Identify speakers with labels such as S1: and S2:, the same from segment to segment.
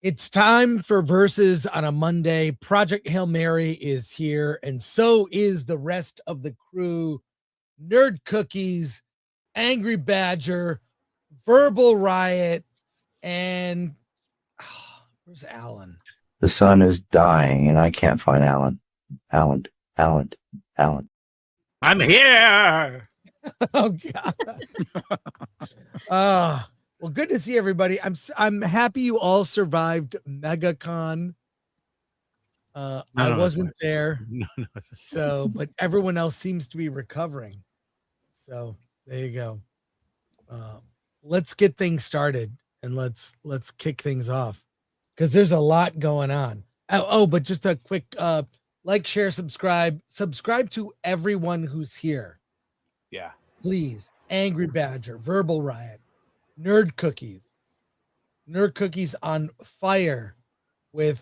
S1: It's time for Versus on a Monday. Project Hail Mary is here, and so is the rest of the crew. Nerd Cookies, Angry Badger, Verbal Riot, and where's Alan?
S2: The sun is dying, and I can't find Alan. Alan.
S3: I'm here.
S1: Oh God. Well, good to see everybody. I'm happy you all survived MegaCon. I wasn't there, so but everyone else seems to be recovering. So there you go. Let's get things started and let's kick things off because there's a lot going on. But just a quick like, share, subscribe to everyone who's here.
S3: Yeah,
S1: please. Angry Badger, Verbal Riot, Nerd Cookies on fire with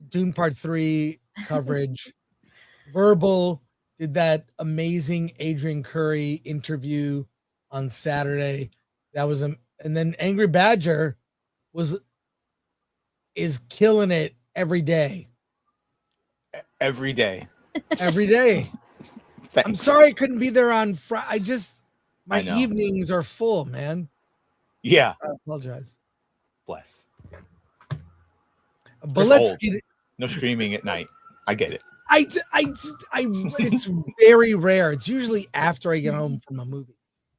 S1: Dune Part 3 coverage. Verbal did that amazing Adrian Curry interview on Saturday. That was and then Angry Badger is killing it every day.
S3: Every day.
S1: I'm sorry I couldn't be there on Friday. My
S3: I know.
S1: evenings are full, man.
S3: Yeah.
S1: I apologize.
S3: Bless.
S1: But
S3: Chris
S1: let's
S3: old.
S1: get it.
S3: No streaming at night. I get it.
S1: It's very rare. It's usually after I get home from a movie.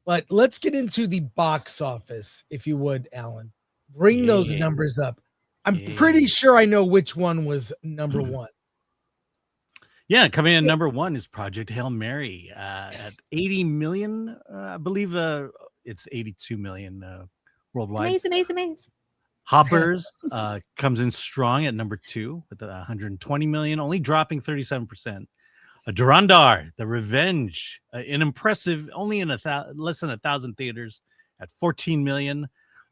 S1: But let's get into the box office, if you would, Alan. Bring those numbers up. I'm pretty sure I know which one was number one.
S4: Yeah, coming in number one is Project Hail Mary at 80 million. I believe it's 82 million worldwide.
S5: Amaze.
S4: Hoppers comes in strong at number two with 120 million, only dropping 37%. Durandar, The Revenge, an impressive, only in less than 1,000 theaters at 14 million.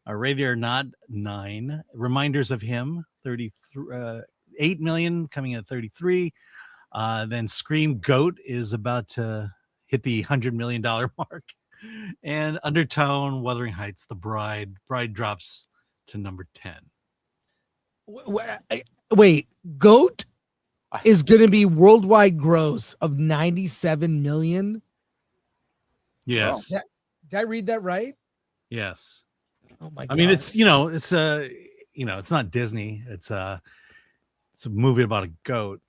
S4: Ready or Not, 9. Reminders of Him, 8 million, coming in at 33. Then Scream Goat is about to hit the $100 million mark. And Undertone, Wuthering Heights, The Bride drops to number 10.
S1: Wait, Goat is going to be worldwide gross of 97 million?
S4: Yes.
S1: Did I read that right?
S4: Yes.
S1: Oh my God.
S4: I mean, it's not Disney. It's a movie about a goat.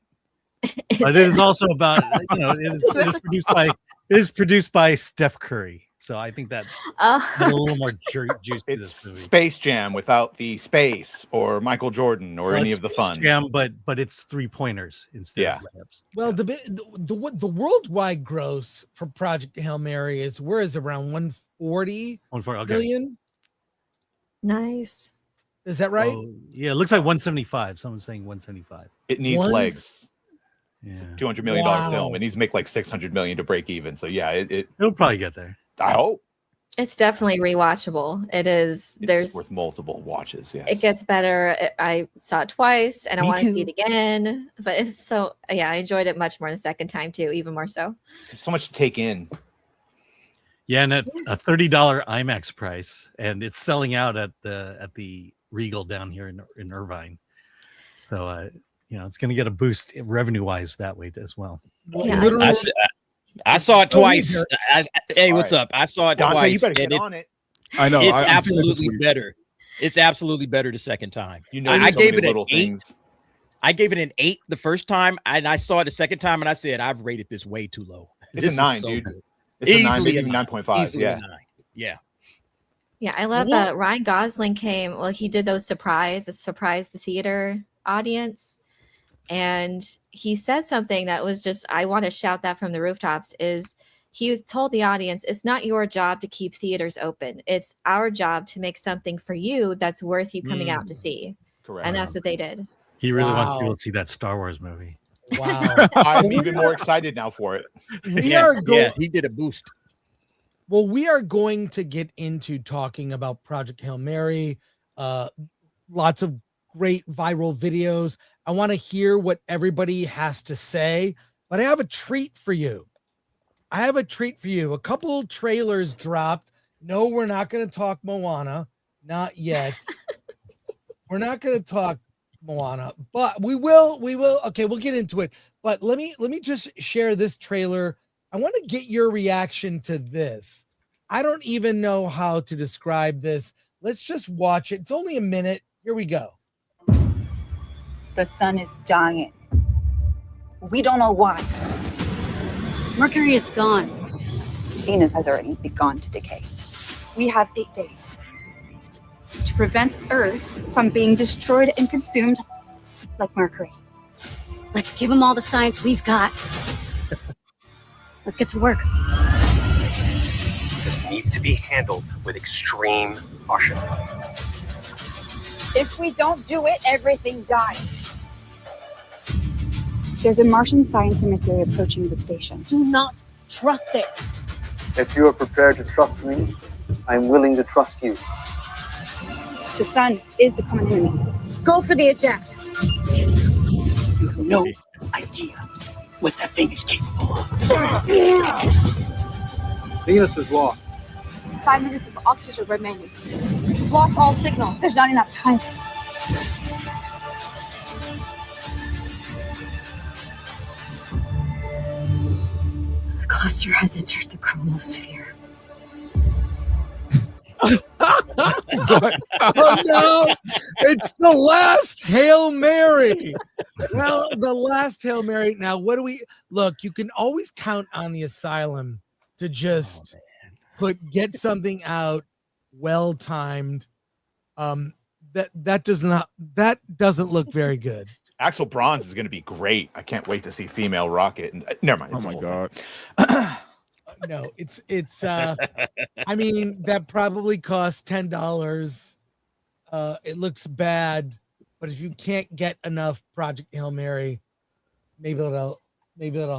S4: But it is also about, it is produced by Steph Curry. So I think that a little more juice to this movie.
S3: Space Jam without the space or Michael Jordan or any of the fun.
S4: Jam, but it's 3-pointers instead of layups.
S1: Well, the worldwide gross for Project Hail Mary is around 140 million.
S5: Nice.
S1: Is that right?
S4: Oh, yeah, it looks like 175. Someone's saying 175.
S3: It needs legs.
S4: Yeah.
S3: It's a $200 million film. It needs to make like 600 million to break even. So yeah,
S4: it'll probably get there.
S3: I hope.
S5: It's definitely rewatchable. It is.
S3: It's worth multiple watches. Yes.
S5: It gets better. I saw it twice and I want to see it again. But it's so, I enjoyed it much more the second time too, even more so.
S3: There's so much to take in.
S4: Yeah, and at a $30 IMAX price, and it's selling out at the Regal down here in Irvine. So it's going to get a boost revenue wise that way as well.
S5: Yeah,
S6: I saw it twice. Hey, what's up? I saw it
S3: Dante,
S6: twice.
S3: you better get on it.
S6: I know. It's absolutely better. It's absolutely better the second time.
S3: I gave it an 8.
S6: I gave it an 8 the first time, and I saw it the second time, and I said, I've rated this way too low.
S3: It's a 9, dude.
S6: Good.
S3: It's
S6: easily
S3: a 9, maybe 9.5. Yeah.
S6: 9. Yeah.
S5: Yeah, I love that Ryan Gosling came. Well, he did those surprised the theater audience. And he said something that was just, I want to shout that from the rooftops, is he was told the audience, it's not your job to keep theaters open. It's our job to make something for you that's worth you coming out to see.
S3: Correct.
S5: And that's what they did.
S4: He really wants people to see that Star Wars movie.
S1: Wow.
S3: I'm even more excited now for it.
S6: He did a boost.
S1: Well, we are going to get into talking about Project Hail Mary. Lots of great viral videos. I want to hear what everybody has to say, but I have a treat for you. A couple trailers dropped. No, we're not going to talk Moana. Not yet. We're not going to talk Moana, but we will. Okay, we'll get into it. But let me just share this trailer. I want to get your reaction to this. I don't even know how to describe this. Let's just watch it. It's only a minute. Here we go.
S7: The sun is dying. We don't know why.
S8: Mercury is gone.
S7: Venus has already begun to decay.
S8: We have 8 days to prevent Earth from being destroyed and consumed like Mercury. Let's give them all the science we've got. Let's get to work.
S9: This needs to be handled with extreme caution.
S7: If we don't do it, everything dies. There's a Martian science emissary approaching the station.
S8: Do not trust it.
S9: If you are prepared to trust me, I'm willing to trust you.
S7: The sun is the common enemy.
S8: Go for the eject.
S9: You have no idea what that thing is capable of. Venus is lost.
S7: 5 minutes of oxygen remaining. We've lost all signal. There's not enough time.
S8: The cluster has entered the chromosphere.
S1: Oh no, it's the last Hail Mary. Well, the last Hail Mary. Now, what do we look? You can always count on the Asylum to just get something out well timed. That doesn't look very good.
S3: Axel Bronze is going to be great. I can't wait to see female Rocket. And never mind.
S10: Oh
S3: it's a
S10: my
S3: whole
S10: god.
S3: thing.
S1: No, it's I mean, that probably costs $10. It looks bad, but if you can't get enough Project Hail Mary, maybe that'll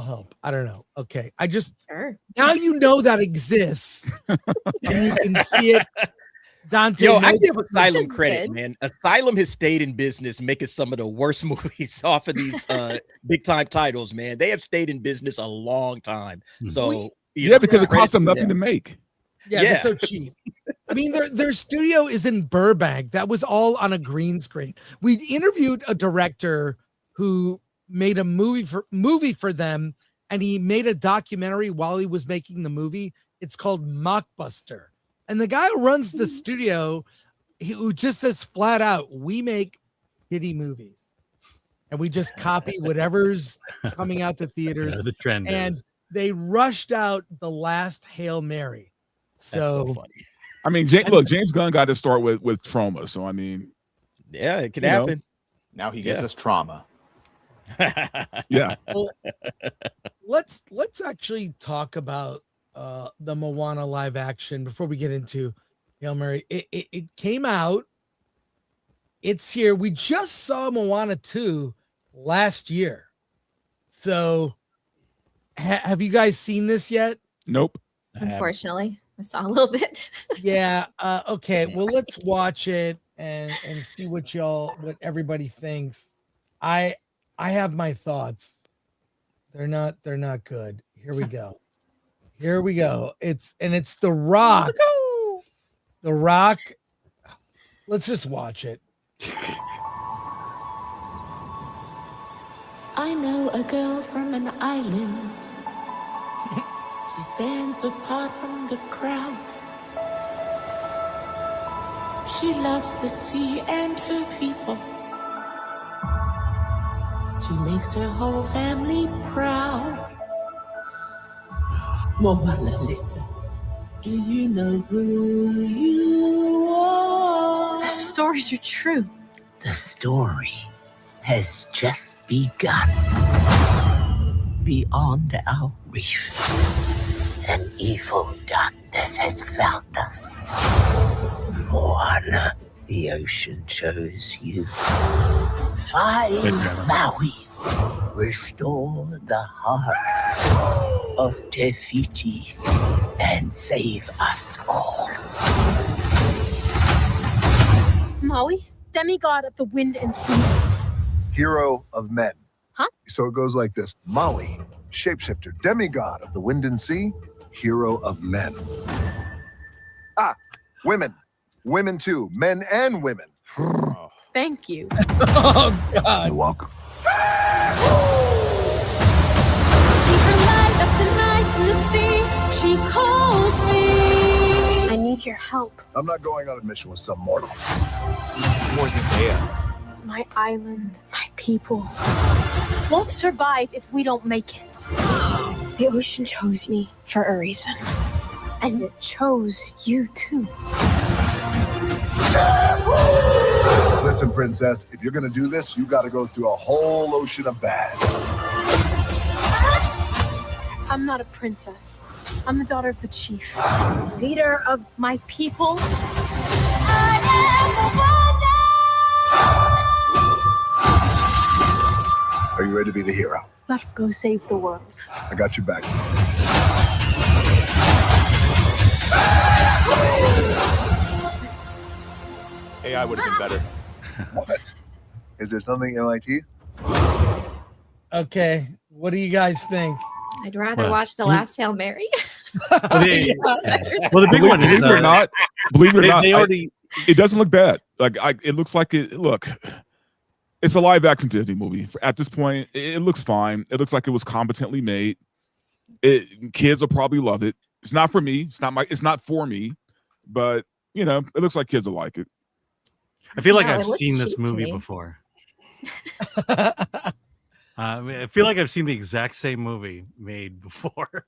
S1: help. I don't know. Okay. Now you know that exists and you can see it. Dante,
S6: Yo, I give Asylum credit, man. Asylum has stayed in business, making some of the worst movies off of these big time titles, man. They have stayed in business a long time. So
S10: because it costs them nothing to make.
S1: Yeah, they're so cheap. I mean, their studio is in Burbank. That was all on a green screen. We interviewed a director who made a movie for them, and he made a documentary while he was making the movie. It's called Mockbuster. And the guy who runs the studio, who just says flat out, we make shitty movies. And we just copy whatever's coming out to theaters.
S4: Yeah, the trend is.
S1: They rushed out the last Hail Mary. So
S6: funny.
S10: I mean, James Gunn got to start with trauma. So I mean,
S6: yeah, it can happen.
S3: Now he gives us trauma.
S10: Yeah.
S1: Well, let's actually talk about the Moana live action before we get into Hail Mary. It came out. It's here. We just saw Moana 2 last year. So have you guys seen this yet?
S10: Nope.
S5: Unfortunately, I saw a little bit.
S1: Yeah. Okay. Well, let's watch it and see what everybody thinks. I have my thoughts. They're not good. Here we go. It's The Rock. The Rock. Let's just watch it.
S11: I know a girl from an island. She stands apart from the crowd. She loves the sea and her people. She makes her whole family proud. Moana, listen. Do you know who you are?
S8: The stories are true.
S11: The story has just begun. Beyond our reef, an evil darkness has found us. Moana, the ocean chose you. Find Maui. Restore the heart of Te Fiti and save us all.
S8: Maui, demigod of the wind and sea.
S12: Hero of men.
S8: Huh?
S12: So it goes like this. Maui, shapeshifter, demigod of the wind and sea, hero of men. Women. Women too. Men and women.
S13: Thank you.
S1: Oh, God.
S12: You're welcome.
S11: Secret light of the night in the sea, she calls me.
S13: I need your help.
S12: I'm not going on a mission with some mortal.
S3: Where's Zendaya?
S13: My island, my people won't survive if we don't make it. The ocean chose me for a reason. And it chose you too.
S12: Listen, princess, if you're gonna do this, you gotta go through a whole ocean of bad.
S13: I'm not a princess. I'm the daughter of the chief, leader of my people.
S11: I
S12: Are you ready to be the hero?
S13: Let's go save the world.
S12: I got your back.
S3: AI would have been better.
S12: What? Is there something in my teeth?
S1: Okay, what do you guys think?
S5: I'd rather watch The Last Hail Mary.
S4: Well, the big one is
S10: believe it or not,
S4: they already.
S10: It doesn't look bad. It looks like it. Look, it's a live action Disney movie. At this point, it looks fine. It looks like it was competently made. Kids will probably love it. It's not for me. It's not for me. But it looks like kids will like it.
S4: I feel like
S5: No,
S4: I've
S5: it looks
S4: seen this
S5: cheap to
S4: movie
S5: me.
S4: before. I feel like I've seen the exact same movie made before.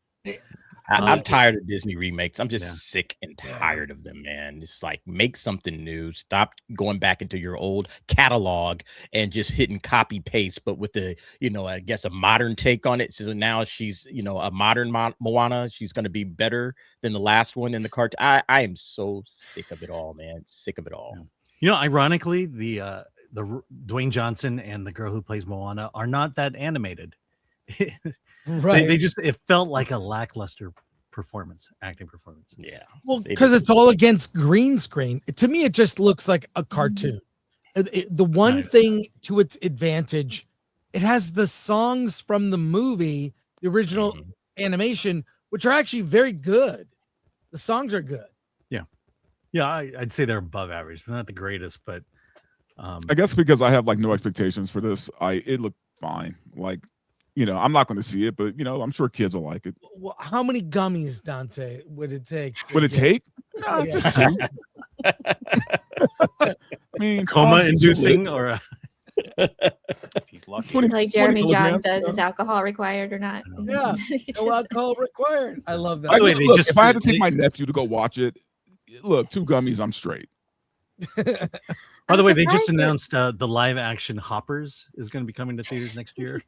S6: I'm tired of Disney remakes. I'm just sick and tired of them, man. Just like make something new. Stop going back into your old catalog and just hitting copy paste, but with the, I guess a modern take on it. So now she's, a modern Moana. She's going to be better than the last one in the cartoon. I am so sick of it all, man. Sick of it all.
S4: Ironically, the Dwayne Johnson and the girl who plays Moana are not that animated.
S1: Right.
S4: They just, it felt like a lackluster acting performance.
S6: Yeah.
S1: Well, because it's all against green screen. To me, it just looks like a cartoon. The one thing to its advantage, it has the songs from the movie, the original animation, which are actually very good. The songs are good.
S4: Yeah, I'd say they're above average. They're not the greatest, but
S10: I guess because I have no expectations for this, it looked fine. I'm not going to see it, but I'm sure kids will like it.
S1: Well, how many gummies, Dante, would it take?
S10: Would it take? No,
S1: Yeah.
S10: just two. I mean,
S4: coma-inducing or
S3: He's lucky.
S10: 20
S5: Like Jeremy
S10: 20
S5: Johns
S10: milligrams,
S5: does, is alcohol required or not?
S1: Yeah,
S5: Just-
S1: no alcohol required. I love that.
S4: By the way,
S10: Look, if I had to take my nephew to go watch it, look, 2 gummies, I'm straight.
S4: By the way, they
S5: surprised
S4: just announced the live action Hoppers is going to be coming to theaters next year.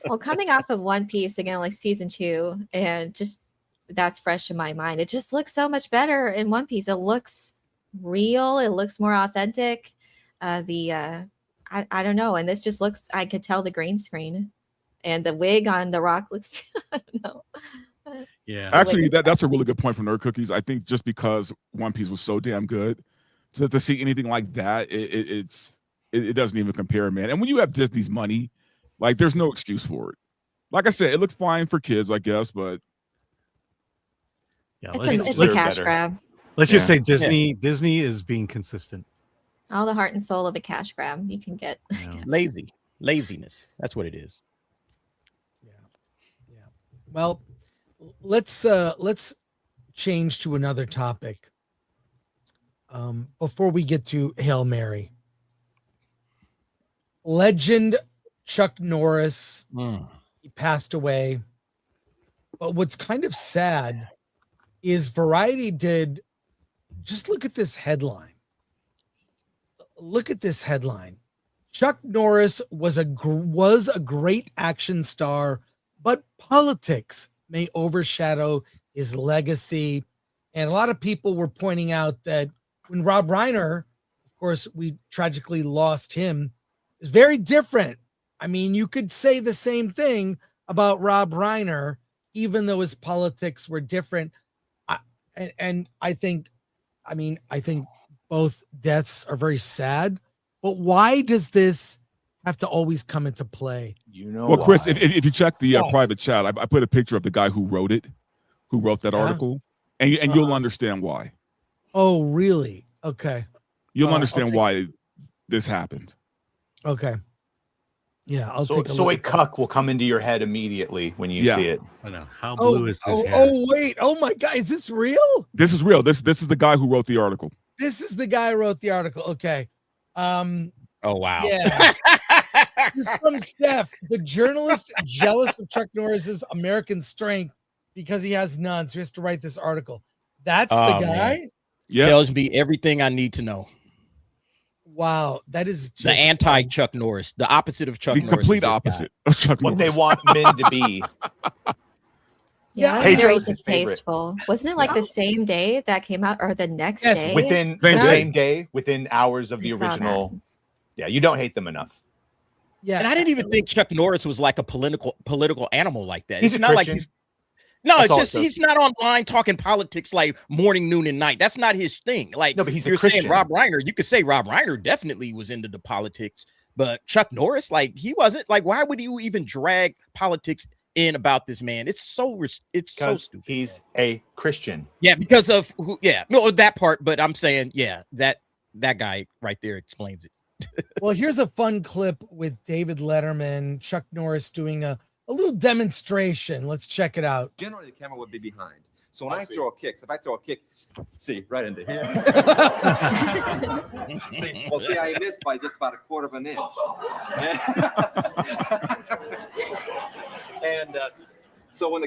S5: Well, coming off of One Piece again, like season 2, and just that's fresh in my mind. It just looks so much better in One Piece. It looks real. It looks more authentic. I don't know, and this just looks. I could tell the green screen, and the wig on the Rock looks. I don't know.
S4: Yeah,
S10: Actually, that's a really good point from Nerd Cookies. I think just because One Piece was so damn good, to see anything like that, it doesn't even compare, man. And when you have Disney's money, there's no excuse for it. Like I said, it looks fine for kids, I guess, but
S4: yeah.
S5: It's a cash grab.
S4: Let's just say Disney is being consistent.
S5: All the heart and soul of a cash grab you can get.
S6: Laziness. That's what it is.
S1: Yeah. Well, let's change to another topic. Before we get to Hail Mary, legend Chuck Norris, he passed away. But what's kind of sad is Variety did. Just look at this headline. Look at this headline. Chuck Norris was a great action star, but politics may overshadow his legacy. And a lot of people were pointing out that when Rob Reiner, of course, we tragically lost him, is very different. I mean, you could say the same thing about Rob Reiner, even though his politics were different. And I think both deaths are very sad. But why does this have to always come into play?
S10: Well, Chris, if you check the private chat, I put a picture of the guy who wrote that article, and you'll understand why.
S1: Oh, really? Okay.
S10: You'll understand why this happened.
S1: Okay. Yeah, I'll
S3: so,
S1: take a
S3: soy
S1: look.
S3: cuck will come into your head immediately when you see it.
S4: I know. How blue is his hair?
S1: Oh, wait. Oh my God. Is this real?
S10: This is real. This is the guy who wrote the article.
S1: This is the guy who wrote the article. Okay.
S6: Oh wow.
S1: Yeah. This is from Steph, the journalist jealous of Chuck Norris's American strength because he has none. So he has to write this article. That's the guy.
S6: Yeah. Tells me everything I need to know.
S1: Wow, that is just
S6: the anti Chuck Norris, the opposite of Chuck Norris.
S10: The complete opposite of Chuck
S3: Norris. What they want men to be.
S5: Yeah, that was very distasteful. Wasn't it like the same day that came out, or the next day?
S3: Within the same day, within hours of the original. Yeah, you don't hate them enough.
S6: Yeah, and I didn't even think Chuck Norris was like a political animal like that.
S3: He's
S6: it's
S3: not
S6: Christian.
S3: like
S6: he's. No, it's just he's not online talking politics like morning, noon, and night. That's not his thing. Like,
S3: no, but he's
S6: you're
S3: a Christian.
S6: saying Rob Reiner. You could say Rob Reiner definitely was into the politics, but Chuck Norris, like, he wasn't. Like, why would you even drag politics in about this man? It's so stupid.
S3: He's a Christian.
S6: Yeah, because of who? Yeah, no, that part. But I'm saying, yeah, that guy right there explains it.
S1: Well, here's a fun clip with David Letterman, Chuck Norris doing a little demonstration. Let's check it out.
S14: Generally, the camera would be behind. So when I throw a kick, if I throw a kick, see, right into here. see, I missed by just about 1/4 of an inch. And so when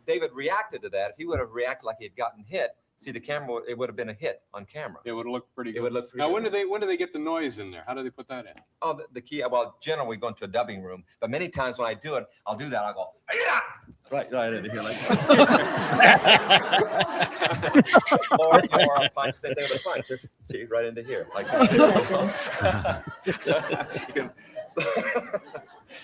S14: David reacted to that, if he would have reacted like he had gotten hit, see the camera, it would have been a hit on camera.
S15: It would have looked pretty good.
S14: It would look pretty
S15: now,
S14: good.
S15: when do they get the noise in there? How do they put that in?
S14: Oh, the key. Well, generally we go into a dubbing room, but many times when I do it, I'll do that. I'll go, yeah! right into here like this. or I'll punch that thing with a punch. See, right into here like this.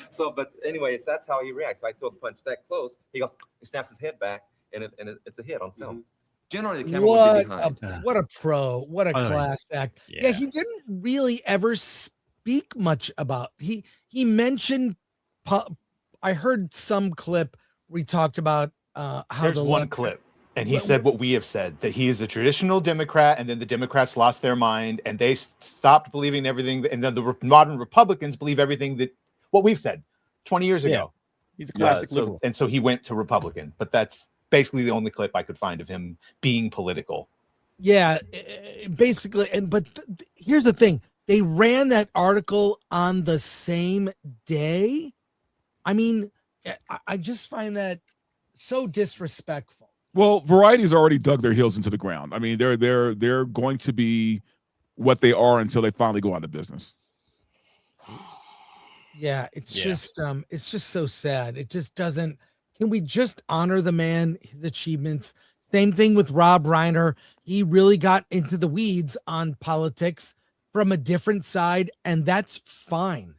S14: So, but anyway, if that's how he reacts, if I throw the punch that close, he snaps his head back, and it's a hit on film. Mm-hmm. Generally, the camera would be behind.
S1: What a pro! What a class act! Yeah, he didn't really ever speak much about. He mentioned. I heard some clip where he talked about how
S3: there's one clip, and he said what we have said, that he is a traditional Democrat, and then the Democrats lost their mind, and they stopped believing everything, and then the modern Republicans believe everything that what we've said 20 years ago.
S6: He's a classic liberal,
S3: and so he went to Republican, but that's basically the only clip I could find of him being political.
S1: Yeah, basically. But here's the thing. They ran that article on the same day. I mean, I just find that so disrespectful.
S10: Well, Variety's already dug their heels into the ground. I mean, they're going to be what they are until they finally go out of business.
S1: Yeah, it's just so sad. It just doesn't. Can we just honor the man, his achievements? Same thing with Rob Reiner. He really got into the weeds on politics from a different side, and that's fine.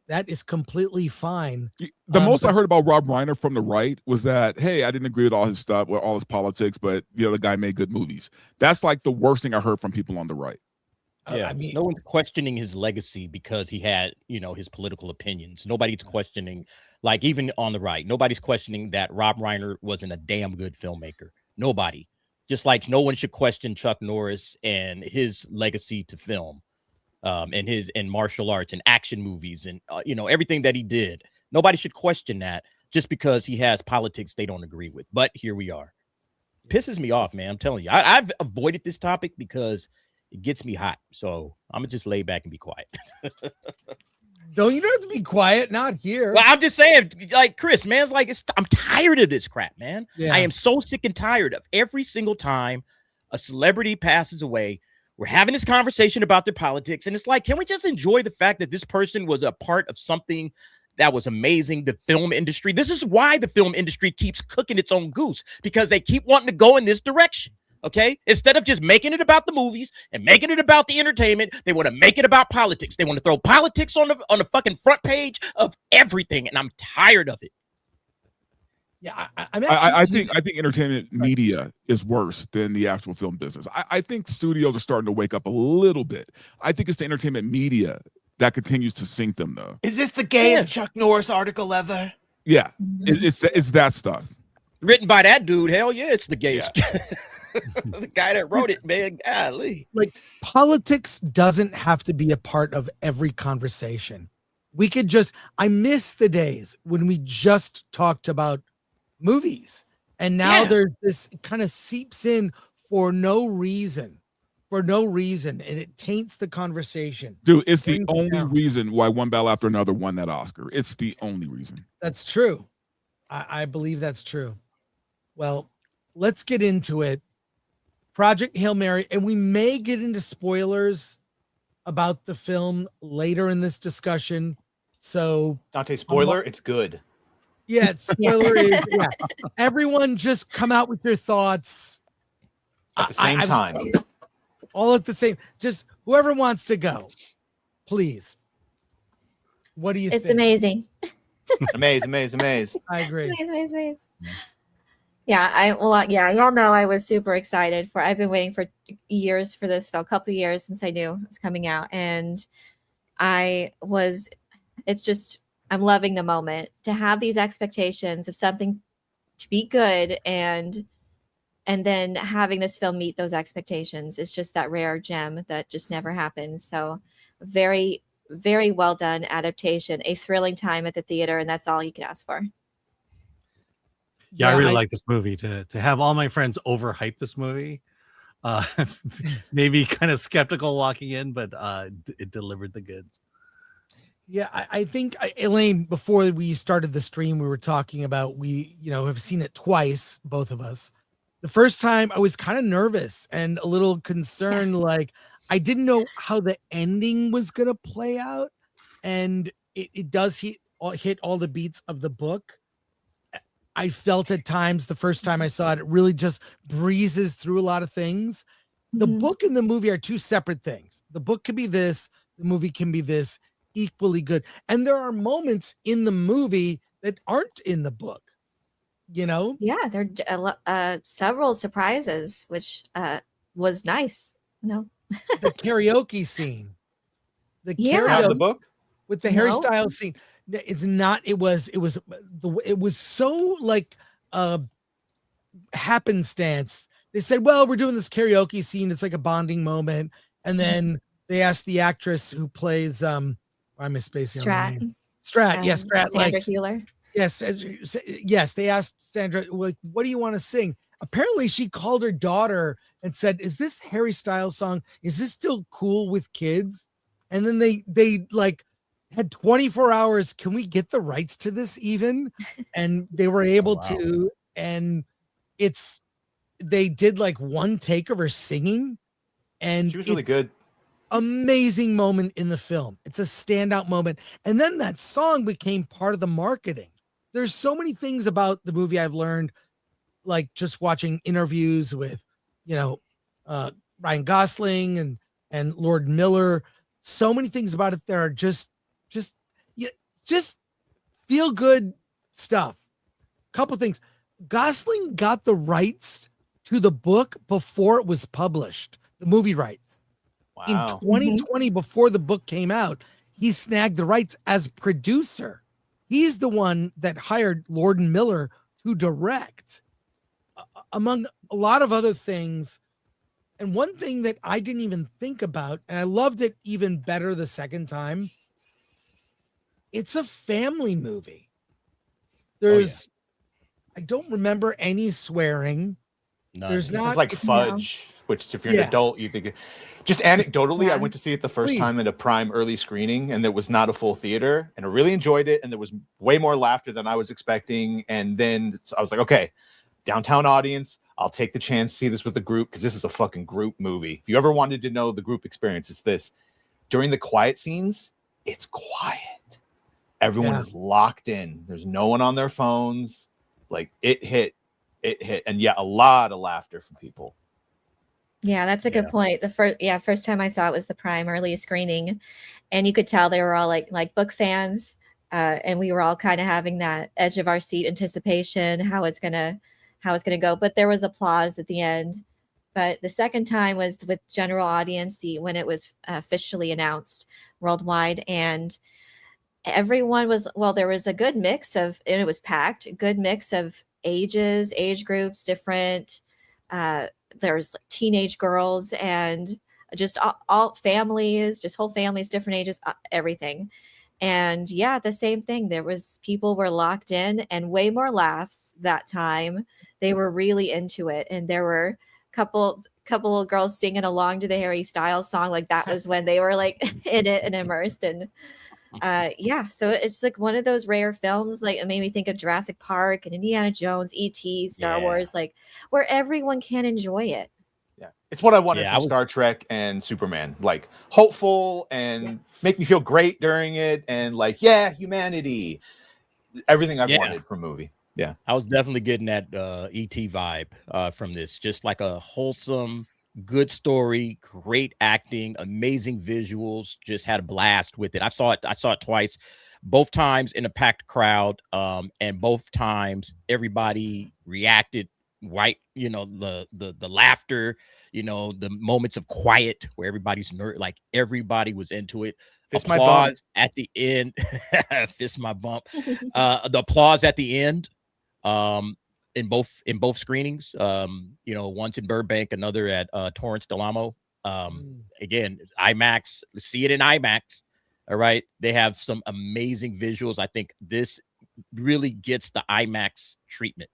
S1: That is completely fine.
S10: The most I heard about Rob Reiner from the right was that, hey, I didn't agree with all his stuff, with all his politics, but the guy made good movies. That's like the worst thing I heard from people on the right.
S6: Yeah, I mean, no one's questioning his legacy because he had, his political opinions. Nobody's questioning, like, even on the right, nobody's questioning that Rob Reiner wasn't a damn good filmmaker. Nobody. Just like no one should question Chuck Norris and his legacy to film, and martial arts and action movies and everything that he did. Nobody should question that just because he has politics they don't agree with. But here we are. Pisses me off, man. I'm telling you, I've avoided this topic because it gets me hot. So I'm gonna just lay back and be quiet.
S1: You don't have to be quiet. Not here.
S6: Well, I'm just saying, like, Chris, man, it's like, I'm tired of this crap, man.
S1: Yeah.
S6: I am so sick and tired of every single time a celebrity passes away, we're having this conversation about their politics. And it's like, can we just enjoy the fact that this person was a part of something that was amazing, the film industry? This is why the film industry keeps cooking its own goose, because they keep wanting to go in this direction. Okay, instead of just making it about the movies and making it about the entertainment, they want to make it about politics. They want to throw politics on the fucking front page of everything, and I'm tired of it.
S1: Yeah,
S10: I think entertainment media is worse than the actual film business. I think studios are starting to wake up a little bit. I think it's the entertainment media that continues to sink them, though.
S3: Is this the gayest Chuck Norris article ever?
S10: Yeah, it's that stuff.
S6: Written by that dude. Hell yeah, it's the gayest.
S3: Yeah.
S6: The guy that wrote it, man, golly.
S1: Like, politics doesn't have to be a part of every conversation. We could just, I miss the days when we just talked about movies. And now there's this kind of seeps in for no reason. And it taints the conversation.
S10: Dude, it's the only reason why One Battle After Another won that Oscar. It's the only reason.
S1: That's true. I believe that's true. Well, let's get into it. Project Hail Mary, and we may get into spoilers about the film later in this discussion. So,
S3: Dante, spoiler, it's good.
S1: Yeah, spoiler is, yeah. Everyone just come out with your thoughts.
S3: At the same time.
S1: All at the same, just whoever wants to go, please. What do you think?
S5: It's amazing.
S3: Amaze.
S1: I agree.
S5: Amaze. Yeah, y'all know I was super excited I've been waiting for years for this film, a couple of years since I knew it was coming out. And I'm loving the moment to have these expectations of something to be good and then having this film meet those expectations. It's just that rare gem that just never happens. So very, very well done adaptation, a thrilling time at the theater, and that's all you could ask for.
S4: Yeah, I really like this movie. To have all my friends overhype this movie, maybe kind of skeptical walking in, but it delivered the goods.
S1: Yeah, I think, Elaine, before we started the stream, we were talking about, we have seen it twice, both of us. The first time I was kind of nervous and a little concerned, like I didn't know how the ending was going to play out. And it does hit all the beats of the book. I felt at times the first time I saw it, it really just breezes through a lot of things. The book and the movie are two separate things. The book can be this, the movie can be this, equally good. And there are moments in the movie that aren't in the book.
S5: Yeah, there are several surprises, which was nice. The
S1: karaoke scene, the
S3: book
S1: with the Harry Styles scene. It's not. It was so like happenstance. They said, "Well, we're doing this karaoke scene. It's like a bonding moment," and then they asked the actress who plays I'm spacing
S5: Strat.
S1: Yes, Strat.
S5: Sandra Hüller.
S1: Yes, they asked Sandra, like, what do you want to sing? Apparently she called her daughter and said, is this Harry Styles song? Is this still cool with kids? And then they like had 24 hours. Can we get the rights to this even? And they were able to, and they did like one take of her singing, and
S3: she was really good.
S1: Amazing moment in the film. It's a standout moment. And then that song became part of the marketing. There's so many things about the movie I've learned, like just watching interviews with, Ryan Gosling and Lord Miller. So many things about it that are just feel good stuff. Couple things. Gosling got the rights to the book before it was published, the movie rights.
S3: Wow.
S1: In 2020, before the book came out, he snagged the rights as producer. He's the one that hired Lord Miller to direct, among a lot of other things. And one thing that I didn't even think about, and I loved it even better the second time, it's a family movie. I don't remember any swearing.
S6: None.
S1: There's
S3: This
S1: not.
S3: is like fudge, which if you're an adult, you think. Just anecdotally, I went to see it the first time at a Prime early screening, and it was not a full theater, and I really enjoyed it, and there was way more laughter than I was expecting. And then I was like, okay, downtown audience, I'll take the chance to see this with a group, because this is a fucking group movie. If you ever wanted to know the group experience, it's this. During the quiet scenes, it's quiet. Everyone is locked in. There's no one on their phones. Like it hit. And a lot of laughter from people.
S5: Yeah, that's a good point. The first time I saw it was the Prime early screening, and you could tell they were all like book fans, and we were all kind of having that edge of our seat anticipation, how it's gonna go. But there was applause at the end. But the second time was with general audience, when it was officially announced worldwide, and everyone was there was a good mix of, and it was packed, a good mix of age groups, different there's like teenage girls and just all families, just whole families, different ages, everything. And yeah, the same thing. There was people were locked in, and way more laughs that time. They were really into it, and there were couple of girls singing along to the Harry Styles song. Like that was when they were like in it and immersed. And yeah, so it's like one of those rare films. Like it made me think of Jurassic Park and Indiana Jones, E.T., Star Wars, like where everyone can enjoy it.
S3: Yeah, it's what I wanted from Star Trek and Superman. Like hopeful and make me feel great during it, and like humanity. Everything I've wanted from a movie. Yeah,
S6: I was definitely getting that ET vibe from this. Just like a wholesome, good story, great acting, amazing visuals. Just had a blast with it. I saw it twice, both times in a packed crowd, and both times everybody reacted. Right, the laughter, the moments of quiet where everybody's like everybody was into it.
S3: Fist
S6: applause at the end. Fist my bump. The applause at the end. In both screenings, once in Burbank, another at Torrance Delamo. Again, IMAX, see it in IMAX. All right. They have some amazing visuals. I think this really gets the IMAX treatment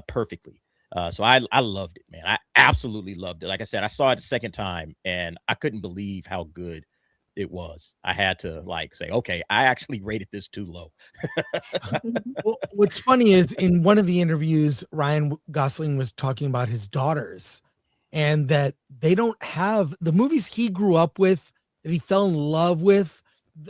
S6: perfectly. So I loved it, man. I absolutely loved it. Like I said, I saw it the second time and I couldn't believe how good it was. I had to say, okay, I actually rated this too low.
S1: Well, what's funny is in one of the interviews, Ryan Gosling was talking about his daughters and that they don't have the movies he grew up with, that he fell in love with,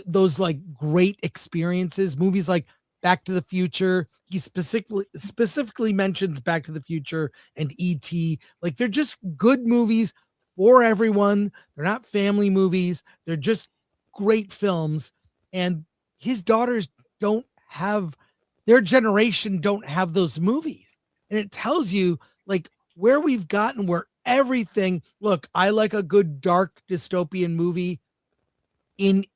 S1: those like great experiences, movies like Back to the Future. He specifically mentions Back to the Future and E.T. Like they're just good movies for everyone. They're not family movies. They're just great films. And his daughters don't have, their generation don't have those movies. And it tells you like where we've gotten, where everything, look, I like a good dark dystopian movie in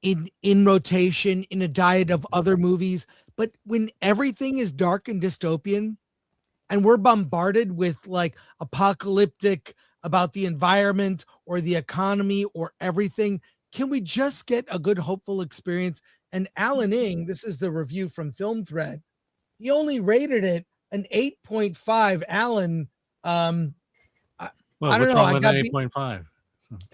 S1: rotation in a diet of other movies. But when everything is dark and dystopian and we're bombarded with like apocalyptic about the environment or the economy or everything, can we just get a good hopeful experience? And Alan Ng, this is the review from Film Thread, he only rated it an 8.5. Alan, I don't know.
S4: With 8.5.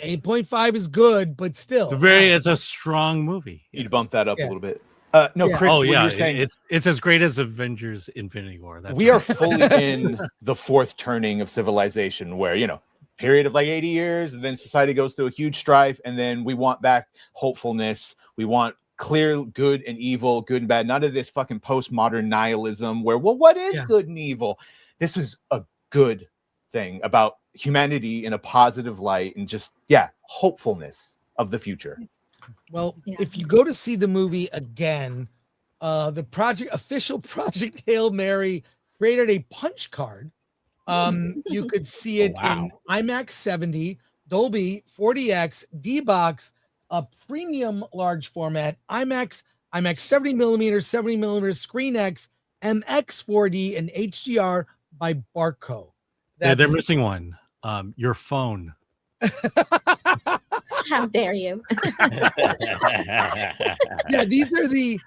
S1: 8.5 is good, but still,
S4: it's a strong movie.
S3: You'd bump that up a little bit. No, Chris,
S4: you're
S3: saying
S4: it's as great as Avengers Infinity War.
S3: We are fully in the fourth turning of civilization where, period of like 80 years, and then society goes through a huge strife, and then we want back hopefulness. We want clear good and evil, good and bad. None of this fucking postmodern nihilism where, well, what is good and evil? This was a good thing about humanity in a positive light and just, hopefulness of the future.
S1: Well, if you go to see the movie again, the official Project Hail Mary created a punch card. You could see it in IMAX 70, Dolby, 40X, D-Box, a premium large format, IMAX 70 millimeters, 70 millimeters, Screen X, MX 4D, and HDR by Barco.
S4: They're missing one. Your phone.
S5: How dare you?
S1: These are the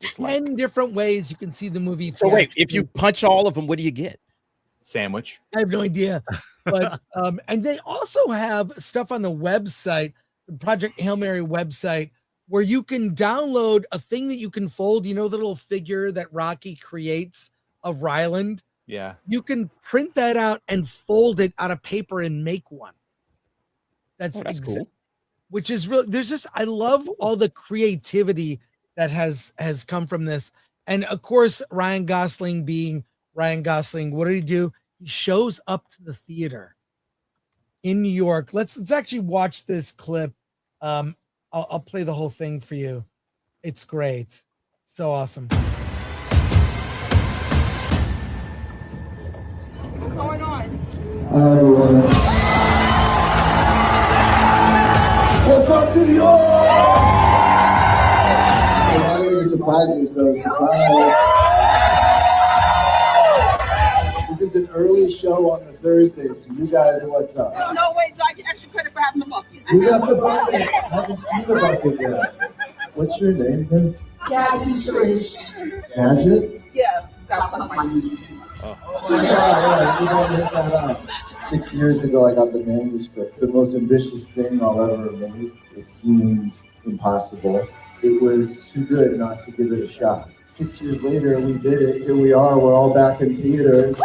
S1: 10 different ways you can see the movie.
S6: So wait, if you punch all of them, what do you get?
S3: Sandwich.
S1: I have no idea. But and they also have stuff on the website, the Project Hail Mary website, where you can download a thing that you can fold, the little figure that Rocky creates of Ryland.
S3: Yeah.
S1: You can print that out and fold it out of paper and make one. That's
S6: cool.
S1: Which is real. I love all the creativity that has come from this. And of course, Ryan Gosling being Ryan Gosling, what did he do? He shows up to the theater in New York. Let's actually watch this clip. I'll play the whole thing for you. It's great. So awesome.
S16: What's going on?
S17: What's up, New York? Why don't you surprise me? So surprise. Is it was an early show on the Thursday, so you guys, what's up?
S16: No, wait, so I get extra credit for having the bucket.
S17: You got the bucket. I haven't seen the bucket yet. What's your name, Miss?
S16: Gadget Trish.
S17: Gadget?
S16: Yeah, got my YouTube.
S17: Oh my God, yeah, you gotta hit that up. 6 years ago, I got the manuscript. The most ambitious thing I'll ever make. It seemed impossible. It was too good not to give it a shot. 6 years later, we did it. Here we are. We're all back in theaters.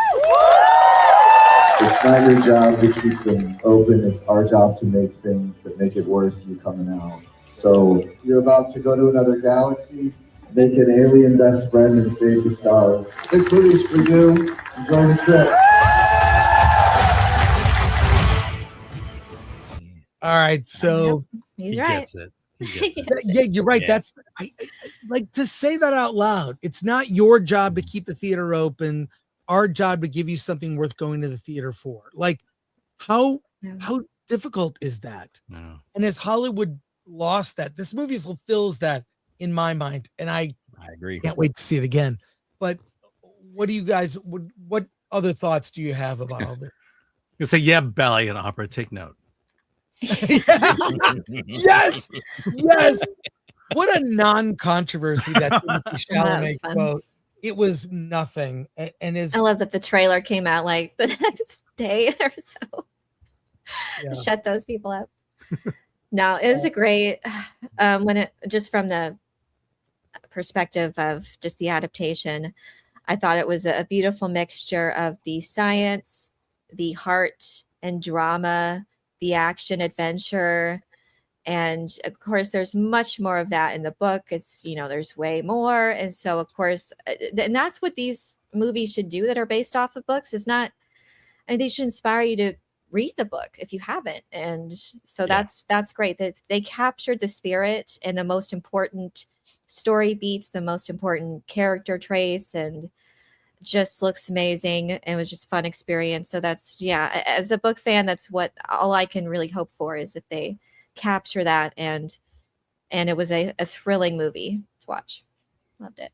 S17: It's not your job to keep them open. It's our job to make things that make it worth you coming out. So you're about to go to another galaxy, make an alien best friend, and save the stars. This movie's for you. Enjoy the trip.
S1: All right, so
S5: He's
S4: He
S5: right.
S4: gets it.
S1: yeah, you're right.
S4: Yeah.
S1: That's I like to say that out loud. It's not your job to keep the theater open. Our job to give you something worth going to the theater for. Like, how difficult is that?
S4: Yeah.
S1: And as Hollywood lost that, this movie fulfills that in my mind, and I
S6: agree.
S1: can't wait to see it again. But what do you guys? What other thoughts do you have about all this?
S4: You say, yeah, ballet and opera. Take note.
S1: Yes, yes. What a non-controversy that Timothée
S5: That was
S1: Chalamet
S5: fun.
S1: quote. It was nothing, and is
S5: I love that the trailer came out like the next day or so.
S1: Yeah.
S5: Shut those people up. No, it was a great when it just from the perspective of just the adaptation. I thought it was a beautiful mixture of the science, the heart and drama, the action adventure. And of course, there's much more of that in the book. It's, there's way more. And so, of course, and that's what these movies should do that are based off of books is not, they should inspire you to read the book if you haven't. And so that's great that they captured the spirit and the most important story beats, the most important character traits, and just looks amazing. It was just fun experience. So that's, as a book fan, that's what all I can really hope for is if they capture that. And it was a thrilling movie to watch. Loved it.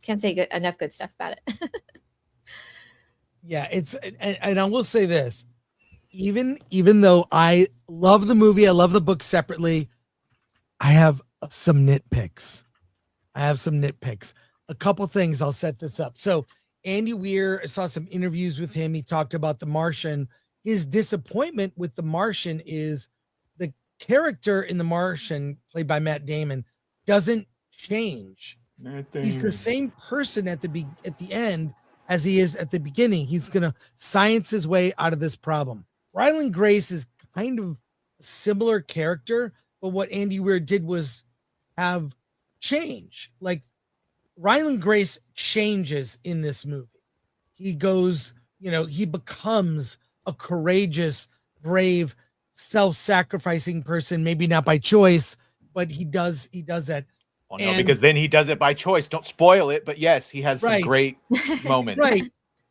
S5: Can't say enough good stuff about it.
S1: Yeah, it's and I will say this, even though I love the movie, I love the book separately, I have some nitpicks. A couple things, I'll set this up. So Andy Weir, I saw some interviews with him. He talked about The Martian. His disappointment with The Martian is the character in The Martian, played by Matt Damon, doesn't change. He's the same person at the end as he is at the beginning. He's going to science his way out of this problem. Ryland Grace is kind of a similar character, but what Andy Weir did was have change. Like, Ryland Grace changes in this movie. He goes, he becomes a courageous, brave, self-sacrificing person, maybe not by choice, but he does that.
S3: Well, no, because then he does it by choice. Don't spoil it, but yes, he has some
S1: Right.
S3: great moments.
S1: Right.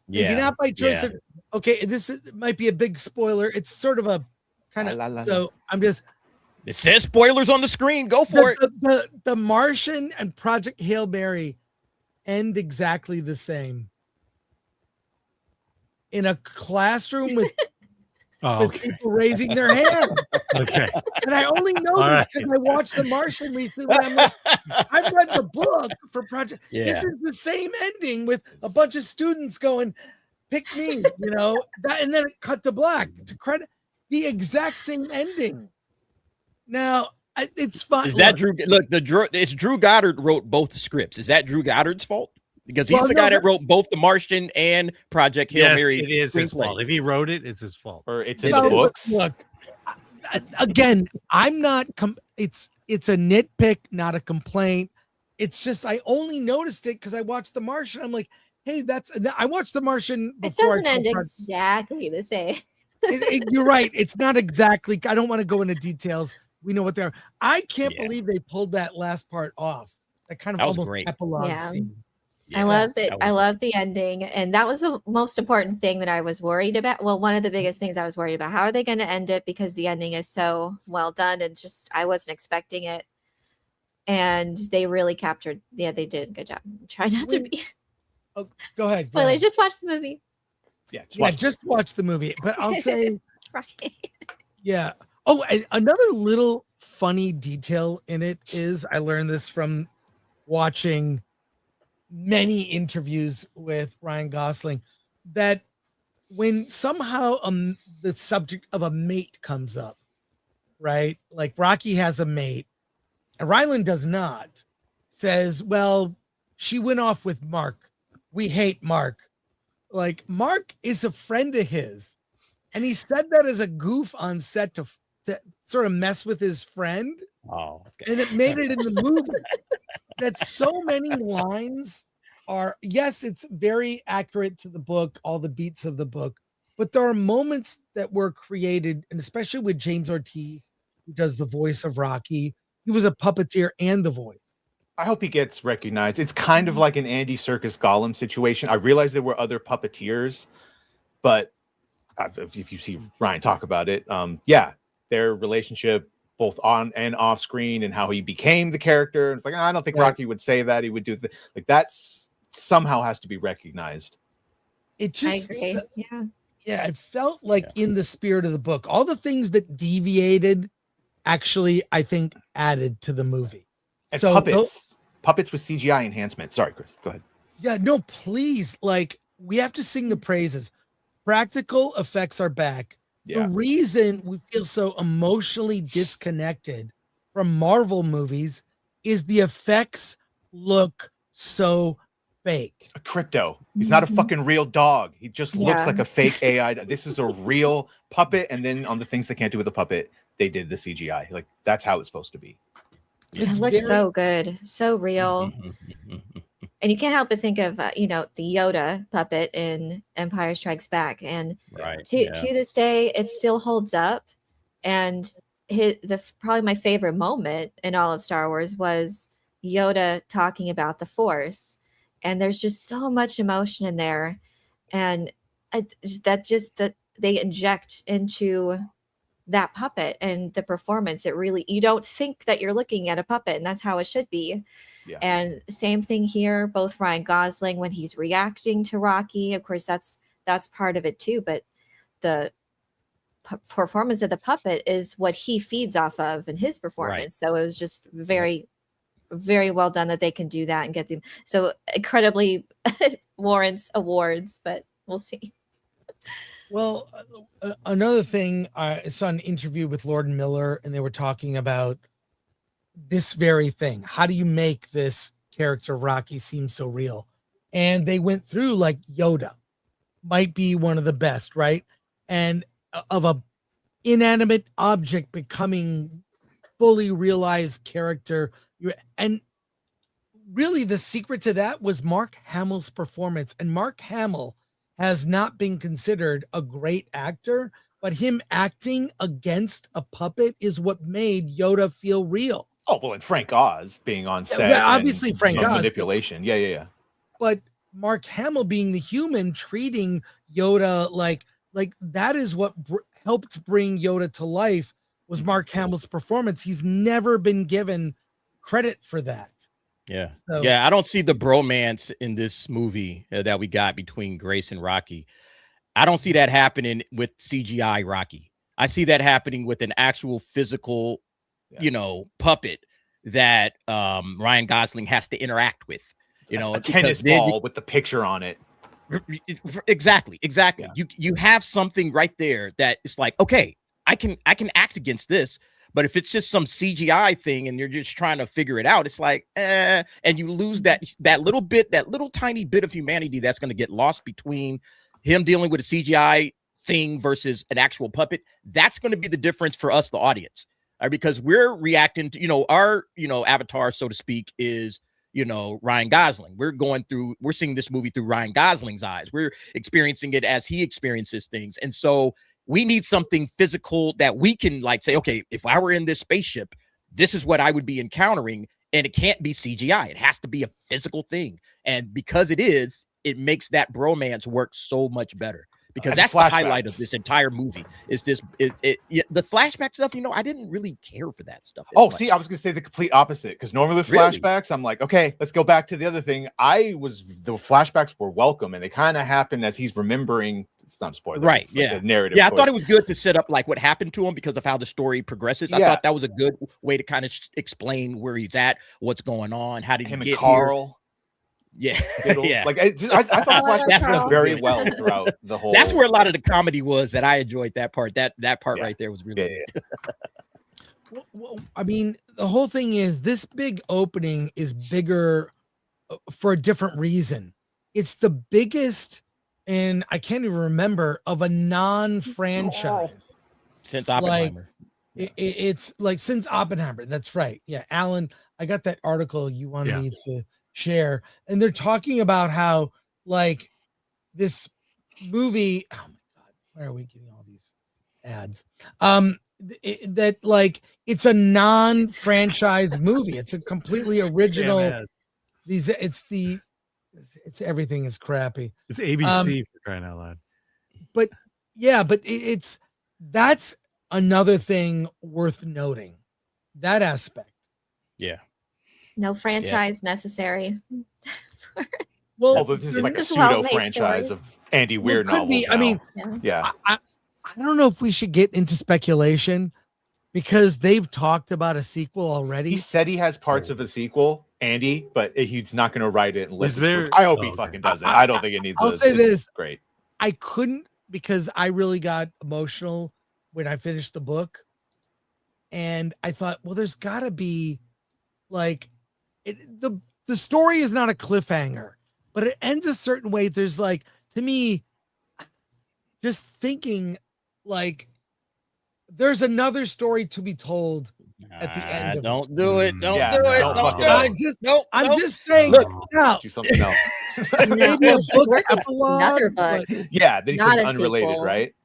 S6: Yeah.
S1: Maybe not by choice.
S6: Yeah.
S1: Okay, might be a big spoiler. It's sort of a kind of so I'm just
S6: It says spoilers on the screen. Go for it.
S1: the Martian and Project Hail Mary end exactly the same. In a classroom with people raising their hand.
S4: Okay.
S1: And I only know
S4: All
S1: this
S4: right.
S1: because I watched The Martian recently. I'm like, I've read the book for Project.
S6: Yeah.
S1: This is the same ending with a bunch of students going, pick me, that, and then it cut to black to credit the exact same ending. Now it's fun.
S6: Is that Drew? Look, it's Drew Goddard wrote both scripts. Is that Drew Goddard's fault? Because he's the guy that wrote both The Martian and Project Hail Mary.
S4: It is his
S6: screenplay.
S4: fault. If he wrote it, it's his fault.
S3: Or it's in the books.
S1: Look, again, I'm not. It's a nitpick, not a complaint. It's just I only noticed it because I watched The Martian. I'm like, hey, I watched The Martian
S5: It
S1: before.
S5: doesn't end exactly the same.
S1: You're right. It's not exactly. I don't want to go into details. We know what they are. I can't believe they pulled that last part off. That kind of
S6: That was
S1: almost
S6: great.
S1: epilogue scene.
S5: I love it. I love the ending. And that was the most important thing that I was worried about. Well, one of the biggest things I was worried about. How are they going to end it? Because the ending is so well done. And just, I wasn't expecting it. And they really captured. Yeah, they did. Good job. Try not to be.
S1: Oh, go ahead.
S5: Spoilers. Just watch the movie.
S1: Just watch the movie. But I'll say,
S5: Rocky.
S1: yeah. Oh, another little funny detail in it is I learned this from watching many interviews with Ryan Gosling, that when somehow the subject of a mate comes up, right? Like Rocky has a mate and Ryland does not, says, well, she went off with Mark. We hate Mark. Like Mark is a friend of his. And he said that as a goof on set to sort of mess with his friend.
S6: Oh, okay.
S1: And it made it in the movie. That so many lines are, yes, it's very accurate to the book, all the beats of the book, but there are moments that were created, and especially with James Ortiz, who does the voice of Rocky. He was a puppeteer and the voice.
S3: I hope he gets recognized. It's kind of like an Andy Serkis Gollum situation. I realize there were other puppeteers, but if you see Ryan talk about it, their relationship both on and off screen and how he became the character. It's like, I don't think Rocky would say that. He would do that's somehow has to be recognized.
S1: It just,
S5: I agree.
S1: Yeah, it felt like in the spirit of the book, all the things that deviated actually, I think, added to the movie.
S3: And so puppets with CGI enhancement. Sorry, Chris, go ahead.
S1: Yeah, no, please. Like, we have to sing the praises. Practical effects are back. The reason we feel so emotionally disconnected from Marvel movies is the effects look so fake.
S3: A crypto. He's not a fucking real dog. He just looks like a fake AI. This is a real puppet. And then on the things they can't do with the puppet, they did the CGI. Like, that's how it's supposed to be.
S5: It looks so good, so real. And you can't help but think of, the Yoda puppet in Empire Strikes Back. And to this day, it still holds up. And probably my favorite moment in all of Star Wars was Yoda talking about the Force. And there's just so much emotion in there. And that they inject into that puppet and the performance. It really, you don't think that you're looking at a puppet, and that's how it should be. Yeah. And same thing here, both Ryan Gosling when he's reacting to Rocky, of course that's part of it too, but the performance of the puppet is what he feeds off of in his performance. So it was just very, very well done that they can do that and get them. So incredibly warrants awards, but we'll see.
S1: Well, another thing, I saw an interview with Lord and Miller, and they were talking about this very thing. How do you make this character Rocky seem so real? And they went through like Yoda might be one of the best, right? And of a inanimate object becoming fully realized character. And really the secret to that was Mark Hamill's performance. And Mark Hamill has not been considered a great actor, but him acting against a puppet is what made Yoda feel real.
S3: Oh, well, and Frank Oz being on set.
S1: Yeah, obviously Frank Oz.
S3: Manipulation. Yeah.
S1: But Mark Hamill being the human, treating Yoda like that is what helped bring Yoda to life was Mark Hamill's performance. He's never been given credit for that.
S6: Yeah. So, I don't see the bromance in this movie that we got between Grace and Rocky. I don't see that happening with CGI Rocky. I see that happening with an actual physical, puppet that Ryan Gosling has to interact with.
S3: A tennis ball with the picture on it.
S6: Exactly. Yeah. You have something right there that is like, okay, I can act against this. But if it's just some CGI thing and you're just trying to figure it out, it's like, and you lose that little tiny bit of humanity that's going to get lost between him dealing with a CGI thing versus an actual puppet. That's going to be the difference for us, the audience, because we're reacting to, our, avatar, so to speak, is, Ryan Gosling. We're seeing this movie through Ryan Gosling's eyes. We're experiencing it as he experiences things. And so we need something physical that we can say, okay, if I were in this spaceship, this is what I would be encountering. And it can't be CGI. It has to be a physical thing. And because it is, it makes that bromance work so much better because that's the highlight of this entire movie. Is the flashback stuff? I didn't really care for that stuff.
S3: See, I was gonna say the complete opposite, because normally with flashbacks, I'm like, okay, let's go back to the other thing. The flashbacks were welcome, and they kind of happen as he's remembering. It's not a spoiler,
S6: right?
S3: It's like a narrative.
S6: Yeah, I thought it was good to set up like what happened to him because of how the story progresses. I thought that was a good way to kind of explain where he's at, what's going on, how did he get
S3: Carl.
S6: Here.
S3: Yeah,
S6: yeah.
S3: Like I thought the flashbacks went very well throughout the whole.
S6: That's where a lot of the comedy was. That I enjoyed that part. That part right there was really good.
S1: Well, I mean, the whole thing is this big opening is bigger for a different reason. It's the biggest, and I can't even remember, of a non-franchise
S6: since Oppenheimer.
S1: It's like since Oppenheimer. That's right. Yeah, Alan, I got that article you wanted me to share, and they're talking about how like this movie. Oh my god, why are we getting all these ads? That like it's a non-franchise movie. It's a completely original. It's everything is crappy.
S4: It's ABC for crying out loud.
S1: But that's another thing worth noting. That aspect.
S6: Yeah.
S5: No franchise necessary.
S3: Although this is like a pseudo franchise of Andy Weir novels.
S1: I mean, I don't know if we should get into speculation because they've talked about a sequel already.
S3: He said he has parts of a sequel, Andy, but he's not going to write it unless
S4: there.
S3: I hope he fucking does it. I don't think it needs.
S1: I'll say this:
S3: great.
S1: I couldn't, because I really got emotional when I finished the book, and I thought, well, there's got to be like the story is not a cliffhanger, but it ends a certain way. There's like, to me, just thinking like there's another story to be told at the end of
S6: don't do it. Don't do it. Don't do it.
S1: I'm just saying,
S3: look,
S1: now,
S3: do something else.
S1: Maybe a book
S5: Another book.
S3: Yeah, that he
S5: Not
S3: says
S5: a
S3: unrelated,
S5: sequel.
S3: right?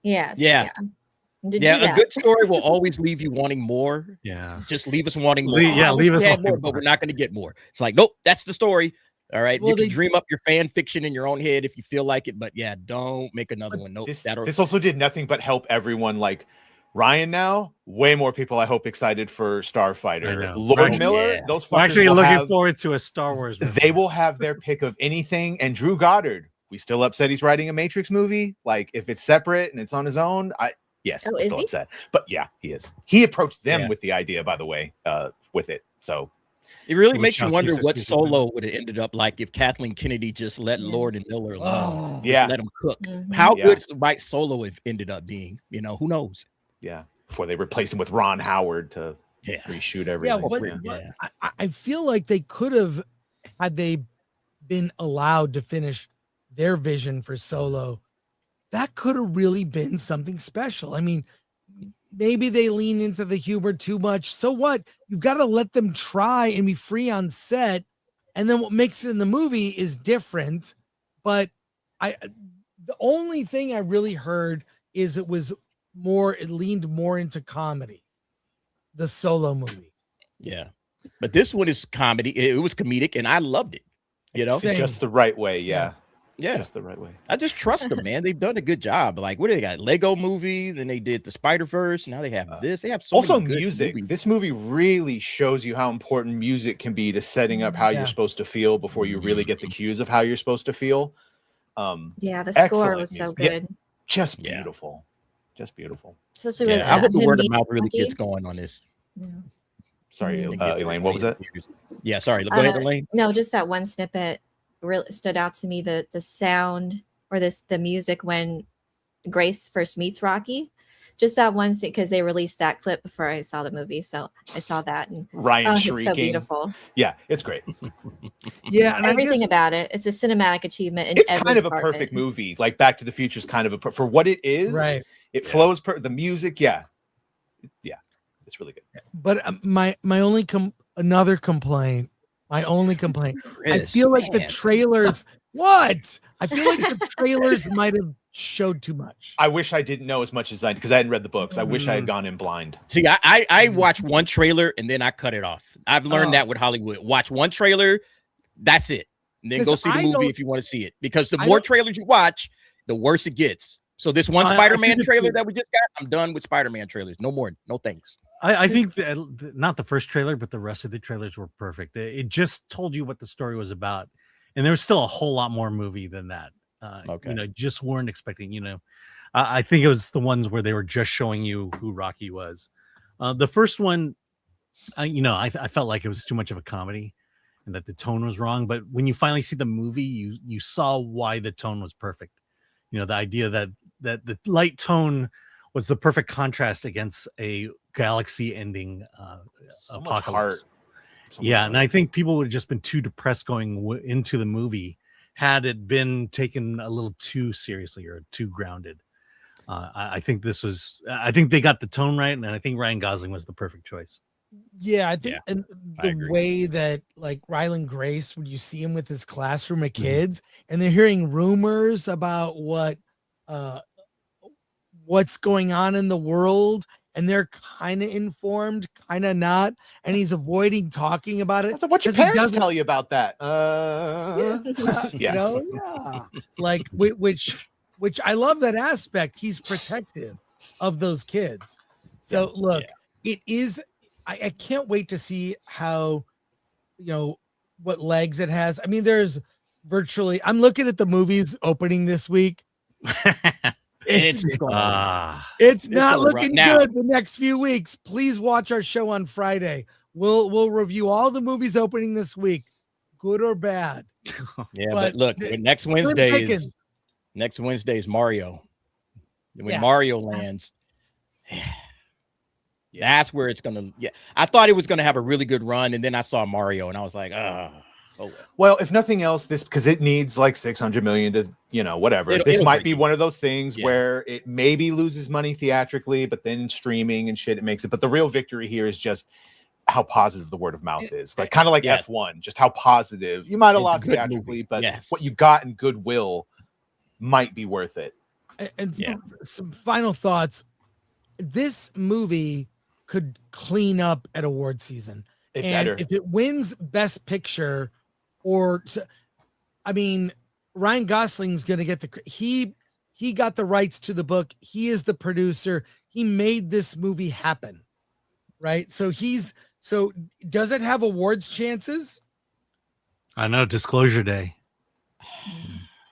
S5: Yes.
S6: Yeah. A good story will always leave you wanting more.
S4: Yeah.
S6: Just leave us wanting more.
S4: Leave us
S6: wanting
S4: wanting
S6: more, but we're not going to get more. It's like, nope, that's the story. All right.
S1: Well,
S6: you can dream up your fan fiction in your own head if you feel like it, but yeah, don't make another one. Nope.
S3: This also did nothing but help everyone. Like Ryan now, way more people I hope excited for Starfighter. Lord Miller, those fuckers
S4: I'm actually
S3: will
S4: looking
S3: have,
S4: forward to a Star Wars movie.
S3: They will have their pick of anything. And Drew Goddard, we still upset he's writing a Matrix movie. Like if it's separate and it's on his own, yes, I'm still upset. But yeah, he is. He approached them with the idea, by the way, with it. So
S6: it really makes you wonder what Solo would have ended up like if Kathleen Kennedy just let Lord and Miller alone. Just let them cook. How good might Solo have ended up being? Who knows?
S3: Yeah, before they replace him with Ron Howard to reshoot everything.
S1: I feel like they could have, had they been allowed to finish their vision for Solo, that could have really been something special. I mean, maybe they lean into the humor too much. So what? You've got to let them try and be free on set. And then what makes it in the movie is different. But the only thing I really heard is it leaned more into comedy, the Solo movie.
S6: Yeah. But this one is comedy. It was comedic and I loved it.
S3: Just the right way. Yeah. Just the right way.
S6: I just trust them, man. They've done a good job. Like, what do they got? Lego movie. Then they did the Spider-Verse. Now they have this. They have so
S3: also
S6: many good
S3: music.
S6: movies.
S3: This movie really shows you how important music can be to setting up how you're supposed to feel before you really get the cues of how you're supposed to feel.
S5: The score was so good.
S3: Just beautiful. Just beautiful.
S6: I hope the word of mouth really gets going on this.
S3: Sorry, Elaine, what was that?
S6: Yeah, sorry. Go ahead, Elaine.
S5: No, just that one snippet really stood out to me. The sound or the music when Grace first meets Rocky. Just that one scene, because they released that clip before I saw the movie, so I saw that and
S3: Ryan shrieking.
S5: It's so beautiful.
S3: Yeah, it's great.
S1: And
S5: everything about it. It's a cinematic achievement. In
S3: it's
S5: every
S3: kind of a
S5: department.
S3: perfect movie. Like Back to the Future is kind of for what it is. Right. It flows. The music, yeah, it's really good.
S1: But my only another complaint. My only complaint. I feel like the trailers. What? I feel like the trailers might have showed too much.
S3: I wish I didn't know as much as because I hadn't read the books. I wish I had gone in blind.
S6: See, I watched one trailer and then I cut it off. I've learned that with Hollywood. Watch one trailer, that's it. And then go see the movie if you want to see it. Because the more trailers you watch, The worse it gets. So this one
S4: I
S6: Spider-Man
S4: think
S6: trailer that we just got, I'm done with Spider-Man trailers. No more. No thanks.
S4: I think that, not the first trailer, but the rest of the trailers were perfect. It just told you what the story was about, and there was still a whole lot more movie than that. You know, just weren't expecting. You know, I think it was the ones where they were just showing you who Rocky was. The first one, you know, I felt like it was too much of a comedy, and that the tone was wrong. But when you finally see the movie, you saw why the tone was perfect. You know, the idea that the light tone was the perfect contrast against a galaxy-ending apocalypse. Yeah, and I think people would have just been too depressed going into the movie had it been taken a little too seriously or too grounded. I think this was. I think they got the tone right, and I think Ryan Gosling was the perfect choice.
S1: Yeah, I think and the way that like Ryland Grace, when you see him with his classroom of kids, and they're hearing rumors about what's going on in the world, and they're kind of informed, kind of not, and he's avoiding talking about it.
S3: So what your parents tell you about that?
S1: You know, like which I love that aspect. He's protective of those kids. So look, it is. I can't wait to see how, you know, what legs it has. I mean, there's virtually. I'm looking at the movies opening this week. It's not looking good the next few weeks. Please watch our show on Friday. We'll review all the movies opening this week, good or bad.
S6: Yeah, but look, next Wednesday is Mario. When Mario lands, that's where it's gonna. Yeah, I thought it was gonna have a really good run, and then I saw Mario, and I was like, oh
S3: well, if nothing else, this because it needs like 600 million to, you know, whatever. This might be one of those things where it maybe loses money theatrically, but then streaming and shit, it makes it. But the real victory here is just how positive the word of mouth is. Like kind of like F1, just how positive. You might have lost theatrically, but what you got in goodwill might be worth it.
S1: And some final thoughts. This movie could clean up at award season. If it wins Best Picture, I mean, Ryan Gosling's going to get he got the rights to the book. He is the producer. He made this movie happen, right? So does it have awards chances?
S4: I know, Disclosure Day.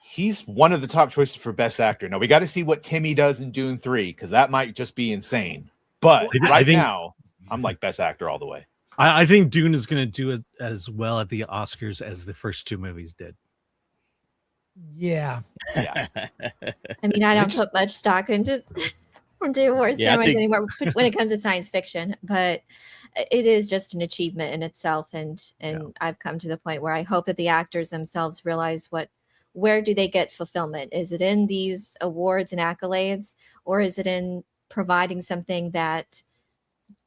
S3: He's one of the top choices for Best Actor. Now we got to see what Timmy does in Dune 3 because that might just be insane. But now, I'm like Best Actor all the way.
S4: I think Dune is going to do it as well at the Oscars as the first two movies did.
S1: Yeah.
S5: I mean, I don't put much stock into awards ceremonies anymore when it comes to science fiction, but it is just an achievement in itself. And I've come to the point where I hope that the actors themselves realize where do they get fulfillment? Is it in these awards and accolades, or is it in providing something that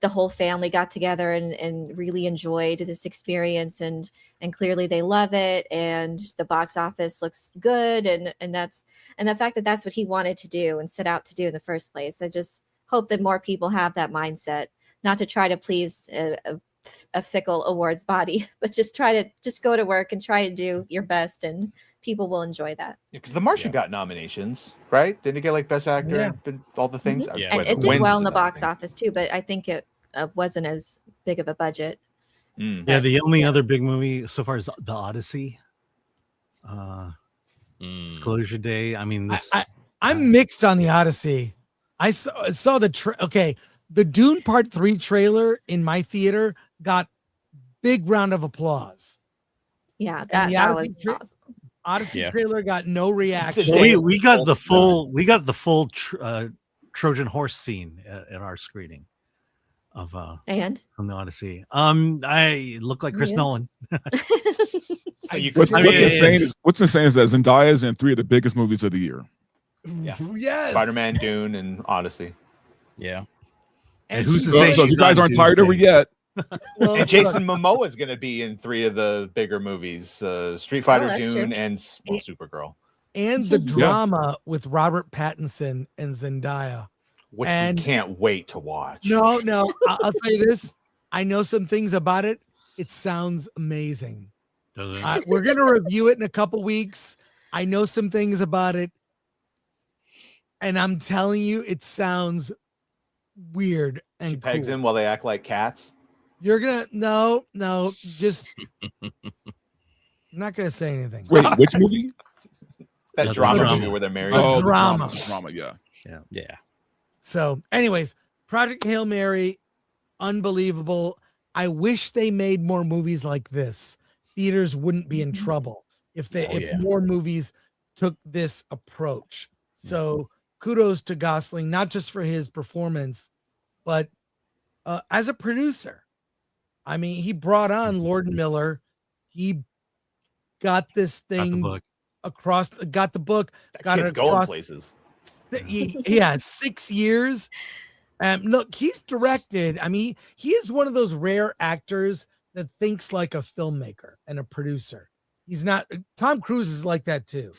S5: the whole family got together and really enjoyed this experience, and clearly they love it, and the box office looks good, and the fact that that's what he wanted to do and set out to do in the first place. I just hope that more people have that mindset, not to try to please a fickle awards body, but just go to work and try to do your best, and people will enjoy that.
S3: Because The Martian got nominations, right? Didn't it get like Best Actor and all the things?
S5: And it did well in the box office too, but I think it wasn't as big of a budget.
S4: Yeah, the only other big movie so far is The Odyssey. Disclosure Day. I mean,
S1: I'm mixed on The Odyssey. I saw the Dune Part 3 trailer in my theater got big round of applause.
S5: Yeah, that was awesome.
S1: Odyssey trailer got no reaction.
S4: Well, we got the full Trojan horse scene at our screening of from the Odyssey. I look like Chris Nolan.
S10: What's insane is that Zendaya is in 3 of the biggest movies of the year.
S3: Yeah.
S1: Yes.
S3: Spider-Man, Dune, and Odyssey.
S6: Yeah.
S4: And who's to say
S10: so you guys aren't tired of her yet?
S3: And Jason Momoa is going to be in 3 of the bigger movies: Street Fighter, Dune, and Supergirl.
S1: And the drama with Robert Pattinson and Zendaya,
S3: which we can't wait to watch.
S1: No, I'll tell you this. I know some things about it. It sounds amazing.
S4: Does it?
S1: We're going to review it in a couple weeks. I know some things about it. And I'm telling you, it sounds weird and
S3: She pegs
S1: cool.
S3: him while they act like cats.
S1: You're gonna just I'm not gonna say anything.
S10: Wait, which movie?
S3: That drama movie where they're married.
S10: Oh,
S1: drama.
S10: The drama, yeah.
S6: Yeah.
S1: So, anyways, Project Hail Mary, unbelievable. I wish they made more movies like this. Theaters wouldn't be in trouble if more movies took this approach. So, kudos to Gosling, not just for his performance, but as a producer. I mean, he brought on Lord Miller. He got this thing got the book, got
S3: Kid's
S1: it
S3: going
S1: across
S3: places.
S1: 6 years. Look, he's directed. I mean, he is one of those rare actors that thinks like a filmmaker and a producer. He's not. Tom Cruise is like that too.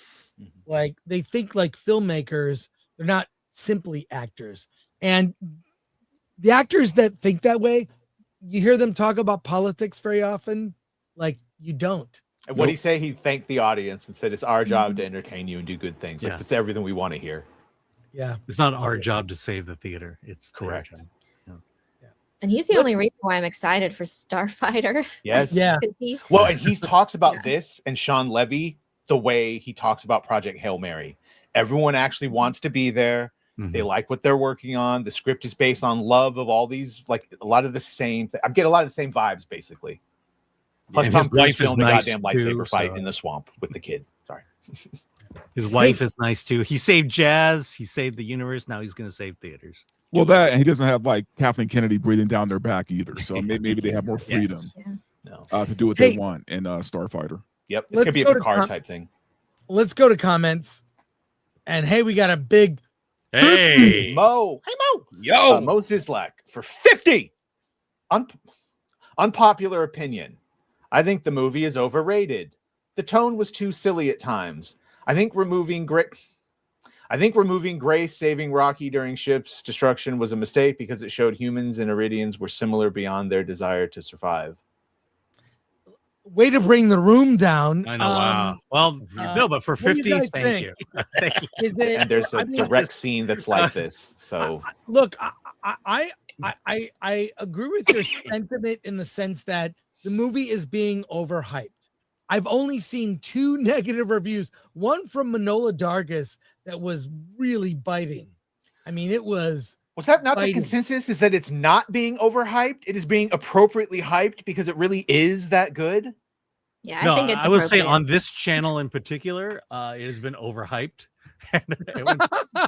S1: Like they think like filmmakers. They're not simply actors. And the actors that think that way, you hear them talk about politics very often. Like you don't.
S3: And what did he say? He thanked the audience and said, "It's our job to entertain you and do good things. Like that's everything we want to hear."
S1: Yeah,
S4: it's not our job to save the theater. It's
S3: correct.
S5: And he's the only reason why I'm excited for Starfighter.
S3: Yes.
S1: Yeah.
S3: Well, and he talks about this and Sean Levy the way he talks about Project Hail Mary. Everyone actually wants to be there. They like what they're working on. The script is based on love of all these, like a lot of the same. I'm getting a lot of the same vibes, basically. Plus, Tom Cruise filmed a goddamn lightsaber fight in the swamp with the kid. Sorry.
S4: His wife is nice too. He saved jazz. He saved the universe. Now he's going to save theaters.
S10: Well, that and he doesn't have like Kathleen Kennedy breathing down their back either. So maybe they have more freedom to do what they want in Starfighter.
S3: Yep, it's gonna be a Picard type thing.
S1: Let's go to comments. And hey, we got a big
S4: hey
S3: Mo. Hey Mo. Yo, Mo Zizlak for 50. Unpopular opinion. I think the movie is overrated. The tone was too silly at times. I think removing Grace saving Rocky during ship's destruction was a mistake because it showed humans and Iridians were similar beyond their desire to survive.
S1: Way to bring the room down.
S4: I know. Wow. Well, no, but for 50, thank you.
S3: And there's a direct scene that's like this. So
S1: look, I agree with your sentiment in the sense that the movie is being overhyped. I've only seen 2 negative reviews. One from Manola Dargis that was really biting. I mean, it was.
S3: Was that not
S1: biting.
S3: the consensus? Is that it's not being overhyped? It is being appropriately hyped because it really is that good?
S5: Yeah, I think it's
S4: I will say on this channel in particular, it has been overhyped. And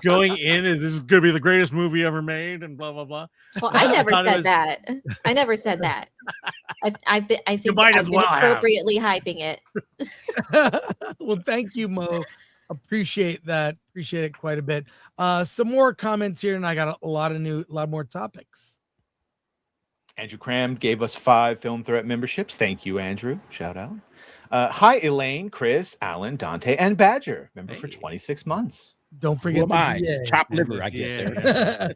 S4: going in, this is going to be the greatest movie ever made, and blah blah blah.
S5: Well, I never said that. I never said that. I think
S1: You might
S5: I've
S1: as
S5: been
S1: well have.
S5: appropriately hyping it.
S1: Well, thank you, Mo. Appreciate that. Appreciate it quite a bit. Some more comments here, and I got a lot more topics.
S3: Andrew Cram gave us 5 Film Threat memberships. Thank you, Andrew. Shout out. Hi, Elaine, Chris, Alan, Dante, and Badger. Member for 26 months.
S1: Don't forget
S6: chopped liver, I guess.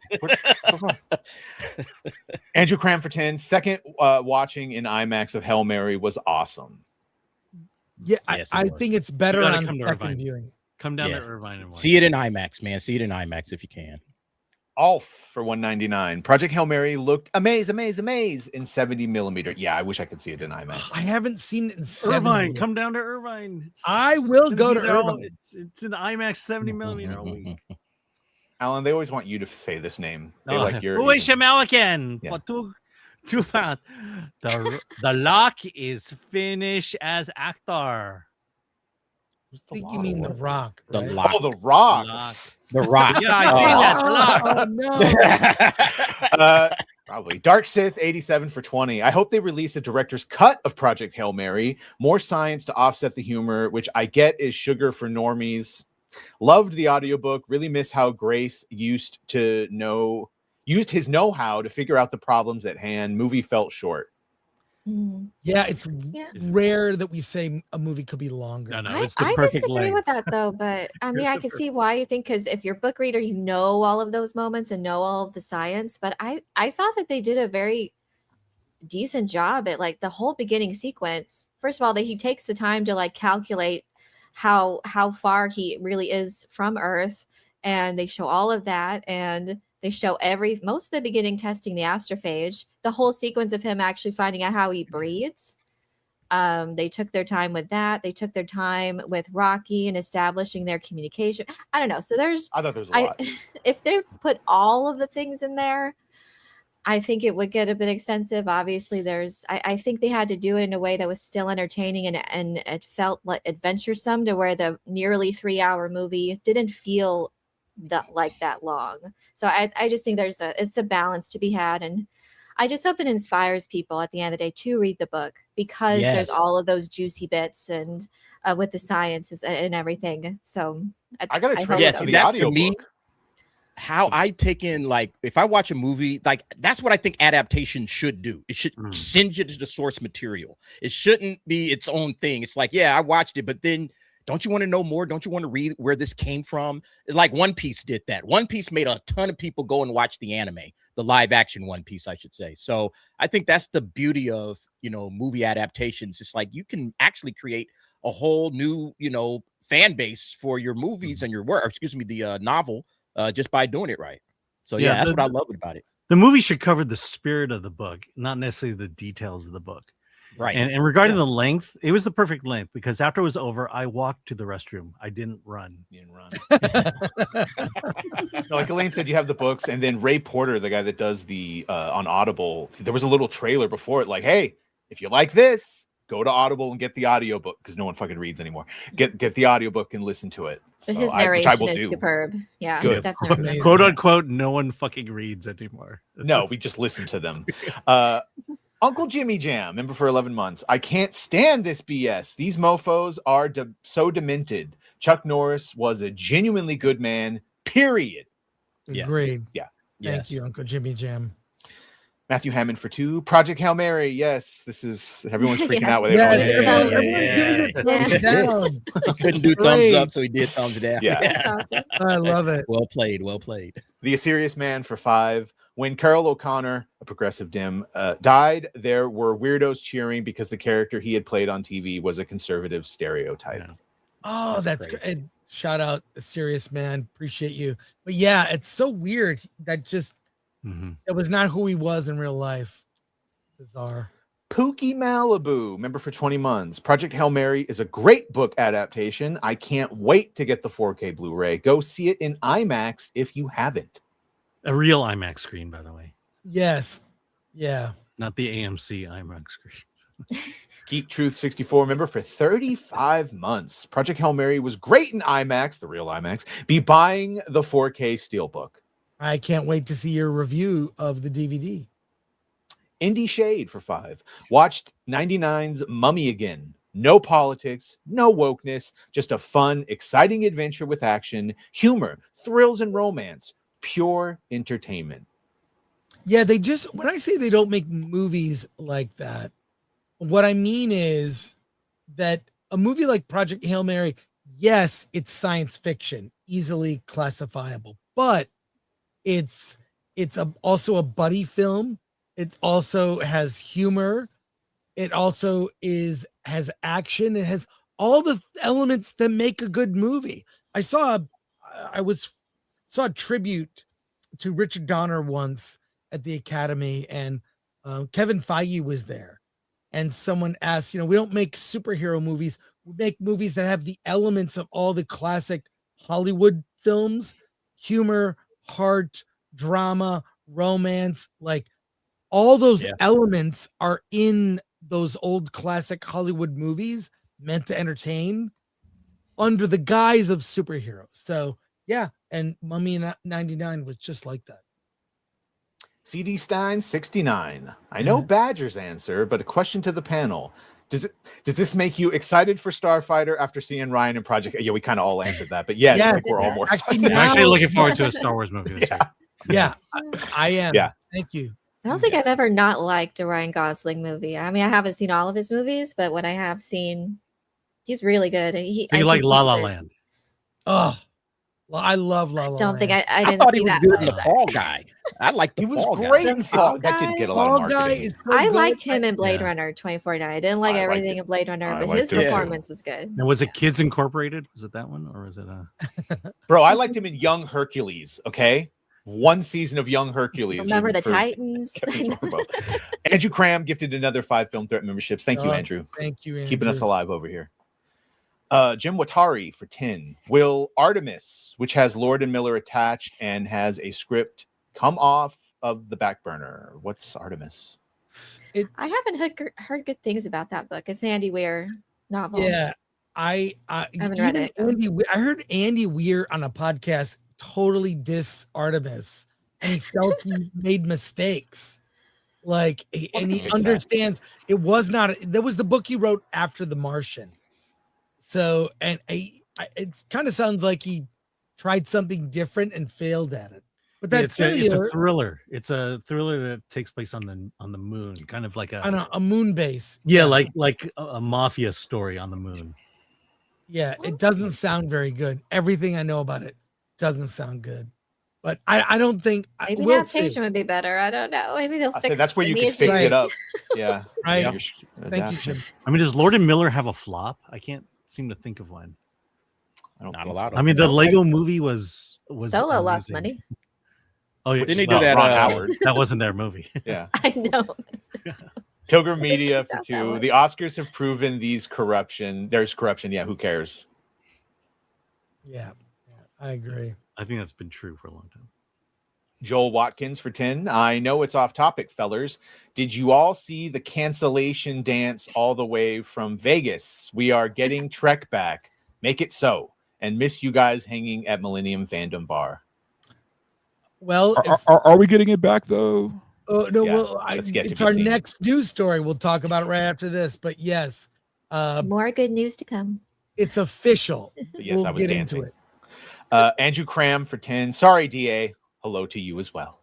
S3: Andrew Cram for 10. Second watching in IMAX of Hail Mary was awesome.
S1: Yeah, I think it's better on second
S4: Irvine.
S1: viewing.
S4: Come down to Irvine and watch.
S6: See it in IMAX, man. See it in IMAX if you can.
S3: Alf for $1.99. Project Hail Mary looked amaze in 70 millimeter. Yeah, I wish I could see it in IMAX.
S1: I haven't seen it in
S4: Irvine. Come down to Irvine.
S1: I will go to Irvine.
S4: It's an IMAX 70 millimeter a week.
S3: Alan, they always want you to say this name. They like your.
S4: American.
S3: Yeah.
S4: Too fast. The Lock is Finnish as actor.
S1: I think you mean The Rock.
S6: The
S1: right?
S6: Lock.
S3: Oh, The Rock.
S6: The Rock.
S4: Yeah, I see that. The Lock.
S1: No.
S3: Probably. Dark Sith 87 for 20. I hope they release a director's cut of Project Hail Mary. More science to offset the humor, which I get is sugar for normies. Loved the audiobook. Really miss how Grace used his know-how to figure out the problems at hand. Movie felt short.
S1: Yeah, it's rare that we say a movie could be longer.
S4: No, it's the
S5: I
S4: perfect
S5: disagree
S4: length.
S5: with that though, but I mean, I can see why you think, because if you're a book reader, you know all of those moments and know all of the science. But I thought that they did a very decent job at like the whole beginning sequence. First of all, that he takes the time to like calculate how far he really is from Earth, and they show all of that, and they show most of the beginning testing the astrophage, the whole sequence of him actually finding out how he breathes. They took their time with that. They took their time with Rocky and establishing their communication. I don't know. So
S3: I thought there was a lot.
S5: If they put all of the things in there, I think it would get a bit extensive. Obviously, I think they had to do it in a way that was still entertaining and it felt like adventuresome, to where the nearly 3-hour movie didn't feel that long. So I just think it's a balance to be had, and I just hope it inspires people at the end of the day to read the book, because there's all of those juicy bits and with the sciences and everything. So
S3: I got to try to the audiobook.
S6: How I take in, like, if I watch a movie, like, that's what I think adaptation should do. It should send you to the source material. It shouldn't be its own thing. It's like, yeah, I watched it, but then don't you want to know more? Don't you want to read where this came from? Like One Piece did that. One Piece made a ton of people go and watch the anime, the live action One Piece, I should say. So I think that's the beauty of, movie adaptations. It's like you can actually create a whole new, fan base for your movies and your work, or excuse me, the novel, just by doing it right. So yeah, that's what I love about it.
S4: The movie should cover the spirit of the book, not necessarily the details of the book.
S6: Right.
S4: And regarding the length, it was the perfect length, because after it was over, I walked to the restroom. I didn't run.
S3: No, like Elaine said, you have the books, and then Ray Porter, the guy that does the on Audible, there was a little trailer before it, like, hey, if you like this, go to Audible and get the audiobook, because no one fucking reads anymore. Get the audiobook and listen to it.
S5: So his narration is superb. Yeah,
S3: good.
S5: Definitely.
S4: Quote unquote, no one fucking reads anymore.
S3: No, we just listen to them. Uncle Jimmy Jam, member for 11 months. I can't stand this BS. These mofos are so demented. Chuck Norris was a genuinely good man, period.
S1: Agreed.
S3: Yeah.
S1: Thank you, Uncle Jimmy Jam.
S3: Matthew Hammond for 2. Project Hail Mary. Yes, this is everyone's freaking out with
S6: it. He couldn't do thumbs up, so he did thumbs down.
S3: Yeah.
S5: Awesome.
S1: I love it.
S6: Well played. Well played.
S3: The A Serious Man for 5. When Carol O'Connor, a progressive dim, died, there were weirdos cheering because the character he had played on TV was a conservative stereotype.
S4: Yeah.
S1: Oh, that's great. Shout out A Serious Man. Appreciate you. But yeah, it's so weird that just it was not who he was in real life. Bizarre.
S3: Pookie Malibu, member for 20 months. Project Hail Mary is a great book adaptation. I can't wait to get the 4K Blu-ray. Go see it in IMAX if you haven't.
S4: A real IMAX screen, by the way.
S1: Yes. Yeah.
S4: Not the AMC IMAX screen.
S3: Geek Truth 64, member for 35 months. Project Hail Mary was great in IMAX, the real IMAX. Be buying the 4K Steelbook.
S1: I can't wait to see your review of the DVD.
S3: Indie Shade for 5. Watched 99's Mummy again. No politics, no wokeness, just a fun, exciting adventure with action, humor, thrills, and romance. Pure entertainment.
S1: Yeah, when I say they don't make movies like that, what I mean is that a movie like Project Hail Mary, yes, it's science fiction, easily classifiable, but it's also a buddy film. It also has humor. It also has action. It has all the elements that make a good movie. I saw a tribute to Richard Donner once at the Academy, and Kevin Feige was there. And someone asked, we don't make superhero movies. We make movies that have the elements of all the classic Hollywood films, humor, heart, drama, romance, like all those elements are in those old classic Hollywood movies meant to entertain under the guise of superheroes. So yeah, and Mummy 99 was just like that.
S3: CD Stein 69. I know Badger's answer, but a question to the panel. Does this make you excited for Starfighter after seeing Ryan and Project? Yeah, we kind of all answered that, but yes, like we're all more excited.
S4: I'm actually looking forward to a Star Wars movie this year.
S1: Yeah, I am.
S3: Yeah.
S1: Thank you.
S5: I don't think I've ever not liked a Ryan Gosling movie. I mean, I haven't seen all of his movies, but what I have seen, he's really good. And
S4: you like La La Land?
S1: Oh, I love La La
S5: Don't think
S1: Land.
S5: I
S6: I
S5: didn't
S6: thought
S5: see
S6: he was
S5: that
S6: good in
S5: one.
S6: the Fall Guy. I like the
S3: He was
S6: Fall
S3: great
S6: Guy.
S3: in
S5: The
S3: Fall.
S5: Fall
S3: That didn't
S5: Guy?
S3: get a lot
S1: Fall
S3: of
S1: Guy
S3: marketing.
S1: is so
S5: I
S1: good.
S5: liked him in Blade
S4: Yeah.
S5: Runner 2049. I didn't like
S3: I liked
S5: everything
S3: it.
S5: in Blade Runner,
S3: I
S5: but
S3: liked
S5: his
S3: it too.
S5: performance was good.
S4: Now, was it Kids Incorporated? Was it that one, or was it
S3: Bro, I liked him in Young Hercules. Okay, one season of Young Hercules.
S5: Remember the
S3: for
S5: Titans?
S3: Kevin Sorbo. Andrew Cram gifted another 5 Film Threat memberships. Thank you,
S1: Oh,
S3: Andrew.
S1: Thank you, Andrew.
S3: Keeping us alive over here. Jim Watari for 10. Will Artemis, which has Lord and Miller attached and has a script, come off of the back burner? What's Artemis?
S5: I haven't heard good things about that book. It's an Andy Weir novel.
S1: Yeah, I
S5: haven't read it.
S1: I heard Andy Weir on a podcast totally diss Artemis, and he felt he made mistakes. Like, and he understands it was not. That was the book he wrote after The Martian. So, and it kind of sounds like he tried something different and failed at it. But that's
S4: it's a thriller. It's a thriller that takes place on the moon, kind of like
S1: a moon base.
S4: Yeah, like a mafia story on the moon.
S1: Yeah, it doesn't sound very good. Everything I know about it doesn't sound good. But I don't think
S5: Maybe
S1: we'll
S5: adaptation
S1: see.
S5: would be better. I don't know. Maybe they'll fix.
S3: That's where you
S5: any
S3: can fix
S5: issues.
S3: it up. Yeah.
S1: Right.
S3: Your
S1: Thank you,
S3: adaptation.
S1: Jim.
S4: I mean, does Lord and Miller have a flop? I can't seem to think of one.
S3: I don't
S6: Not
S3: think
S6: a lot
S3: so.
S6: of
S4: I mean, the Lego movie was
S5: Solo lost
S4: amazing.
S5: money.
S4: Oh, yeah,
S6: Didn't he do that?
S3: Ron Howard.
S4: that wasn't their movie.
S3: Yeah.
S5: I know.
S3: Pilgrim Media for
S5: Got that
S3: 2.
S5: one.
S3: The Oscars have proven there's corruption. Yeah, who cares?
S1: Yeah, I agree.
S4: I think that's been true for a long time.
S3: Joel Watkins for 10. I know it's off topic, fellers. Did you all see the cancellation dance all the way from Vegas? We are getting Trek back. Make it so. And miss you guys hanging at Millennium Fandom Bar.
S1: Well,
S10: Are we getting it back though?
S1: oh no,
S3: Yeah,
S1: well,
S3: that's yet to
S1: it's
S3: be
S1: our
S3: seen.
S1: next news story. We'll talk about it right after this. But yes,
S5: More good news to come.
S1: it's official.
S3: But yes, I was
S1: get
S3: dancing.
S1: into it.
S3: Andrew Cram for 10. Sorry, DA. Hello to you as well.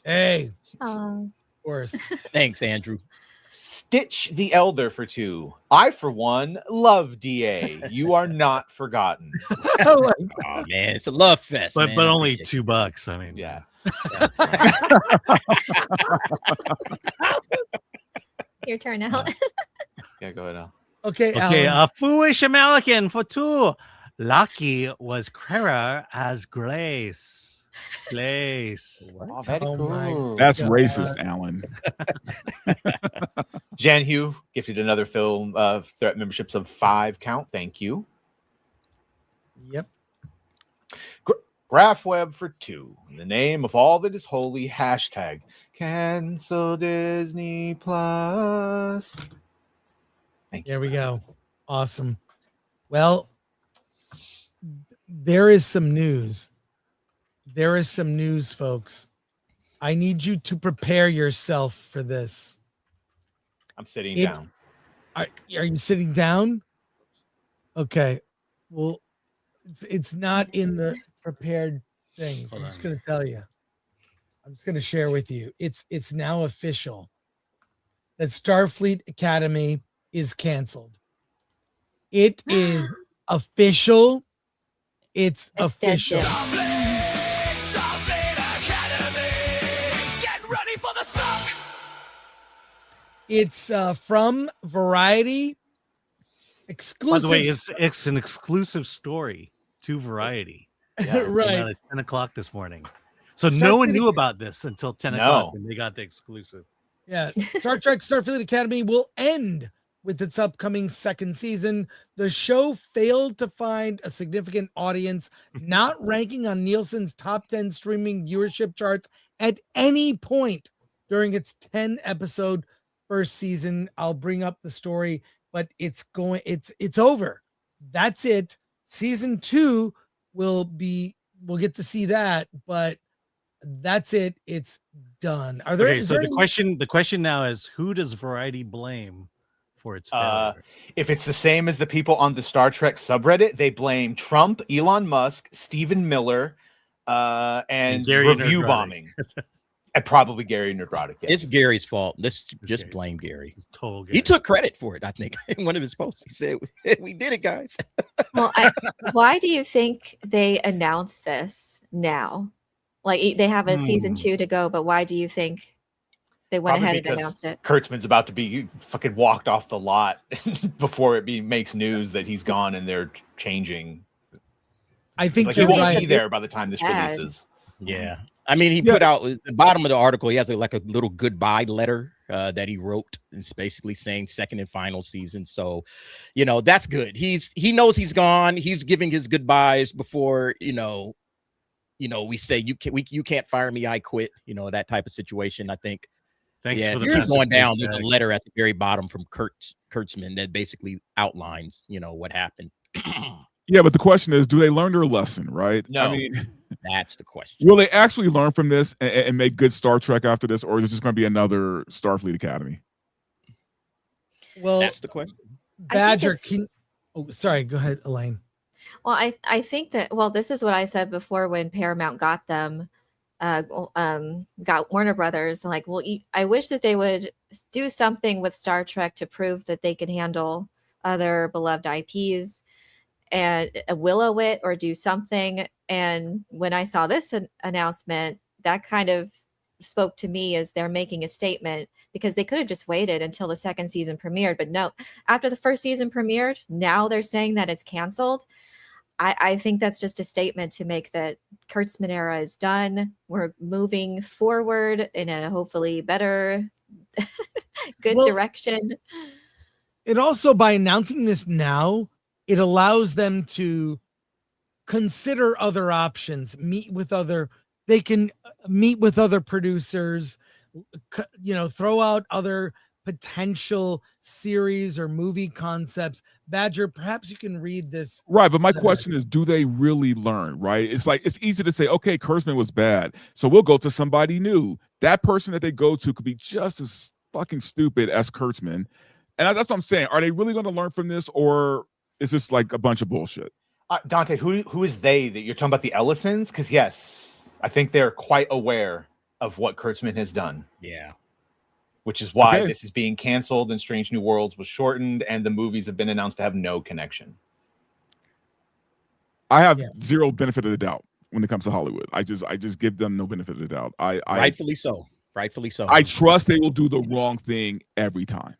S1: Hey,
S5: Oh.
S1: of course.
S6: Thanks, Andrew.
S3: Stitch the Elder for 2. I, for one, love DA. You are not forgotten.
S6: Oh man, it's a love fest.
S4: But
S6: man.
S4: but
S6: I
S4: only
S6: appreciate
S4: $2. I mean,
S3: Yeah.
S5: Your turn out.
S3: Yeah, go ahead now.
S1: Okay,
S4: Okay,
S1: Alan.
S4: a foolish American for 2. Lucky was Clara as Grace. Grace.
S3: Oh, very
S1: Oh my
S3: cool.
S10: That's
S1: God.
S10: racist, Alan.
S3: Jan Hugh gifted another film of threat memberships of 5 count. Thank you.
S1: Yep.
S3: Graph Web for 2. In the name of all that is holy, hashtag cancel Disney Plus.
S1: There we go. Awesome. Well, there is some news. There is some news, folks. I need you to prepare yourself for this.
S3: I'm sitting
S1: It-
S3: down.
S1: Are you sitting down? Okay. Well, it's not in the prepared things. I'm just going to tell you. I'm just going to share with you. It's now official that Starfleet Academy is canceled. It is official. It's
S5: It's dead,
S1: official.
S5: Jim.
S1: It's from Variety.
S4: By
S1: Exclusive.
S4: the way, it's an exclusive story to Variety.
S1: Yeah,
S4: Came
S1: right.
S4: out at 10 o'clock this morning. So
S1: Starfleet
S4: no one knew
S1: Ac-
S4: about this until 10
S3: No.
S4: o'clock when they got the exclusive.
S1: Yeah, Star Trek Starfleet Academy will end with its upcoming second season. The show failed to find a significant audience, not ranking on Nielsen's top 10 streaming viewership charts at any point during its 10-episode first season. I'll bring up the story, but it's over. That's it. Season 2 we'll get to see that, but that's it. It's done. Are there?
S4: Okay,
S1: is
S4: so
S1: there
S4: the
S1: any-
S4: question now is, who does Variety blame for its failure?
S3: If it's the same as the people on the Star Trek subreddit, they blame Trump, Elon Musk, Stephen Miller, and
S4: Gary
S3: review
S4: Nerdrati.
S3: bombing. And probably Gary Neurotic. Yes.
S6: It's Gary's fault. Let's just blame Gary.
S4: It's total
S6: He took credit for it, I think, in one of his posts. He said, "We did it, guys."
S5: Well, why do you think they announced this now? Like they have a season 2 to go, but why do you think they went ahead and announced it?
S3: Kurtzman's about to be fucking walked off the lot before it makes news that he's gone and they're changing.
S1: I think
S3: he won't be there by the time this releases.
S6: Yeah. I mean, he put out the bottom of the article. He has like a little goodbye letter that he wrote. It's basically saying second and final season. So, that's good. He knows he's gone. He's giving his goodbyes before, we say you can't fire me. I quit. That type of situation. I think.
S4: Thanks for the
S6: going down. There's a letter at the very bottom from Kurtzman that basically outlines, what happened.
S10: Yeah, but the question is, do they learn their lesson, right?
S6: No.
S10: I mean,
S6: that's the question.
S10: Will they actually learn from this and make good Star Trek after this, or is it just going to be another Starfleet Academy?
S1: Well,
S6: that's the question.
S1: Badger, sorry, go ahead, Elaine.
S5: Well, I think that, this is what I said before when Paramount got them, got Warner Brothers. Like, I wish that they would do something with Star Trek to prove that they can handle other beloved IPs and willow it or do something. And when I saw this announcement, that kind of spoke to me as they're making a statement, because they could have just waited until the second season premiered. But no, after the first season premiered, now they're saying that it's canceled. I think that's just a statement to make that Kurtzman era is done. We're moving forward in a hopefully better, good direction.
S1: It also, by announcing this now, it allows them to consider other options, they can meet with other producers, throw out other potential series or movie concepts. Badger, perhaps you can read this.
S10: Right, but my question is, do they really learn, right? It's like, it's easy to say, okay, Kurtzman was bad, so we'll go to somebody new. That person that they go to could be just as fucking stupid as Kurtzman. And that's what I'm saying. Are they really going to learn from this, or is this like a bunch of bullshit?
S3: Dante, who is they that you're talking about? The Ellisons? Because yes, I think they're quite aware of what Kurtzman has done.
S6: Yeah.
S3: Which is why this is being canceled and Strange New Worlds was shortened and the movies have been announced to have no connection.
S10: I have zero benefit of the doubt when it comes to Hollywood. I just give them no benefit of the doubt.
S6: Rightfully so. Rightfully so.
S10: I trust they will do the wrong thing every time.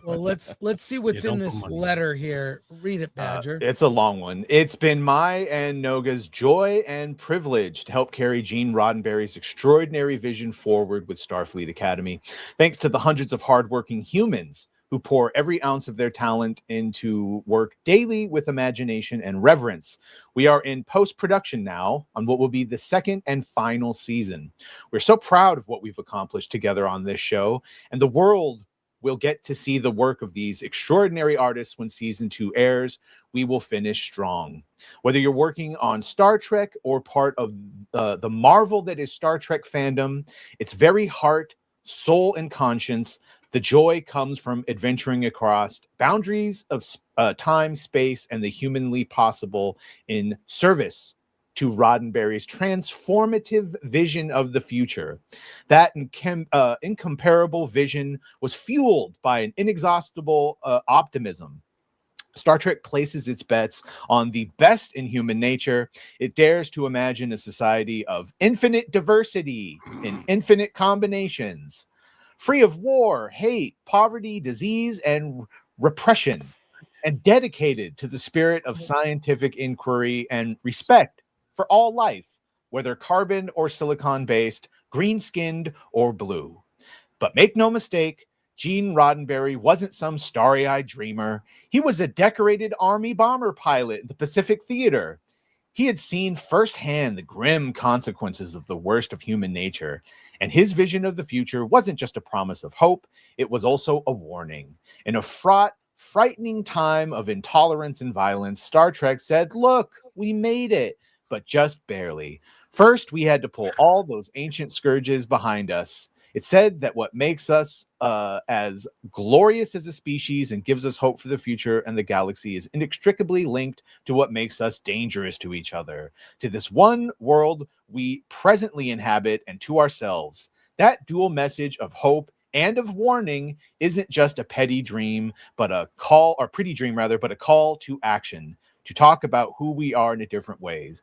S1: Well, let's see what's in this letter here. Read it, Badger.
S3: It's a long one. It's been my and Noga's joy and privilege to help carry Gene Roddenberry's extraordinary vision forward with Starfleet Academy. Thanks to the hundreds of hardworking humans who pour every ounce of their talent into work daily with imagination and reverence. We are in post-production now on what will be the second and final season. We're so proud of what we've accomplished together on this show, and the world will get to see the work of these extraordinary artists when season 2 airs. We will finish strong. Whether you're working on Star Trek or part of the marvel that is Star Trek fandom, its very heart, soul, and conscience, the joy comes from adventuring across boundaries of time, space, and the humanly possible in service to Roddenberry's transformative vision of the future. That incomparable vision was fueled by an inexhaustible optimism. Star Trek places its bets on the best in human nature. It dares to imagine a society of infinite diversity in infinite combinations, free of war, hate, poverty, disease, and repression, and dedicated to the spirit of scientific inquiry and respect for all life, whether carbon or silicon-based, green-skinned or blue. But make no mistake, Gene Roddenberry wasn't some starry-eyed dreamer. He was a decorated Army bomber pilot in the Pacific Theater. He had seen firsthand the grim consequences of the worst of human nature, and his vision of the future wasn't just a promise of hope, it was also a warning. In a fraught, frightening time of intolerance and violence, Star Trek said, look, we made it, but just barely. First, we had to pull all those ancient scourges behind us. It said that what makes us as glorious as a species and gives us hope for the future and the galaxy is inextricably linked to what makes us dangerous to each other, to this one world we presently inhabit, and to ourselves. That dual message of hope and of warning isn't just a petty dream, but a call, or pretty dream rather, but a call to action, to talk about who we are in a different ways.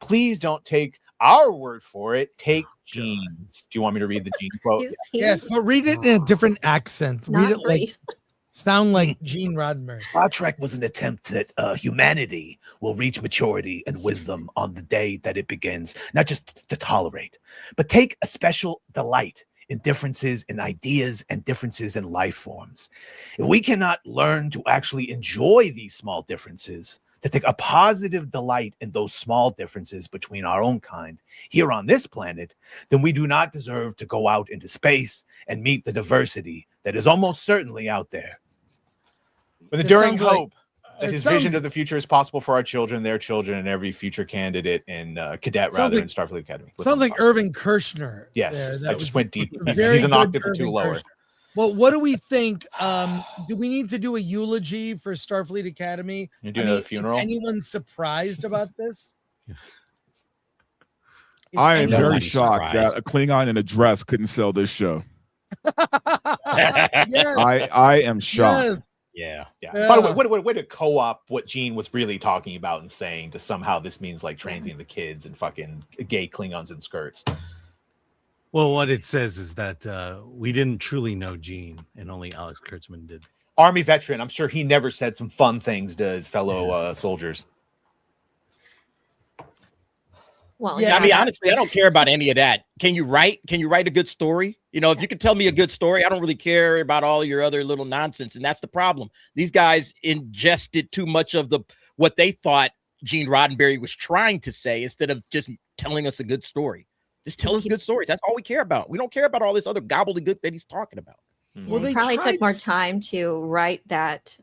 S3: Please don't take our word for it. Take Gene's. Do you want me to read the Gene quote?
S1: Yes, but read it in a different accent. Read it like sound like Gene Roddenberry.
S18: Star Trek was an attempt that humanity will reach maturity and wisdom on the day that it begins, not just to tolerate, but take a special delight in differences in ideas and differences in life forms. If we cannot learn to actually enjoy these small differences, to take a positive delight in those small differences between our own kind here on this planet, then we do not deserve to go out into space and meet the diversity that is almost certainly out there.
S3: With enduring hope that his vision of the future is possible for our children, their children, and every future candidate in cadet rather in Starfleet Academy.
S1: Sounds like Irving Kershner.
S3: Yes,
S1: there.
S3: I just went deep. He's
S1: Very
S3: an
S1: good
S3: octave or
S1: Irving
S3: two lower.
S1: Kershner. Well, what do we think? Do we need to do a eulogy for Starfleet Academy?
S3: You're doing a funeral?
S1: Is anyone surprised about this?
S10: I am very shocked that a Klingon in a dress couldn't sell this show.
S1: Yes.
S10: I am shocked.
S1: Yes.
S3: Yeah. By the way to co-op what Gene was really talking about and saying to somehow this means like transing the kids and fucking gay Klingons in skirts.
S4: Well, what it says is that we didn't truly know Gene, and only Alex Kurtzman did.
S3: Army veteran. I'm sure he never said some fun things to his fellow soldiers.
S5: Well,
S6: yeah, I mean, honestly, I don't care about any of that. Can you write a good story? You know, if you can tell me a good story, I don't really care about all your other little nonsense. And that's the problem. These guys ingested too much of what they thought Gene Roddenberry was trying to say instead of just telling us a good story. Just tell us good stories. That's all we care about. We don't care about all this other gobbledygook that he's talking about.
S5: Well, they probably took more time to write that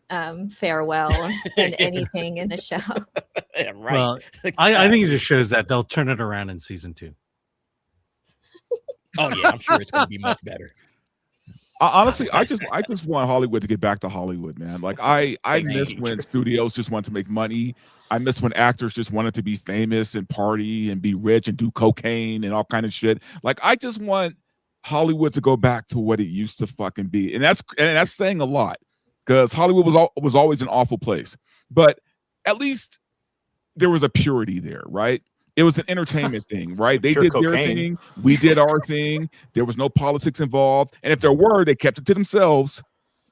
S5: farewell than anything in the show.
S6: Yeah, right.
S4: Well, I think it just shows that they'll turn it around in season 2.
S6: Oh yeah, I'm sure it's going to be much better.
S10: Honestly, I just want Hollywood to get back to Hollywood, man. Like I miss when studios just want to make money. I miss when actors just wanted to be famous and party and be rich and do cocaine and all kind of shit. Like I just want Hollywood to go back to what it used to fucking be, and that's saying a lot because Hollywood was always an awful place. But at least there was a purity there, right? It was an entertainment thing, right? They did their thing, we did our thing. There was no politics involved, and if there were, they kept it to themselves.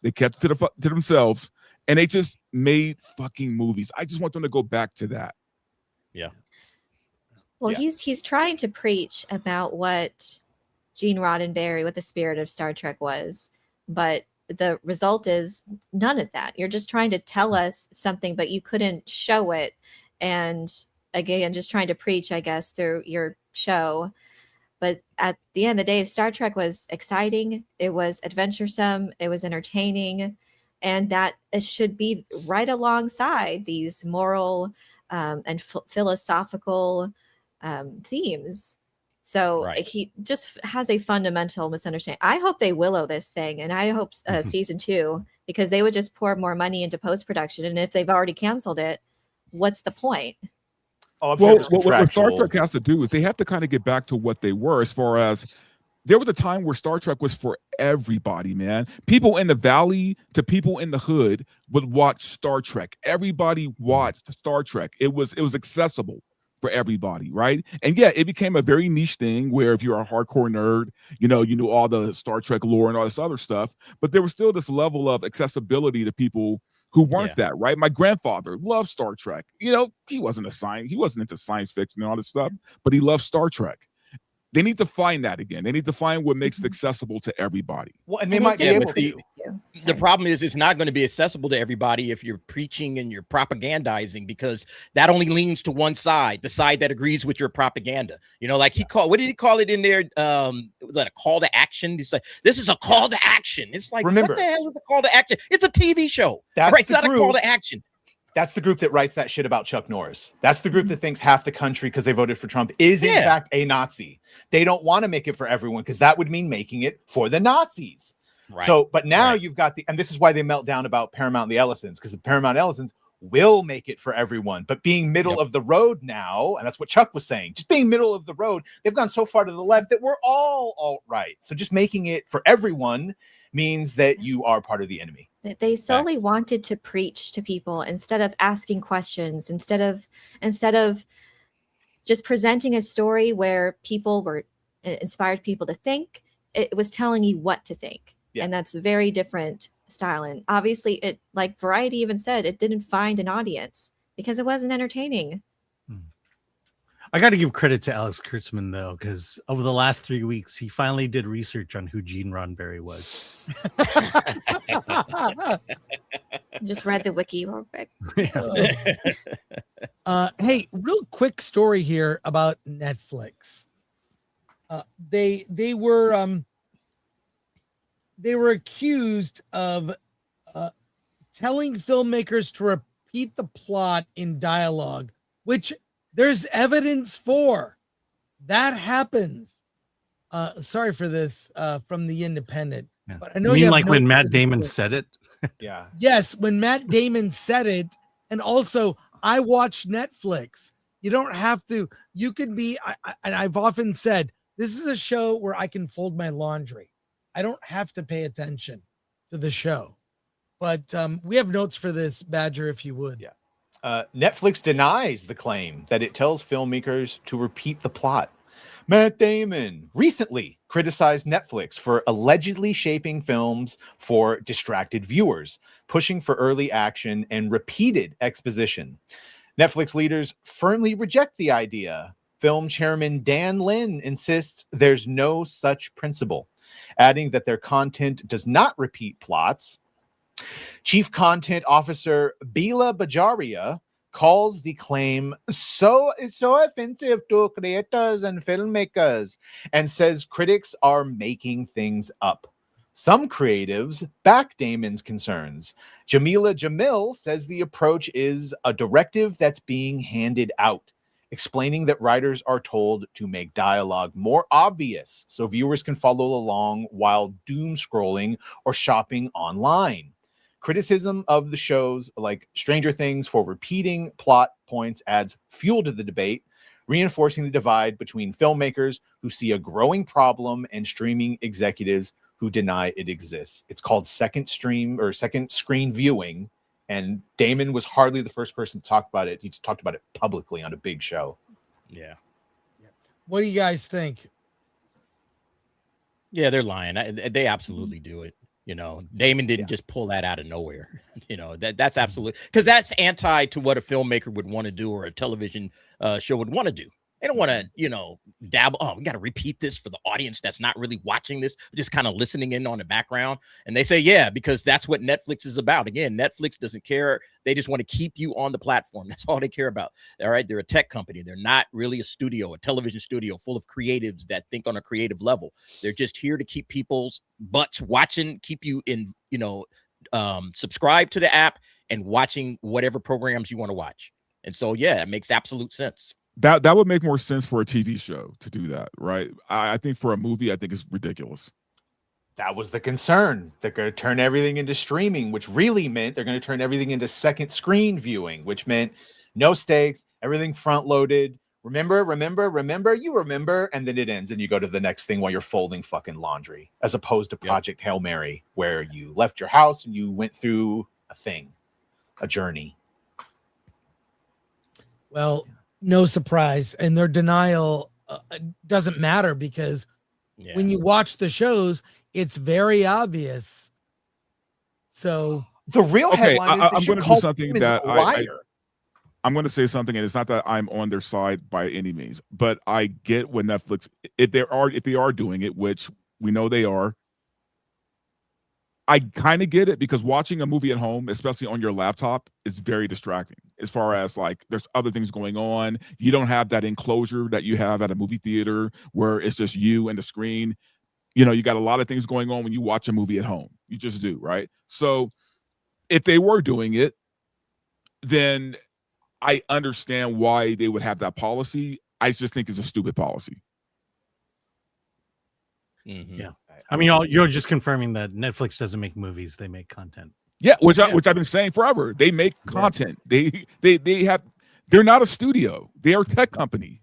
S10: They kept it to themselves, and they just made fucking movies. I just want them to go back to that.
S6: Yeah.
S5: Well, he's trying to preach about what Gene Roddenberry, what the spirit of Star Trek was, but the result is none of that. You're just trying to tell us something, but you couldn't show it. And again, just trying to preach, I guess, through your show. But at the end of the day, Star Trek was exciting. It was adventuresome. It was entertaining. And that it should be right alongside these moral and philosophical themes. So he just has a fundamental misunderstanding. I hope they willow this thing, and I hope season 2, because they would just pour more money into post-production. And if they've already canceled it, what's the point?
S3: Oh,
S10: well, what Star Trek has to do is they have to kind of get back to what they were, as far as there was a time where Star Trek was for everybody, man. People in the valley to people in the hood would watch Star Trek. Everybody watched Star Trek. It was accessible for everybody, right? And yeah, it became a very niche thing where if you're a hardcore nerd, you knew all the Star Trek lore and all this other stuff, but there was still this level of accessibility to people who weren't that, right? My grandfather loved Star Trek. He wasn't into science fiction and all this stuff, but he loved Star Trek. They need to find that again. They need to find what makes it accessible to everybody.
S3: Well, and they might be able to.
S6: The problem is it's not going to be accessible to everybody if you're preaching and you're propagandizing, because that only leans to one side, the side that agrees with your propaganda. Like what did he call it in there? Was that a call to action? He's like, this is a call to action. It's like,
S3: remember,
S6: what the hell is a call to action? It's a TV show.
S3: That's
S6: right. It's not a call to action.
S3: That's the group that writes that shit about Chuck Norris. That's the group that thinks half the country, because they voted for Trump, is in fact a Nazi. They don't want to make it for everyone because that would mean making it for the Nazis.
S6: Right.
S3: So, but now you've got and this is why they melt down about Paramount and the Ellisons, because the Paramount Ellisons will make it for everyone. But being middle of the road now, and that's what Chuck was saying, just being middle of the road, they've gone so far to the left that we're all alt-right. So just making it for everyone means that you are part of the enemy.
S5: They solely wanted to preach to people instead of asking questions, instead of just presenting a story where people were inspired people to think. It was telling you what to think. And that's a very different style. And obviously it, like Variety even said, it didn't find an audience because it wasn't entertaining.
S4: I got to give credit to Alex Kurtzman, though, because over the last 3 weeks, he finally did research on who Gene Roddenberry was.
S5: Just read the wiki real quick.
S1: Hey, real quick story here about Netflix. They were accused of telling filmmakers to repeat the plot in dialogue, which there's evidence for. That happens. Sorry for this from the Independent. But I know
S4: you mean
S1: have
S4: like
S1: no
S4: when Matt
S1: evidence
S4: Damon
S1: for it.
S4: said it?
S3: Yeah.
S1: Yes, when Matt Damon said it, and also I watch Netflix. You don't have to. You can be. And I've often said this is a show where I can fold my laundry. I don't have to pay attention to the show. But we have notes for this, Badger, if you would.
S3: Yeah. Netflix denies the claim that it tells filmmakers to repeat the plot. Matt Damon recently criticized Netflix for allegedly shaping films for distracted viewers, pushing for early action and repeated exposition. Netflix leaders firmly reject the idea. Film chairman Dan Lin insists there's no such principle, adding that their content does not repeat plots. Chief Content Officer Bila Bajaria calls the claim so offensive to creators and filmmakers and says critics are making things up. Some creatives back Damon's concerns. Jamila Jamil says the approach is a directive that's being handed out, explaining that writers are told to make dialogue more obvious so viewers can follow along while doom scrolling or shopping online. Criticism of the shows like Stranger Things for repeating plot points adds fuel to the debate, reinforcing the divide between filmmakers who see a growing problem and streaming executives who deny it exists. It's called second screen viewing, and Damon was hardly the first person to talk about it. He just talked about it publicly on a big show.
S6: Yeah.
S1: What do you guys think?
S6: Yeah, they're lying. They absolutely do it. You know, Damon didn't just pull that out of nowhere. You know, that's absolutely, because that's anti to what a filmmaker would want to do or a television show would want to do. They don't want to, you know, dabble. Oh, we got to repeat this for the audience that's not really watching this, just kind of listening in on the background. And they say, yeah, because that's what Netflix is about. Again, Netflix doesn't care. They just want to keep you on the platform. That's all they care about. All right. They're a tech company. They're not really a studio, a television studio full of creatives that think on a creative level. They're just here to keep people's butts watching, keep you in, you know, subscribe to the app and watching whatever programs you want to watch. And so, yeah, it makes absolute sense.
S10: That would make more sense for a TV show to do that, right? I think for a movie, I think it's ridiculous.
S3: That was the concern. They're going to turn everything into streaming, which really meant they're going to turn everything into second screen viewing, which meant no stakes, everything front loaded. Remember, you remember, and then it ends and you go to the next thing while you're folding fucking laundry, as opposed to Project Hail Mary, where you left your house and you went through a journey.
S1: Well, no surprise, and their denial doesn't matter because when you watch the shows, it's very obvious. So
S3: the real headline is
S10: I'm going to do something that I'm going to say something, and it's not that I'm on their side by any means, but I get when Netflix, if they are doing it, which we know they are. I kind of get it because watching a movie at home, especially on your laptop, is very distracting as far as like there's other things going on. You don't have that enclosure that you have at a movie theater where it's just you and the screen. You know, you got a lot of things going on when you watch a movie at home. You just do, right? So if they were doing it, then I understand why they would have that policy. I just think it's a stupid policy.
S4: Yeah, I mean, you're just confirming that Netflix doesn't make movies; they make content.
S10: Yeah, which I've been saying forever. They make content. They're not a studio. They are a tech company.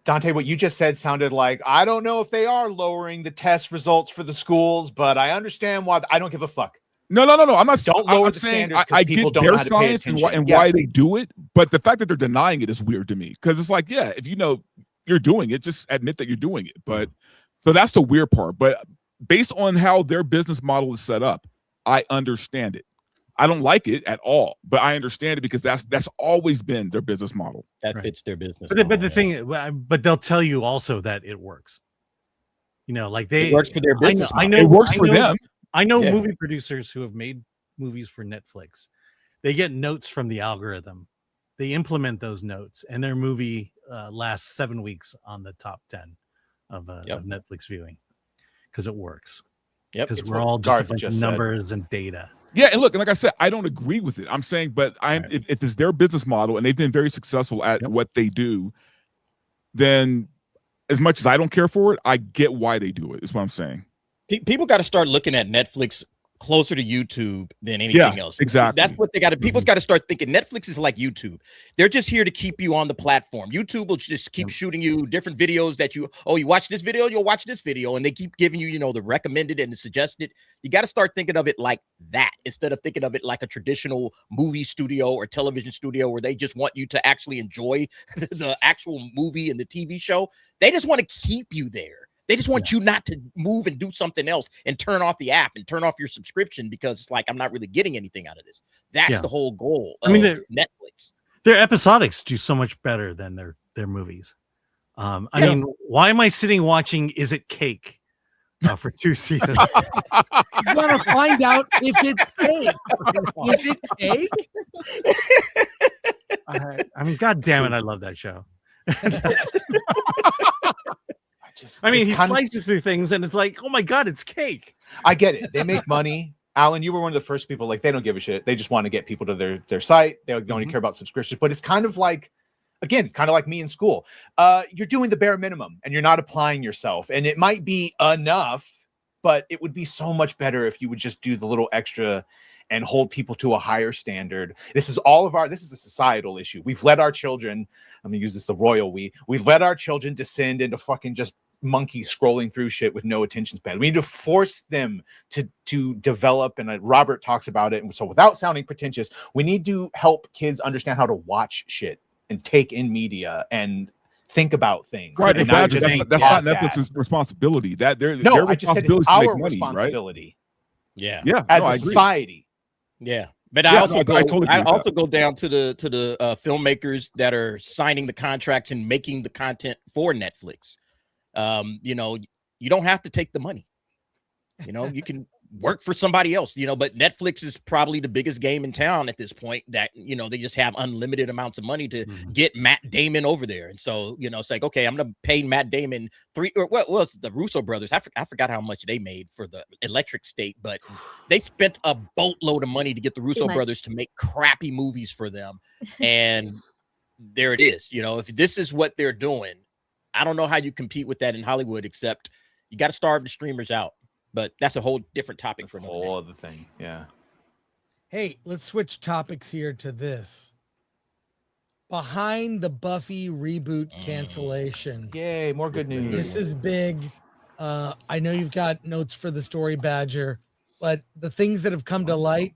S3: Dante, what you just said sounded like, I don't know if they are lowering the test results for the schools, but I understand why. I don't give a fuck.
S10: No. I'm not.
S3: Don't lower
S10: I'm
S3: the
S10: saying
S3: standards.
S10: I
S3: People
S10: get
S3: don't
S10: their
S3: know how to pay
S10: science and
S3: attention.
S10: why they do it, but the fact that they're denying it is weird to me, because it's like, yeah, if you know you're doing it, just admit that you're doing it. But so that's the weird part. But based on how their business model is set up, I understand it. I don't like it at all, but I understand it because that's always been their business model.
S6: That fits their business.
S4: But the thing, but they'll tell you also that it works. You know, like
S6: It works for their business.
S4: I know
S10: it works for them.
S4: I know movie producers who have made movies for Netflix. They get notes from the algorithm. They implement those notes, and their movie lasts 7 weeks on the top 10 of Netflix viewing because it works.
S6: Yep,
S4: because we're all just a bunch of numbers and data.
S10: Yeah, and look, and like I said, I don't agree with it. I'm saying, but if it's their business model and they've been very successful at what they do, then as much as I don't care for it, I get why they do it. Is what I'm saying.
S6: People got to start looking at Netflix closer to YouTube than anything else.
S10: Exactly.
S6: That's what they got to. People's got to start thinking Netflix is like YouTube. They're just here to keep you on the platform. YouTube will just keep shooting you different videos that you watch this video, you'll watch this video, and they keep giving you, the recommended and the suggested. You got to start thinking of it like that instead of thinking of it like a traditional movie studio or television studio where they just want you to actually enjoy the actual movie and the TV show. They just want to keep you there. They just want you not to move and do something else and turn off the app and turn off your subscription because it's like, I'm not really getting anything out of this. That's the whole goal of Netflix.
S4: Their episodics do so much better than their movies. I mean, why am I sitting watching Is It Cake for 2 seasons?
S1: You want to find out if it's cake. Is it cake?
S4: I mean, God damn it, I love that show. I mean, he slices through things and it's like, oh my God, it's cake.
S3: I get it. They make money. Alan, you were one of the first people, like, they don't give a shit. They just want to get people to their site. They don't even care about subscriptions. But it's kind of like, again, it's kind of like me in school. You're doing the bare minimum and you're not applying yourself. And it might be enough, but it would be so much better if you would just do the little extra and hold people to a higher standard. This is a societal issue. We've let our children, I'm gonna use this the royal we've let our children descend into fucking just monkeys scrolling through shit with no attention span. We need to force them to develop, and Robert talks about it. And so without sounding pretentious, we need to help kids understand how to watch shit and take in media and think about things.
S10: Right,
S3: and
S10: that's not Netflix's responsibility.
S3: I just said it's our responsibility.
S6: Right?
S3: Yeah. As a society.
S6: Yeah. But I also go down to the filmmakers that are signing the contracts and making the content for Netflix. You don't have to take the money. You can work for somebody else, but Netflix is probably the biggest game in town at this point that, they just have unlimited amounts of money to get Matt Damon over there. And so, it's like, okay, I'm going to pay Matt Damon the Russo brothers. I forgot how much they made for the Electric State, but they spent a boatload of money to get the Russo brothers to make crappy movies for them. And there it is. If this is what they're doing, I don't know how you compete with that in Hollywood, except you got to starve the streamers out. But that's a whole different topic for another
S3: whole other thing. Yeah.
S1: Hey, let's switch topics here to this. Behind the Buffy reboot cancellation.
S3: Yay, more good news.
S1: This is big. I know you've got notes for the story, Badger, but the things that have come to light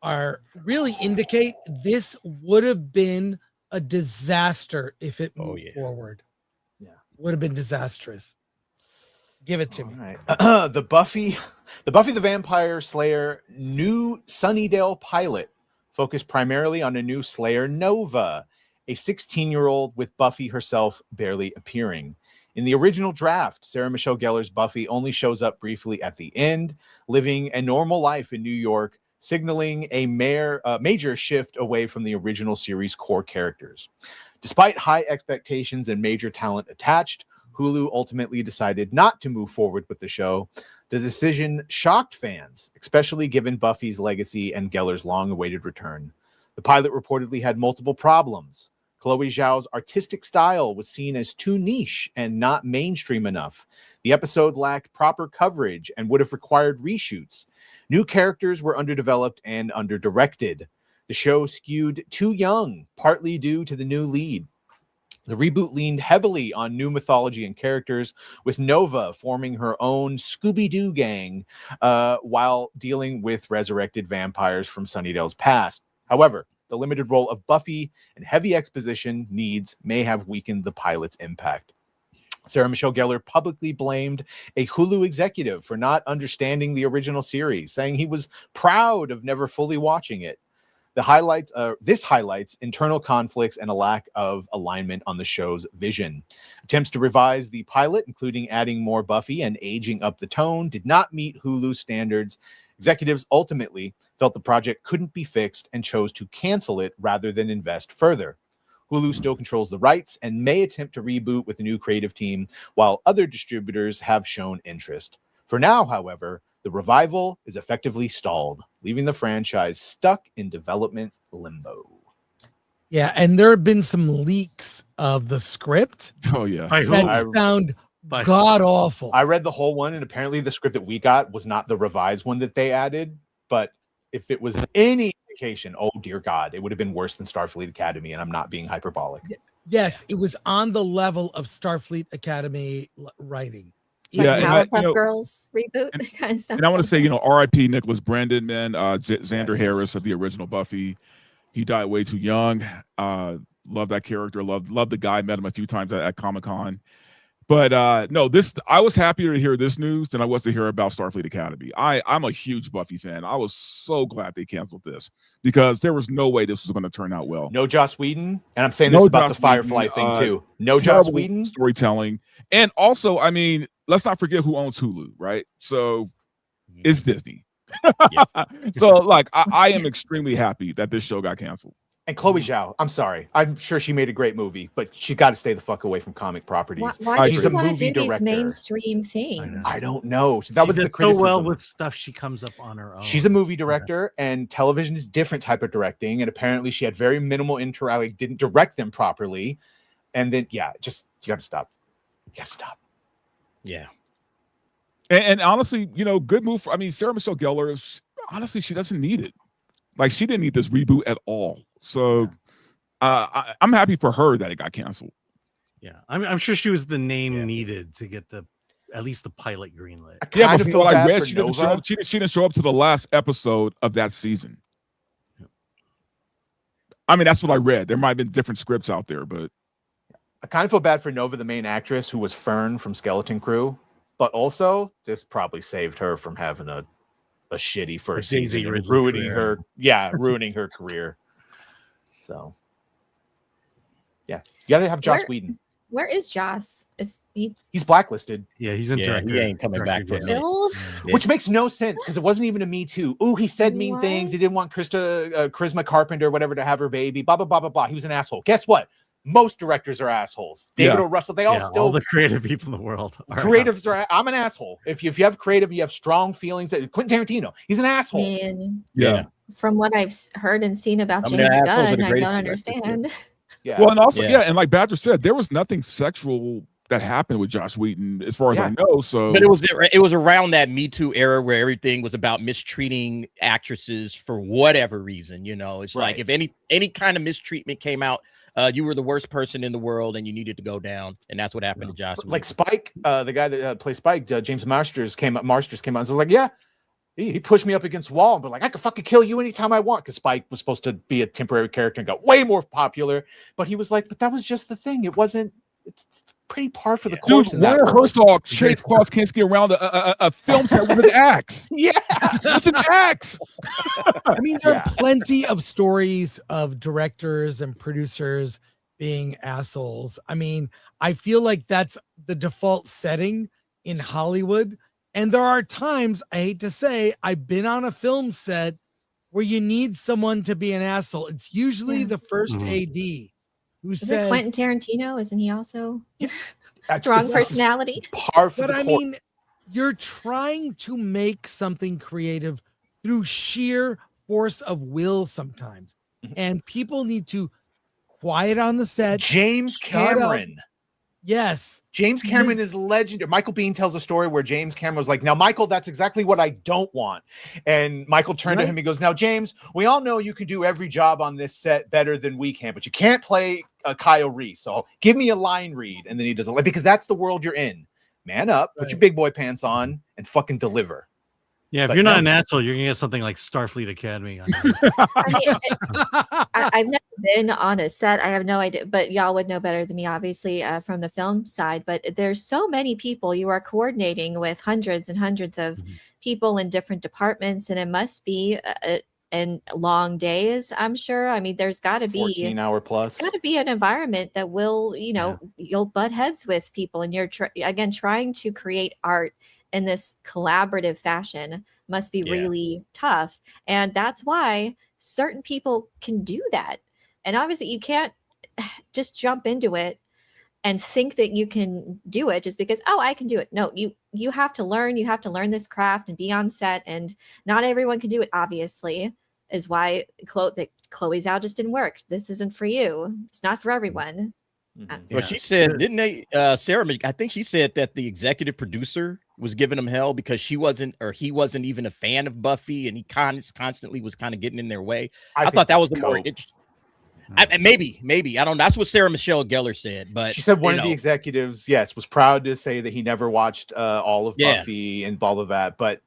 S1: are really indicate this would have been a disaster if it moved forward.
S3: Yeah.
S1: Would have been disastrous. Give it to me.
S3: Right. The Buffy the Vampire Slayer new Sunnydale pilot focused primarily on a new Slayer, Nova, a 16-year-old with Buffy herself barely appearing. In the original draft, Sarah Michelle Gellar's Buffy only shows up briefly at the end, living a normal life in New York, signaling a major shift away from the original series' core characters. Despite high expectations and major talent attached, Hulu ultimately decided not to move forward with the show. The decision shocked fans, especially given Buffy's legacy and Gellar's long-awaited return. The pilot reportedly had multiple problems. Chloe Zhao's artistic style was seen as too niche and not mainstream enough. The episode lacked proper coverage and would have required reshoots. New characters were underdeveloped and underdirected. The show skewed too young, partly due to the new lead. The reboot leaned heavily on new mythology and characters, with Nova forming her own Scooby-Doo gang while dealing with resurrected vampires from Sunnydale's past. However, the limited role of Buffy and heavy exposition needs may have weakened the pilot's impact. Sarah Michelle Gellar publicly blamed a Hulu executive for not understanding the original series, saying he was proud of never fully watching it. This highlights internal conflicts and a lack of alignment on the show's vision. Attempts to revise the pilot, including adding more Buffy and aging up the tone, did not meet Hulu standards. Executives ultimately felt the project couldn't be fixed and chose to cancel it rather than invest further. Hulu still controls the rights and may attempt to reboot with a new creative team, while other distributors have shown interest. For now, however, the revival is effectively stalled, leaving the franchise stuck in development limbo.
S1: Yeah, and there have been some leaks of the script.
S10: Oh, yeah.
S1: That sound god awful.
S3: I read the whole one, and apparently the script that we got was not the revised one that they added. But if it was any indication, oh dear God, it would have been worse than Starfleet Academy, and I'm not being hyperbolic.
S1: Yes, it was on the level of Starfleet Academy writing.
S5: It's like Powerpuff Girls reboot kind of stuff.
S10: And I want to say, R.I.P. Nicholas Brandon, man. Xander Harris of the original Buffy. He died way too young. Love that character. Love the guy. Met him a few times at Comic-Con. But no, I was happier to hear this news than I was to hear about Starfleet Academy. I'm a huge Buffy fan. I was so glad they canceled this because there was no way this was going to turn out well.
S3: No Joss Whedon, and I'm saying this about the Firefly thing too. No Joss Whedon
S10: storytelling, and also, I mean, let's not forget who owns Hulu, right? So it's Disney. So, like, I am extremely happy that this show got canceled.
S3: And Chloe Zhao, I'm sorry. I'm sure she made a great movie, but she got to stay the fuck away from comic properties.
S5: Why does she want to do these mainstream things?
S3: I don't know. That was the criticism.
S4: So well with stuff she comes up on her own.
S3: She's a movie director, and television is different type of directing. And apparently, she had very minimal interaction, didn't direct them properly. And then, you got to stop. You got to stop.
S6: Yeah.
S10: And honestly, good move. Sarah Michelle Gellar, honestly, she doesn't need it. Like, she didn't need this reboot at all. So I'm happy for her that it got canceled.
S4: Yeah, I'm sure she was the name needed to get at least the pilot greenlit.
S10: Yeah, but from what I read, she didn't show up to the last episode of that season. I mean, that's what I read. There might have been different scripts out there, but
S3: I kind of feel bad for Nova, the main actress, who was Fern from Skeleton Crew, but also this probably saved her from having a shitty first season and ruining her career. So, yeah, you gotta have Joss Whedon.
S5: Where is Joss?
S3: He's blacklisted.
S4: Yeah, he's in director.
S6: He ain't coming back for
S5: Bill?
S3: Which makes no sense because it wasn't even a Me Too. Ooh, he said mean things. He didn't want Charisma Carpenter, whatever, to have her baby. Blah blah blah blah blah. He was an asshole. Guess what? Most directors are assholes. David O. Russell, they all
S4: the creative people in the world.
S3: Creatives are. I'm an asshole. If you have creative, you have strong feelings. Quentin Tarantino, he's an asshole.
S5: Man,
S10: yeah.
S5: From what I've heard and seen about James Gunn, I don't understand.
S3: Yeah.
S10: Well, and also, and like Badger said, there was nothing sexual that happened with Joss Whedon, as far as I know. So,
S6: but it was around that Me Too era where everything was about mistreating actresses for whatever reason. It's like if any kind of mistreatment came out, you were the worst person in the world and you needed to go down, and that's what happened to Joss Whedon.
S3: Like Spike, the guy that plays Spike, James Marsters came on. And so like, he pushed me up against the wall, but like I could fucking kill you anytime I want, because Spike was supposed to be a temporary character and got way more popular. But he was like, but that was just the thing. It wasn't. It's pretty par for the course.
S10: Dude, Werner Herzog chased Klaus Kinski around a film set with an axe.
S3: Yeah,
S10: with an axe.
S1: I mean, there are plenty of stories of directors and producers being assholes. I mean, I feel like that's the default setting in Hollywood. And there are times, I hate to say, I've been on a film set where you need someone to be an asshole. It's usually the first AD who says,
S5: it Quentin Tarantino? Isn't he also strong personality?
S1: But I mean, you're trying to make something creative through sheer force of will sometimes. and people need to quiet on the set.
S3: James
S1: Shut up.
S3: Cameron.
S1: Yes.
S3: James Cameron is legendary. Michael Biehn tells a story where James Cameron was like, now, Michael, that's exactly what I don't want. And Michael turned to him. He goes, now, James, we all know you can do every job on this set better than we can, but you can't play Kyle Reese. So give me a line read. And then he doesn't, because that's the world you're in. Man up, put your big boy pants on, and fucking deliver.
S4: Yeah, if
S3: But
S4: you're not
S3: no.
S4: an asshole, you're gonna get something like Starfleet Academy. On
S5: I've never been on a set. I have no idea, but y'all would know better than me, obviously, from the film side. But there's so many people. You are coordinating with hundreds and hundreds of people in different departments, and it must be and long days. I'm sure. I mean, there's got to be
S3: 14-hour plus.
S5: got to be an environment that will, you'll butt heads with people, and you're again trying to create art in this collaborative fashion must be really tough. And that's why certain people can do that. And obviously you can't just jump into it and think that you can do it just because, oh, I can do it. No, you have to learn. You have to learn this craft and be on set, and not everyone can do it, obviously, is why Chloe Zhao just didn't work. This isn't for you. It's not for everyone.
S6: Well, she said, didn't they, Sarah, I think she said that the executive producer was giving him hell because he wasn't even a fan of Buffy, and he constantly was kind of getting in their way. I thought that was the more interesting. Maybe I don't know. That's what Sarah Michelle Gellar said, but
S3: She said one of the executives, was proud to say that he never watched all of Buffy and all of that. But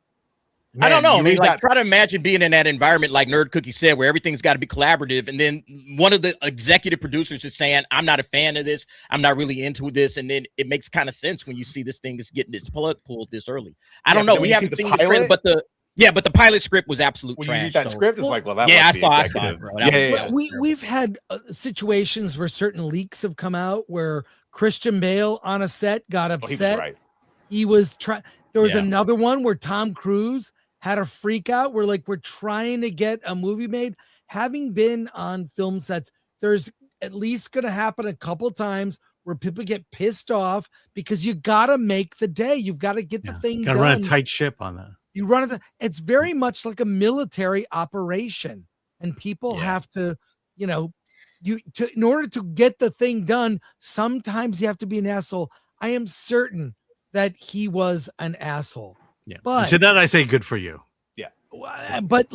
S6: I don't know.
S3: you
S6: I mean,
S3: read
S6: like,
S3: that-
S6: try to imagine being in that environment, like Nerd Cookie said, where everything's got to be collaborative, and then one of the executive producers is saying, "I'm not a fan of this. I'm not really into this," and then it makes kind of sense when you see this thing is getting its plug pulled this early. I don't know.
S3: but
S6: We
S3: when you
S6: haven't
S3: see
S6: seen
S3: the
S6: the trailer,
S3: pilot-
S6: but the pilot script was absolute
S3: When
S6: trash.
S3: you read that
S6: so-
S3: script, it's like, well, that
S6: yeah,
S3: must be
S6: I saw
S3: executive.
S6: it, bro. That was-
S1: We've had situations where certain leaks have come out where Christian Bale on a set got
S3: Oh, he was
S1: upset.
S3: right.
S1: He was trying. There was
S3: Yeah.
S1: another one where Tom Cruise had a freak out. We're trying to get a movie made. Having been on film sets, there's at least going to happen a couple times where people get pissed off because you got to make the day. You've got to get the thing
S4: Gotta
S1: done.
S4: run a tight ship on that.
S1: You run it. It's very much like a military operation, and people have to, in order to get the thing done, sometimes you have to be an asshole. I am certain that he was an asshole.
S4: Yeah.
S1: But
S4: To that I say, good for you.
S1: but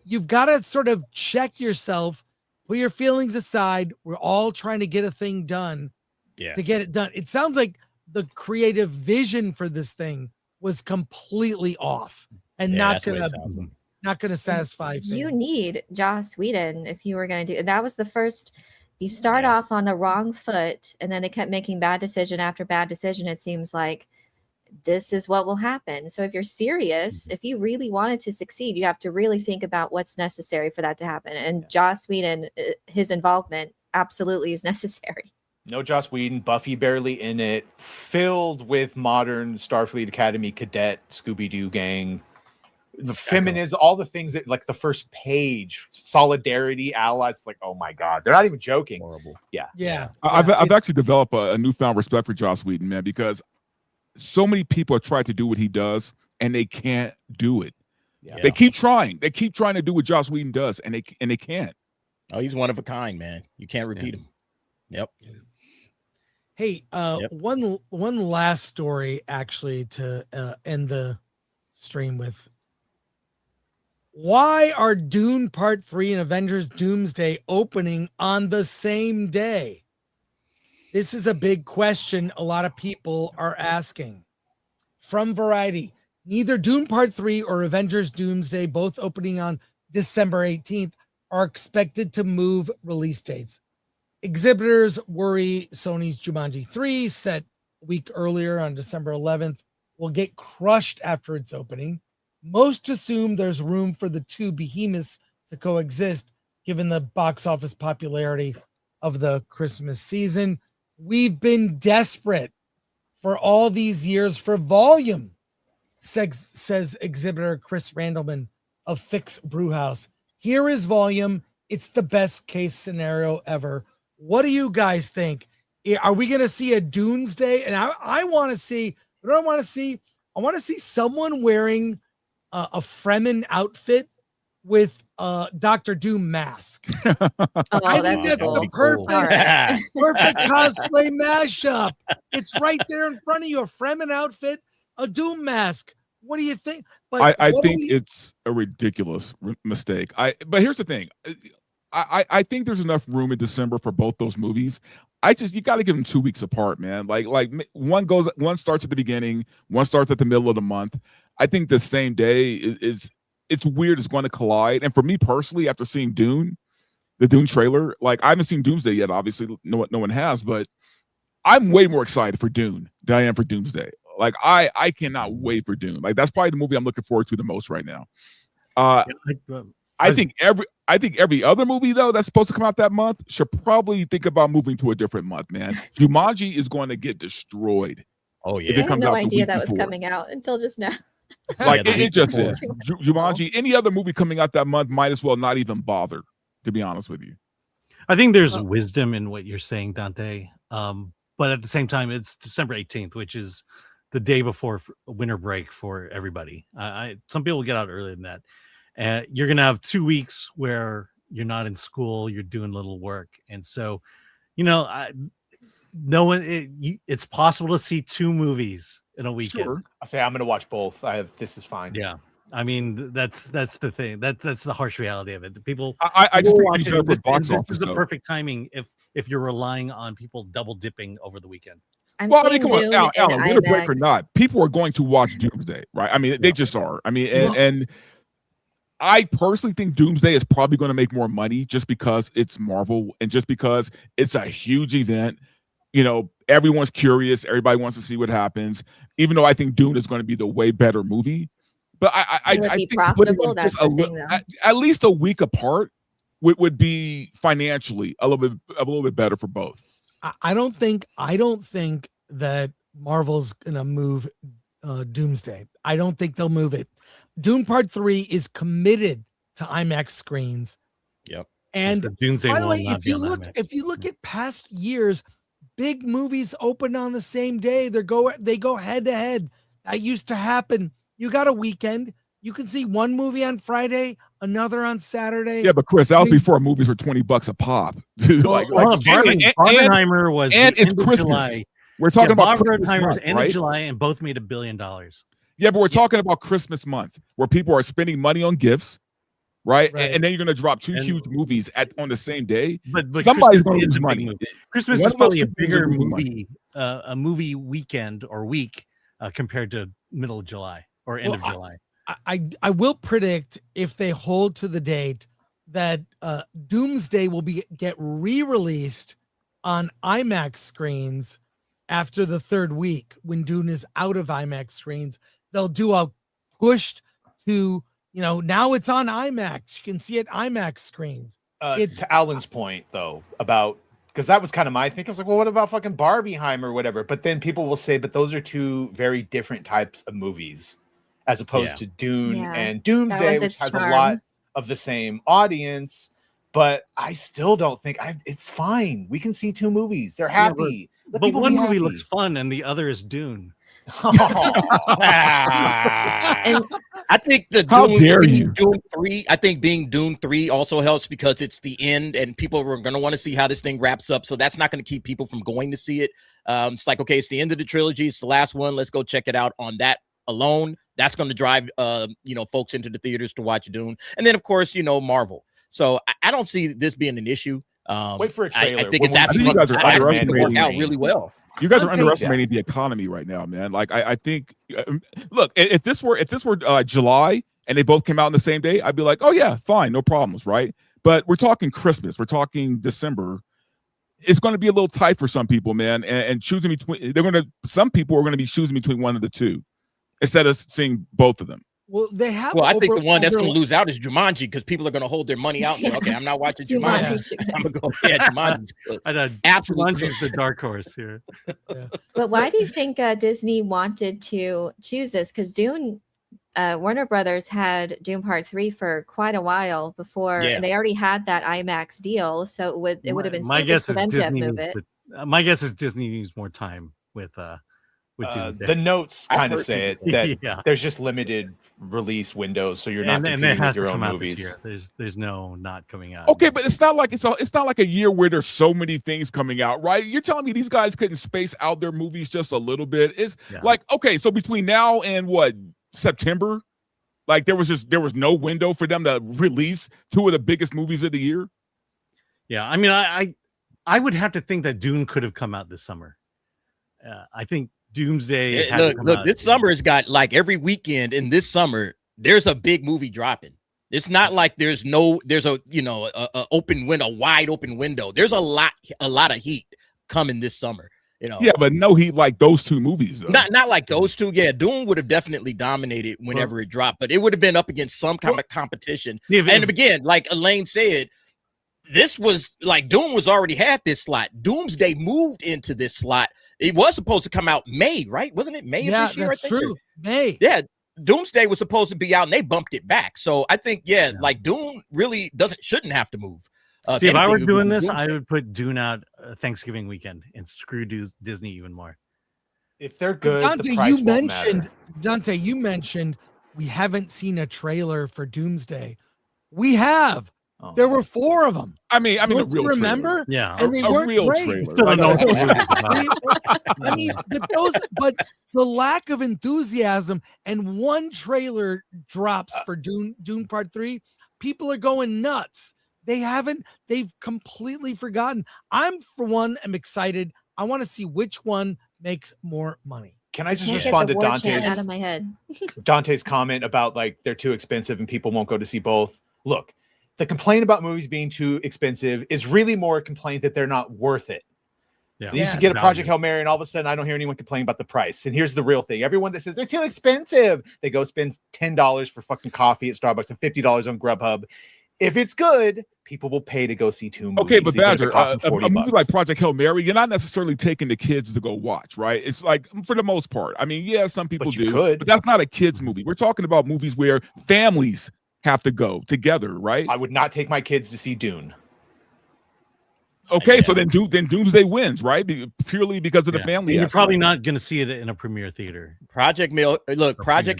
S1: you've got to sort of check yourself, put your feelings aside. We're all trying to get a thing done to get it done. It sounds like the creative vision for this thing was completely off and not gonna satisfy
S5: You
S1: fans.
S5: need Joss Whedon if you were going to do that. Was the first. You start off on the wrong foot, and then they kept making bad decision after bad decision. It seems like this is what will happen. So if you're serious, if you really wanted to succeed, you have to really think about what's necessary for that to happen. And Joss Whedon, his involvement absolutely is necessary.
S3: No Joss Whedon, Buffy barely in it, filled with modern Starfleet Academy cadet Scooby-Doo gang. The feminism, all the things that, like, the first page, solidarity, allies, like, oh my God, they're not even joking.
S6: Horrible.
S3: Yeah.
S10: I've actually developed a newfound respect for Joss Whedon, man, because so many people have tried to do what he does and they can't do it. They keep trying. They keep trying to do what Joss Whedon does, and they can't.
S6: Oh, he's one of a kind, man. You can't repeat him. Yep.
S1: Hey, one last story actually to end the stream with. Why are Dune Part 3 and Avengers Doomsday opening on the same day? This is a big question a lot of people are asking. From Variety, neither Dune Part 3 or Avengers Doomsday, both opening on December 18th, are expected to move release dates. Exhibitors worry Sony's Jumanji 3, set a week earlier on December 11th, will get crushed after its opening. Most assume there's room for the two behemoths to coexist, given the box office popularity of the Christmas season. We've been desperate for all these years for volume, says exhibitor Chris Randleman of Fix Brewhouse. Here is volume. It's the best case scenario ever. What do you guys think? Are we going to see a Doomsday? And I want to see, what do I want to see? I want to see someone wearing a Fremen outfit with Dr. Doom mask.
S5: Oh,
S1: I think that's
S5: cool.
S1: the perfect,
S5: All right.
S1: perfect cosplay mashup. It's right there in front of you. A Fremen outfit, a Doom mask. What do you think? But
S10: I
S1: what do
S10: think
S1: we-
S10: it's a ridiculous mistake. But here's the thing. I think there's enough room in December for both those movies. You got to give them 2 weeks apart, man. Like one starts at the beginning, one starts at the middle of the month. I think the same day it's weird. It's going to collide. And for me personally, after seeing Dune, the Dune trailer, like I haven't seen Doomsday yet. Obviously, no one has, but I'm way more excited for Dune than I am for Doomsday. Like I cannot wait for Dune. Like that's probably the movie I'm looking forward to the most right now. I think every other movie though that's supposed to come out that month should probably think about moving to a different month, man. Jumanji is going to get destroyed.
S6: Oh
S5: I had no idea that was coming out until just now.
S10: Like it just is. Jumanji, any other movie coming out that month might as well not even bother, to be honest with you.
S4: I think there's wisdom in what you're saying, Dante. But at the same time, it's December 18th, which is the day before winter break for everybody. Some people get out earlier than that. You're going to have 2 weeks where you're not in school, you're doing little work. And so, it's possible to see 2 movies in a weekend.
S3: Sure. I'll say I'm going to watch both. This is fine.
S4: Yeah. I mean, that's the thing. That's the harsh reality of it. People,
S10: I just think
S4: watch
S10: you
S4: it.
S10: box
S4: This
S10: office,
S4: is the
S10: though.
S4: perfect timing if you're relying on people double dipping over the weekend.
S5: I'm
S10: Well, I
S5: seeing
S10: mean, come
S5: Dune
S10: on,
S5: in
S10: Alan, winter break or
S5: IMAX.
S10: not, people are going to watch Doomsday, right? I mean, they just are. I mean, and I personally think Doomsday is probably going to make more money just because it's Marvel and just because it's a huge event. Everyone's curious. Everybody wants to see what happens, even though I think Dune is going to be the way better movie. But I
S5: Will it be
S10: think splitting
S5: profitable?
S10: them just
S5: That's the thing, though.
S10: at least a week apart would be financially a little bit better for both.
S1: I don't think that Marvel's gonna move Doomsday. I don't think they'll move it. Dune Part 3 is committed to IMAX screens.
S6: Yep.
S1: And
S4: So Doomsday
S1: by the
S4: will
S1: way,
S4: not
S1: if
S4: be
S1: you
S4: on
S1: look
S4: IMAX.
S1: at past years, big movies open on the same day. They go head to head. That used to happen. You got a weekend. You can see one movie on Friday, another on Saturday.
S10: Yeah, but Chris, that was before movies were $20 a pop.
S4: Barbenheimer was
S10: and
S4: the
S10: it's
S4: end of
S10: Christmas.
S4: July.
S10: We're talking about Christmas
S4: Barbenheimer was
S10: month,
S4: end
S10: right?
S4: of July, and both made $1 billion.
S10: Yeah, but we're talking about Christmas month where people are spending money on gifts, right? And then you're going to drop 2 huge movies on the same day.
S4: But
S10: somebody's
S4: Christmas
S10: going to
S4: is
S10: lose
S4: a big
S10: money.
S4: movie. Christmas
S10: One
S4: is
S10: of those
S4: probably a
S10: 2 movies
S4: bigger
S10: are losing money.
S4: movie, a movie weekend or week compared to middle of July or end of July.
S1: I will predict, if they hold to the date, that Doomsday will get re-released on IMAX screens after the 3rd week when Dune is out of IMAX screens. They'll do a push to, now it's on IMAX. You can see it IMAX screens.
S3: To Alan's point, though, about, because that was kind of my thing. I was like, well, what about fucking Barbieheimer or whatever? But then people will say, but those are 2 very different types of movies, as opposed to Dune and Doomsday, which has a lot of the same audience. But I still don't think it's fine. We can see 2 movies. They're happy. Let
S4: But
S3: people
S4: one
S3: be
S4: movie
S3: happy.
S4: looks fun and the other is Dune.
S6: I think
S10: How dare
S6: being
S10: you?
S6: Dune 3, I think being Dune 3 also helps because it's the end and people are going to want to see how this thing wraps up. So that's not going to keep people from going to see it. It's like, okay, it's the end of the trilogy. It's the last one. Let's go check it out on that alone. That's going to drive, folks into the theaters to watch Dune. And then, of course, Marvel. So I don't see this being an issue.
S3: Wait for a trailer.
S6: I think
S3: When
S6: it's
S3: we see
S6: absolutely
S10: you guys are
S6: going to work
S10: underestimating
S6: out really well.
S10: You guys
S3: I'll
S10: are
S3: take
S10: underestimating the economy right now, man. Like I think, look, if this were July and they both came out on the same day, I'd be like, oh yeah, fine, no problems, right? But we're talking Christmas, we're talking December. It's going to be a little tight for some people, man. And choosing between, some people are going to be choosing between one of the 2 instead of seeing both of them.
S1: Well, they have.
S6: Well, I think the one that's going to lose out is Jumanji because people are going to hold their money out and say, okay, I'm not watching Jumanji. I'm going to go, Jumanji's good. Absolutely.
S4: Jumanji's the dark horse here.
S5: But why do you think Disney wanted to choose this? Because Dune, Warner Brothers had Dune Part 3 for quite a while before, and they already had that IMAX deal, so it would have been stupid for them to move it.
S4: My guess is Disney needs more time with with Doomsday.
S3: The notes
S6: I've
S3: kind of
S6: heard
S3: say it
S6: people
S3: that
S4: Yeah.
S3: there's just limited release windows, so you're not
S4: and they
S3: competing
S4: have
S3: with your
S4: to
S3: own
S4: come out this
S3: movies.
S4: year. There's no not coming out.
S10: Okay, but it's not like it's not like a year where there's so many things coming out, right? You're telling me these guys couldn't space out their movies just a little bit? It's like, okay, so between now and what, September, like there was no window for them to release two of the biggest movies of the year.
S4: Yeah, I mean, I would have to think that Dune could have come out this summer. I think Doomsday.
S6: Yeah, look, this summer has got like every weekend in this summer, there's a big movie dropping. It's not like there's a open window, wide open window. There's a lot of heat coming this summer.
S10: Yeah, but no heat like those two movies. Though.
S6: Not like those two. Yeah, Dune would have definitely dominated whenever it dropped, but it would have been up against some kind of competition. And again, like Elaine said, this was like Dune was already had this slot. Doomsday moved into this slot. It was supposed to come out May, right? Wasn't it May of this year?
S1: That's true. May.
S6: Yeah, Doomsday was supposed to be out and they bumped it back. So I think, like Dune really shouldn't have to move.
S4: See, if I were doing this, I would put Dune out Thanksgiving weekend and screw Disney even more.
S3: If they're good,
S1: Dante,
S3: the price
S1: you
S3: won't
S1: mentioned
S3: matter.
S1: Dante, you mentioned we haven't seen a trailer for Doomsday. We have. There were 4 of them.
S10: I mean,
S1: Don't
S10: a real
S1: you remember?
S10: trailer.
S4: Yeah,
S1: and they
S10: a
S1: weren't
S10: real
S1: great.
S10: trailer.
S4: Still don't know what the movie's about.
S1: I mean, but the lack of enthusiasm and one trailer drops for Dune Part 3, people are going nuts. They've completely forgotten. I'm for one am excited. I want to see which one makes more money.
S3: Can I just
S5: Can't
S3: respond
S5: get
S3: to
S5: the war chant
S3: Dante's
S5: out of my head.
S3: Dante's comment about like they're too expensive and people won't go to see both? Look, the complaint about movies being too expensive is really more a complaint that they're not worth it.
S4: Yeah.
S3: They used to get a Project Hail Mary, and all of a sudden, I don't hear anyone complain about the price. And here's the real thing: everyone that says they're too expensive, they go spend $10 for fucking coffee at Starbucks and $50 on Grubhub. If it's good, people will pay to go see 2 movies.
S10: Okay, but
S3: even if it
S10: Badger,
S3: costs them
S10: a movie
S3: $40.
S10: like Project Hail Mary, you're not necessarily taking the kids to go watch, right? It's like, for the most part. I mean, yeah, some people do, but that's not a kids movie. We're talking about movies where families have to go together, right?
S3: I would not take my kids to see Dune.
S10: Okay, so then Doomsday wins, right? Purely because of the family.
S4: You're probably not going to see it in a premiere theater.
S6: Project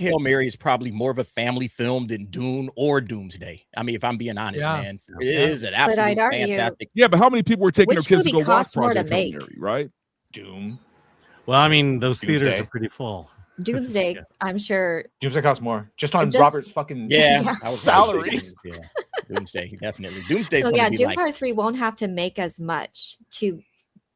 S6: Hail Mary is probably more of a family film than Dune or Doomsday. I mean, if I'm being honest, man, it is an
S5: But I'd
S6: absolute
S5: argue-
S6: fantastic.
S10: Yeah, but how many people were taking
S5: Which
S10: their kids to
S5: movie
S10: go watch
S5: costs more to
S10: Project Hail
S5: make?
S10: Mary, right?
S3: Doom.
S4: Well, I mean, those theaters
S3: Doomsday.
S4: are pretty full.
S5: Doomsday, I'm sure.
S3: Doomsday costs more. Just on
S5: Just-
S3: Robert's fucking salary.
S6: Yeah, Doomsday, definitely. Doomsday's
S5: So
S6: gonna
S5: yeah,
S6: be
S5: Dune
S6: like,
S5: Part 3 won't have to make as much to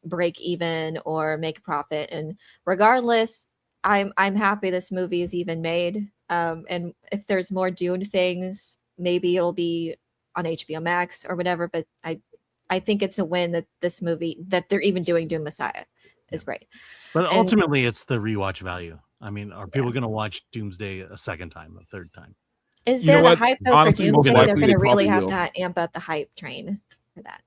S5: break even or make a profit. And regardless, I'm happy this movie is even made. And if there's more Dune things, maybe it'll be on HBO Max or whatever. But I think it's a win that this movie, that they're even doing Dune Messiah, is great.
S4: But
S5: And-
S4: ultimately, it's the rewatch value. I mean, are people going to watch Doomsday a second time, a third time?
S5: Is
S10: You know
S5: there the
S10: what?
S5: hype though
S10: Honestly,
S5: for
S10: most
S5: Doomsday? They're
S10: likely
S5: going
S10: they
S5: to really
S10: probably
S5: have
S10: will.
S5: to amp up the hype train for that.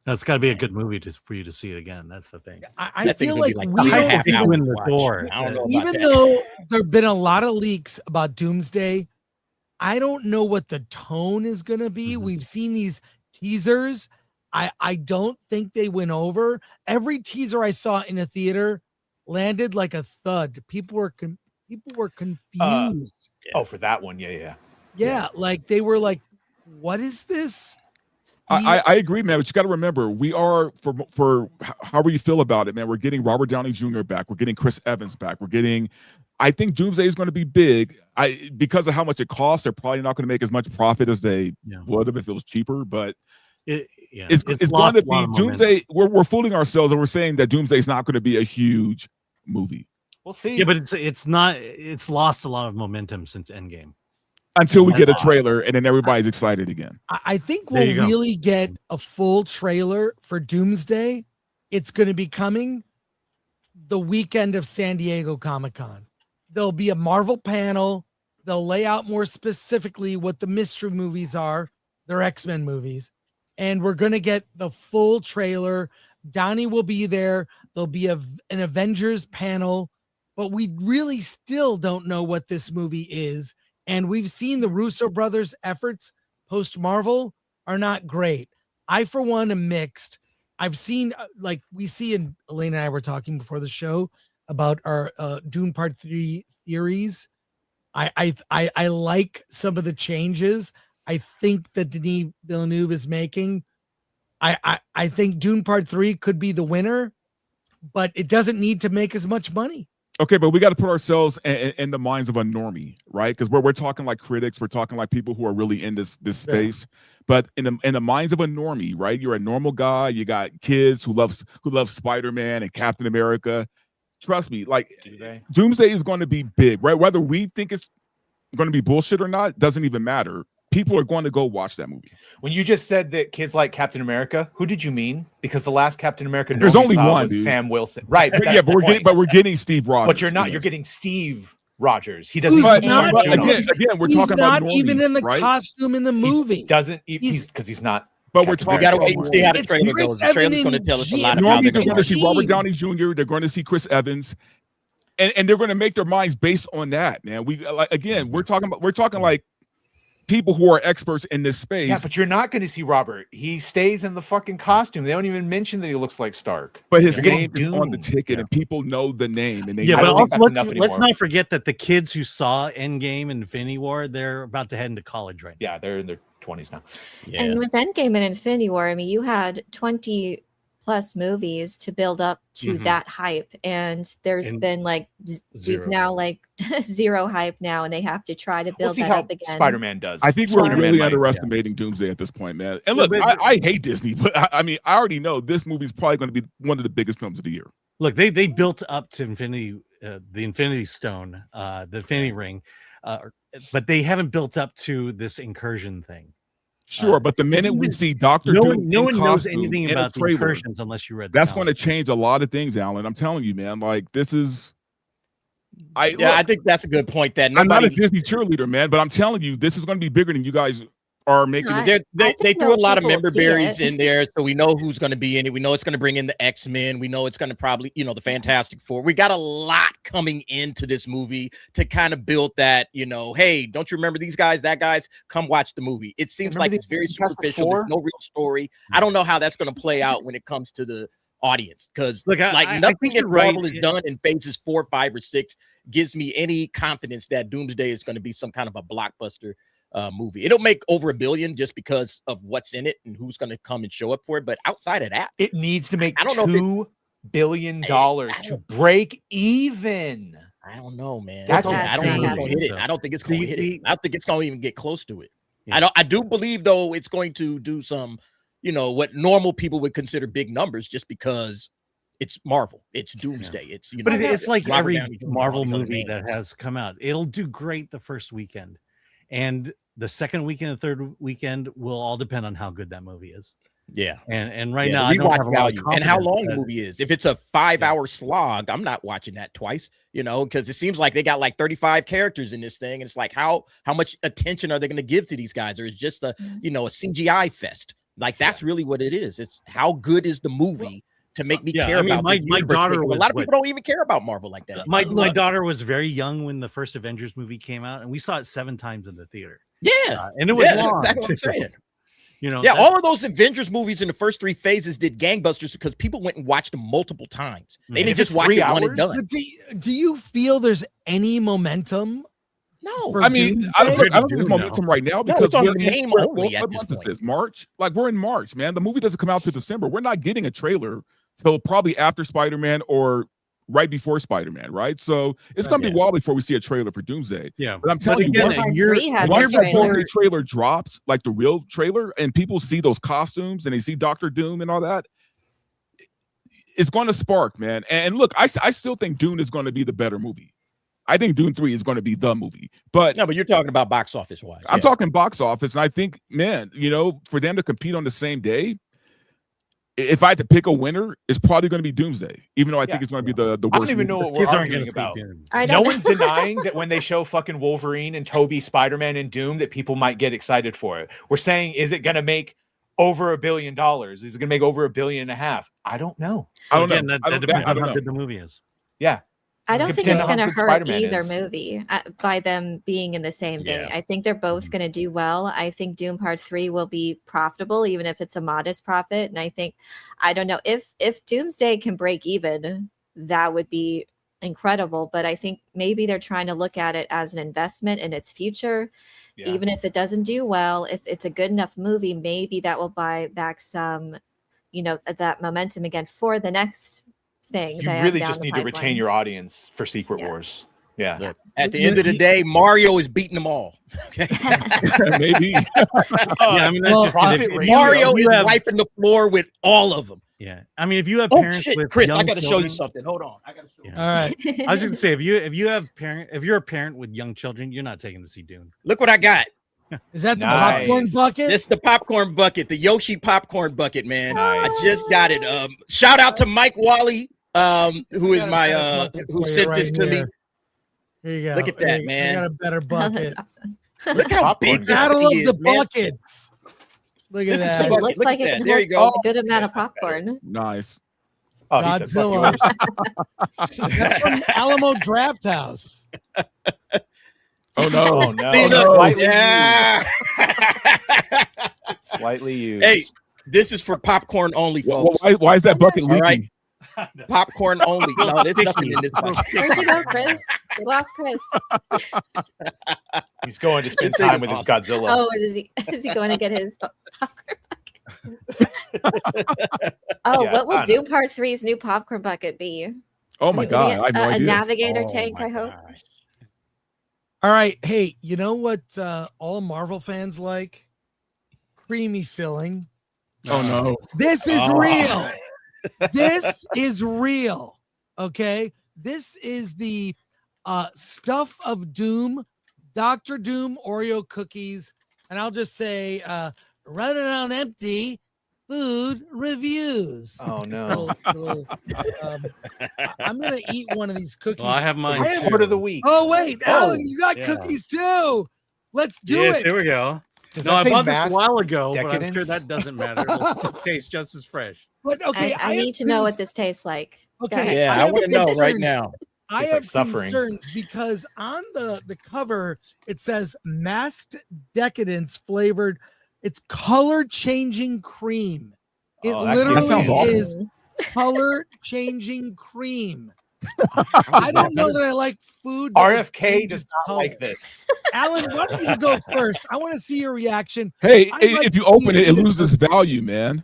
S4: That's got to be a good movie for you to see it again. That's the thing.
S1: I
S6: That thing's
S1: feel
S6: gonna be
S1: like
S6: like
S1: we
S6: a
S1: don't
S6: half
S1: think-
S6: hour
S4: in the
S6: watch.
S4: door.
S6: I don't know about
S1: even
S6: that.
S1: though there have been a lot of leaks about Doomsday, I don't know what the tone is going to be. We've seen these teasers. I don't think they went over. Every teaser I saw in a theater landed like a thud. People were confused.
S3: Oh, for that one, yeah.
S1: Yeah, like they were like, "What is this?"
S10: I agree, man. But you got to remember, we are for however you feel about it, man. We're getting Robert Downey Jr. back. We're getting Chris Evans back. We're getting. I think Doomsday is going to be big. Because of how much it costs, they're probably not going to make as much profit as they would have if it was cheaper. But it's going
S4: lost
S10: to
S4: a lot
S10: be
S4: of
S10: Doomsday. We're fooling ourselves, and we're saying that Doomsday is not going to be a huge movie
S3: We'll see.
S4: Yeah, but it's not. It's lost a lot of momentum since Endgame.
S10: until we get a trailer, and then everybody's excited again.
S1: I think
S4: There
S1: we'll
S4: you go.
S1: really get a full trailer for Doomsday. It's going to be coming the weekend of San Diego Comic-Con. There'll be a Marvel panel. They'll lay out more specifically what the mystery movies are. They're X-Men movies. And we're going to get the full trailer. Downey will be there. There'll be an Avengers panel. But we really still don't know what this movie is. And we've seen the Russo brothers' efforts post-Marvel are not great. I, for one, am mixed. I've seen, like we see, and Elaine and I were talking before the show about our Dune Part 3 theories. I like some of the changes I think that Denis Villeneuve is making. I think Dune Part 3 could be the winner, but it doesn't need to make as much money.
S10: Okay, but we got to put ourselves in the minds of a normie, right? Because we're talking like critics, we're talking like people who are really in this space. But in the minds of a normie, right? You're a normal guy. You got kids who love Spider-Man and Captain America. Trust me, like Doomsday is going to be big, right? Whether we think it's going to be bullshit or not doesn't even matter. People are going to go watch that movie.
S3: When you just said that kids like Captain America, who did you mean? Because the last Captain America
S10: There's only one,
S3: was
S10: dude.
S3: Sam Wilson, right? But
S10: Yeah, but we're getting Steve Rogers.
S3: But you're not. You're getting Steve Rogers. He doesn't.
S10: Again, we're
S1: He's
S10: talking
S1: not
S10: about normies,
S1: even in the
S10: right?
S1: costume in the movie.
S3: He doesn't. He's because he's not.
S10: But we're
S3: Captain
S10: talking.
S6: We gotta wait and see how the trailer goes. The trailer's going to tell us a lot about
S10: Normies
S6: it.
S10: are going to see Robert Downey Jr. They're going to see Chris Evans, and they're going to make their minds based on that. Man, we're talking like people who are experts in this space.
S3: Yeah, but you're not going to see Robert. He stays in the fucking costume. They don't even mention that he looks like Stark.
S10: But his
S3: You're getting
S10: name is on the ticket, and people know the name. And they
S4: Yeah, but
S10: know
S4: also let's not forget that the kids who saw Endgame and Infinity War, they're about to head into college right now.
S3: Yeah, they're in their 20s now.
S5: And with Endgame and Infinity War, I mean, you had 20 plus movies to build up to that hype, and there's been like we've now like zero hype now, and they have to try to build that up again.
S3: Spider-Man does.
S10: I think we're really underestimating Doomsday at this point, man. And look, I hate Disney, but I mean, I already know this movie is probably going to be one of the biggest films of the year.
S4: Look, they built up to Infinity, the Infinity Stone, the Infinity Ring, but they haven't built up to this incursion thing.
S10: Sure, but the minute we see Dr.
S4: No
S10: Doom,
S4: one knows
S10: costume
S4: anything
S10: in a
S4: about the
S10: trailer,
S4: incursions unless you read the
S10: that's
S4: comic.
S10: going to change a lot of things, Alan. I'm telling you, man. Like this is.
S6: I think that's a good point. That
S10: I'm not a Disney cheerleader, man, but I'm telling you, this is going to be bigger than you guys are making.
S6: They threw a lot of member berries in there, so we know who's going to be in it. We know it's going to bring in the X-Men. We know it's going to probably, the Fantastic Four. We got a lot coming into this movie to kind of build that, hey, don't you remember these guys, that guys? Come watch the movie. It seems like it's very superficial. There's no real story. I don't know how that's going to play out when it comes to the audience, because nothing in Marvel is done in phases 4, 5, or 6 gives me any confidence that Doomsday is going to be some kind of a blockbuster movie. It'll make over $1 billion just because of what's in it and who's going to come and show up for it. But outside of that,
S3: it needs to make
S6: $2
S3: billion to break even.
S6: I don't know, man.
S3: That's
S6: I don't think it's going to hit it. I don't think it's going to hit it. I don't think it's going to even get close to it. Yeah. I do believe though it's going to do some, what normal people would consider big numbers, just because it's Marvel, it's Doomsday, it's
S4: but it's like
S6: Robert
S4: every
S6: Downey Jr.,
S4: Marvel
S6: these other
S4: movie
S6: names.
S4: that has come out. It'll do great the first weekend, and the second weekend and third weekend will all depend on how good that movie is.
S6: Yeah,
S4: and right
S6: Yeah,
S4: now
S6: the
S4: I don't have
S6: rewatch
S4: a lot of
S6: value and how
S4: confidence
S6: long the
S4: that-
S6: movie is. If it's a 5-hour slog, I'm not watching that twice, because it seems like they got like 35 characters in this thing, and it's like how much attention are they going to give to these guys, or is just a a CGI fest? Like that's really what it is. It's how good is the movie to make me care about
S4: my
S6: this universe,
S4: daughter
S6: because
S4: was
S6: a lot of people don't even care about Marvel like that.
S4: My daughter was very young when the first Avengers movie came out, and we saw it 7 times in the theater.
S6: Yeah,
S4: and it was
S6: yeah,
S4: long.
S6: that's what I'm saying.
S4: Yeah,
S6: all of those Avengers movies in the first 3 phases did gangbusters because people went and watched them multiple times. They didn't just watch it one and done.
S1: Do you feel there's any momentum?
S6: No,
S10: I mean, I don't think there's momentum right now because
S6: it's on
S10: we're
S6: the
S10: in-
S6: name
S10: we're-
S6: only
S10: what
S6: at this
S10: month is
S6: point.
S10: this? March? Like we're in March, man. The movie doesn't come out to December. We're not getting a trailer till probably after Spider-Man or right before Spider-Man, right? So it's gonna be a while before we see a trailer for Doomsday.
S4: Yeah,
S10: but I'm telling you, once the trailer drops, like the real trailer, and people see those costumes and they see Doctor Doom and all that, it's going to spark, man. And look, I still think Dune is going to be the better movie. I think Dune 3 is going to be the movie. But
S6: no, but you're talking about box office wise.
S10: I'm talking box office, and I think, man, for them to compete on the same day, if I had to pick a winner, it's probably going to be Doomsday, even though I think it's going to be the worst.
S3: I don't even know what we're arguing about. No one's denying that when they show fucking Wolverine and Toby Spider-Man and Doom, that people might get excited for it. We're saying, is it going to make over $1 billion? Is it going to make over $1.5 billion? I don't know.
S10: I don't
S4: Again,
S10: know.
S4: That depends on how good the movie is.
S3: Yeah.
S5: I don't think it's going to hurt
S3: Spider-Man
S5: either
S3: is.
S5: movie by them being in the same day. I think they're both going to do well. I think Doom Part 3 will be profitable, even if it's a modest profit. And I think, I don't know, if Doomsday can break even, that would be incredible, but I think maybe they're trying to look at it as an investment in its future.
S3: Yeah.
S5: Even if it doesn't do well, if it's a good enough movie, maybe that will buy back some, that momentum again for the next thing.
S3: You
S5: they have
S3: really
S5: down
S3: just
S5: the
S3: need to retain
S5: pipeline.
S3: your audience for Secret Wars. Yeah.
S6: Look, at the end of the day, Mario is beating them all. Okay.
S10: Maybe.
S4: Yeah, I mean, that's just
S3: profit
S4: if
S3: ratio.
S6: Mario is
S4: have-
S6: wiping the floor with all of them.
S4: Yeah, I mean, if you have
S6: Oh
S4: parents
S6: shit,
S4: with
S6: Chris, I
S4: young
S6: got to show
S4: children-
S6: you something. Hold on, I got to show you.
S1: All right.
S4: I was going to say, if you're a parent with young children, you're not taking to see Dune.
S6: Look what I got.
S1: Is that the
S3: Nice.
S1: popcorn bucket?
S6: This the popcorn bucket, the Yoshi popcorn bucket, man.
S3: Nice.
S6: I just got it. Shout out to Mike Wally, who is my who sent this to me.
S1: Here you go.
S6: Look at that, man.
S1: I got a better
S5: Oh,
S1: bucket.
S5: that's awesome.
S6: Look how big this
S1: Battle
S6: thing
S1: of
S6: is,
S1: the
S6: man.
S1: buckets. Look at
S6: This is
S1: that.
S6: the
S5: It
S6: bucket.
S5: looks
S6: Look
S5: like
S6: at
S5: it
S6: that.
S5: can
S6: There
S5: hold
S6: you go.
S5: a good amount of popcorn.
S10: Nice.
S3: Oh, he said, fuck
S1: Godzilla.
S3: yours.
S1: That's from Alamo Draft House.
S10: Oh no.
S3: Oh no.
S6: See, look.
S3: Slightly
S6: Yeah.
S3: used. Slightly used.
S6: Hey, this is for popcorn only, folks.
S10: Why is that bucket
S6: All
S10: leaking?
S6: right. Popcorn only. No, there's nothing in this bucket.
S5: Where'd you go, Chris? We lost Chris.
S3: He's going to spend
S6: This thing
S3: time
S6: is
S3: with his
S6: awesome.
S3: Godzilla.
S5: Oh, is he going to get his popcorn bucket? Oh,
S3: Yeah,
S5: what will
S3: I know.
S5: Doom Part 3's new popcorn bucket be?
S10: Oh my
S5: We
S10: god,
S5: get
S10: I have no
S5: a
S10: idea.
S5: navigator
S6: Oh
S5: tank,
S6: my
S5: I hope.
S6: gosh.
S1: All right. Hey, you know what all Marvel fans like? Creamy filling.
S10: Oh no.
S1: This is
S6: Oh.
S1: real. This is real. Okay. This is the stuff of Doom, Dr. Doom Oreo cookies. And I'll just say running on empty food reviews.
S3: Oh no.
S1: I'm gonna eat one of these cookies.
S4: Well, I have mine.
S1: I am-
S4: too.
S3: Word of the week.
S1: Oh wait,
S3: Oh,
S1: Alan, you got
S4: yeah.
S1: cookies too. Let's do
S4: Yes,
S1: it.
S4: there we go.
S3: Does
S4: No,
S3: that
S4: I
S3: say
S4: bought this
S3: mass
S4: a while ago, but I'm sure
S3: decadence?
S4: that doesn't matter. It'll taste just as fresh.
S1: But okay,
S5: I
S1: have
S5: need to know what
S1: cons-
S5: this tastes like. Go
S1: Okay,
S5: ahead.
S6: Yeah, I
S1: have
S6: want to know right
S1: concerns.
S6: now.
S1: I
S3: Tastes
S1: have
S3: like suffering.
S1: concerns because on the cover it says masked decadence flavored. It's color changing cream. It
S3: Oh, that
S1: literally
S10: sounds awful.
S1: is color changing cream. I don't know that I like food. that would
S3: RFK
S1: change
S3: does
S1: its
S3: not
S1: color.
S3: like this.
S1: Alan, why don't you go first? I want to see your reaction.
S10: Hey,
S1: I'd like
S10: if
S1: to
S10: you open
S1: see
S10: it, it loses value, man.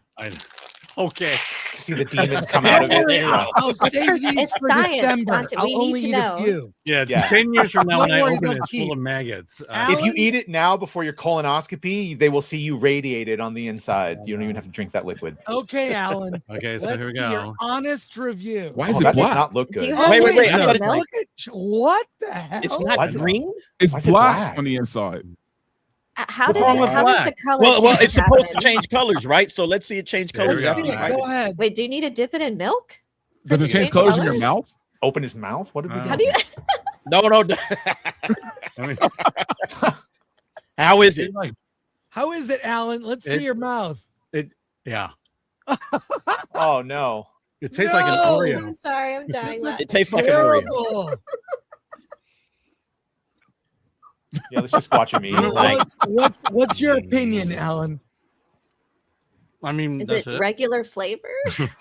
S4: Okay.
S3: See the demons come out of
S1: Don't
S3: it.
S1: worry,
S3: Yeah.
S1: I'll save
S5: It's
S1: these for
S5: science,
S1: December.
S5: Dante. We
S1: I'll
S5: need
S1: only
S5: to
S1: eat
S5: know.
S1: a few.
S4: Yeah,
S3: Yeah.
S4: 10 years from now when
S1: Don't
S4: I
S1: worry,
S4: open it,
S1: they'll
S4: it's full
S1: keep.
S4: of maggots.
S3: If you
S1: Alan?
S3: eat it now before your colonoscopy, they will see you radiated on the inside. You don't even have to drink that liquid.
S1: Okay, Alan.
S4: Okay, so
S1: Let's
S4: here we
S1: see your
S4: go.
S1: honest review.
S10: Why is
S3: Oh,
S10: it
S3: that does
S10: black?
S3: not look
S5: Do
S3: good.
S5: you
S1: Oh,
S5: have
S6: Wait, wait,
S5: any
S6: wait, I thought it-
S5: milk?
S1: Look at what the hell?
S6: It's
S3: Why
S6: not
S3: is it-
S6: green.
S10: It's
S3: Why is it
S10: black
S3: black?
S10: on the inside.
S5: How
S4: What's
S5: does
S4: wrong
S5: it?
S4: with
S5: How does
S4: black?
S5: the color?
S6: Well,
S5: change
S6: it's supposed to
S5: happen?
S6: change colors, right? So let's see it change
S4: There we
S6: colors
S4: go.
S6: after you
S1: Yeah,
S6: bite
S1: go
S6: it.
S1: ahead.
S5: Wait, do you need to dip it in milk? For
S10: Does
S5: to
S10: it change
S5: change
S10: colors in your
S5: colors?
S10: mouth?
S3: Open his mouth? What did we do?
S5: How do you?
S6: No.
S4: I mean,
S6: How is it?
S1: How is it, Alan? Let's see your mouth.
S4: yeah.
S3: Oh no.
S4: It tastes like an
S1: No!
S4: Oreo.
S5: I'm sorry, I'm dying.
S6: It tastes like an Oreo.
S1: Terrible.
S3: Yeah, let's just watch him eat.
S6: Like-
S1: What's your opinion, Alan?
S4: I mean,
S5: Is
S4: that's
S5: it regular flavor?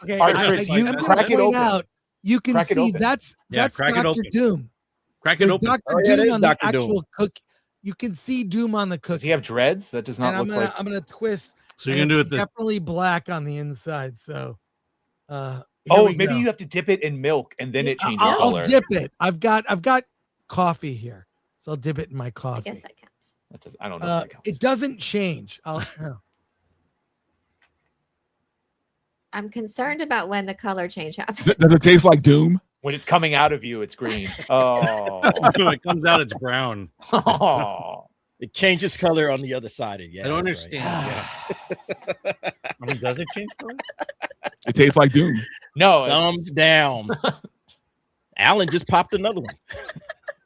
S1: Okay,
S3: All right, Chris, you
S1: I'm
S3: crack
S1: gonna
S3: it
S1: point
S3: open.
S1: out, you can
S3: Crack it
S1: see
S3: open.
S1: that's
S4: Yeah, crack it
S1: Dr.
S4: open.
S1: Doom.
S4: Crack it
S1: With
S4: open.
S1: Dr.
S6: Oh, yeah, it
S1: Doom
S6: is
S1: on the
S6: Dr. Doom.
S1: actual cookie. You can see Doom on the
S3: Does
S1: cookie.
S3: he have dreads? That does not
S1: And
S3: look like.
S1: I'm gonna twist.
S4: So you're
S1: and
S4: going to
S1: it's
S4: do it the
S1: definitely black on the inside. So here
S3: Oh,
S1: we
S3: maybe
S1: go.
S3: you have to dip it in milk and then it changes
S1: I'll
S3: color.
S1: dip it. I've got coffee here, so I'll dip it in my
S5: I
S1: coffee.
S5: guess that counts.
S3: That does, I don't know if that counts.
S1: It doesn't change.
S5: I'm concerned about when the color change happens.
S10: Does it taste like Doom?
S3: When it's coming out of you, it's green. Oh.
S4: when it comes out, it's brown.
S3: Oh.
S6: It changes color on the other side of it. Yeah,
S4: I don't
S6: that's
S4: understand.
S6: right.
S4: Yeah. I mean, does it change color?
S10: It tastes like Doom.
S3: No.
S6: Thumbs down. Alan just popped another one.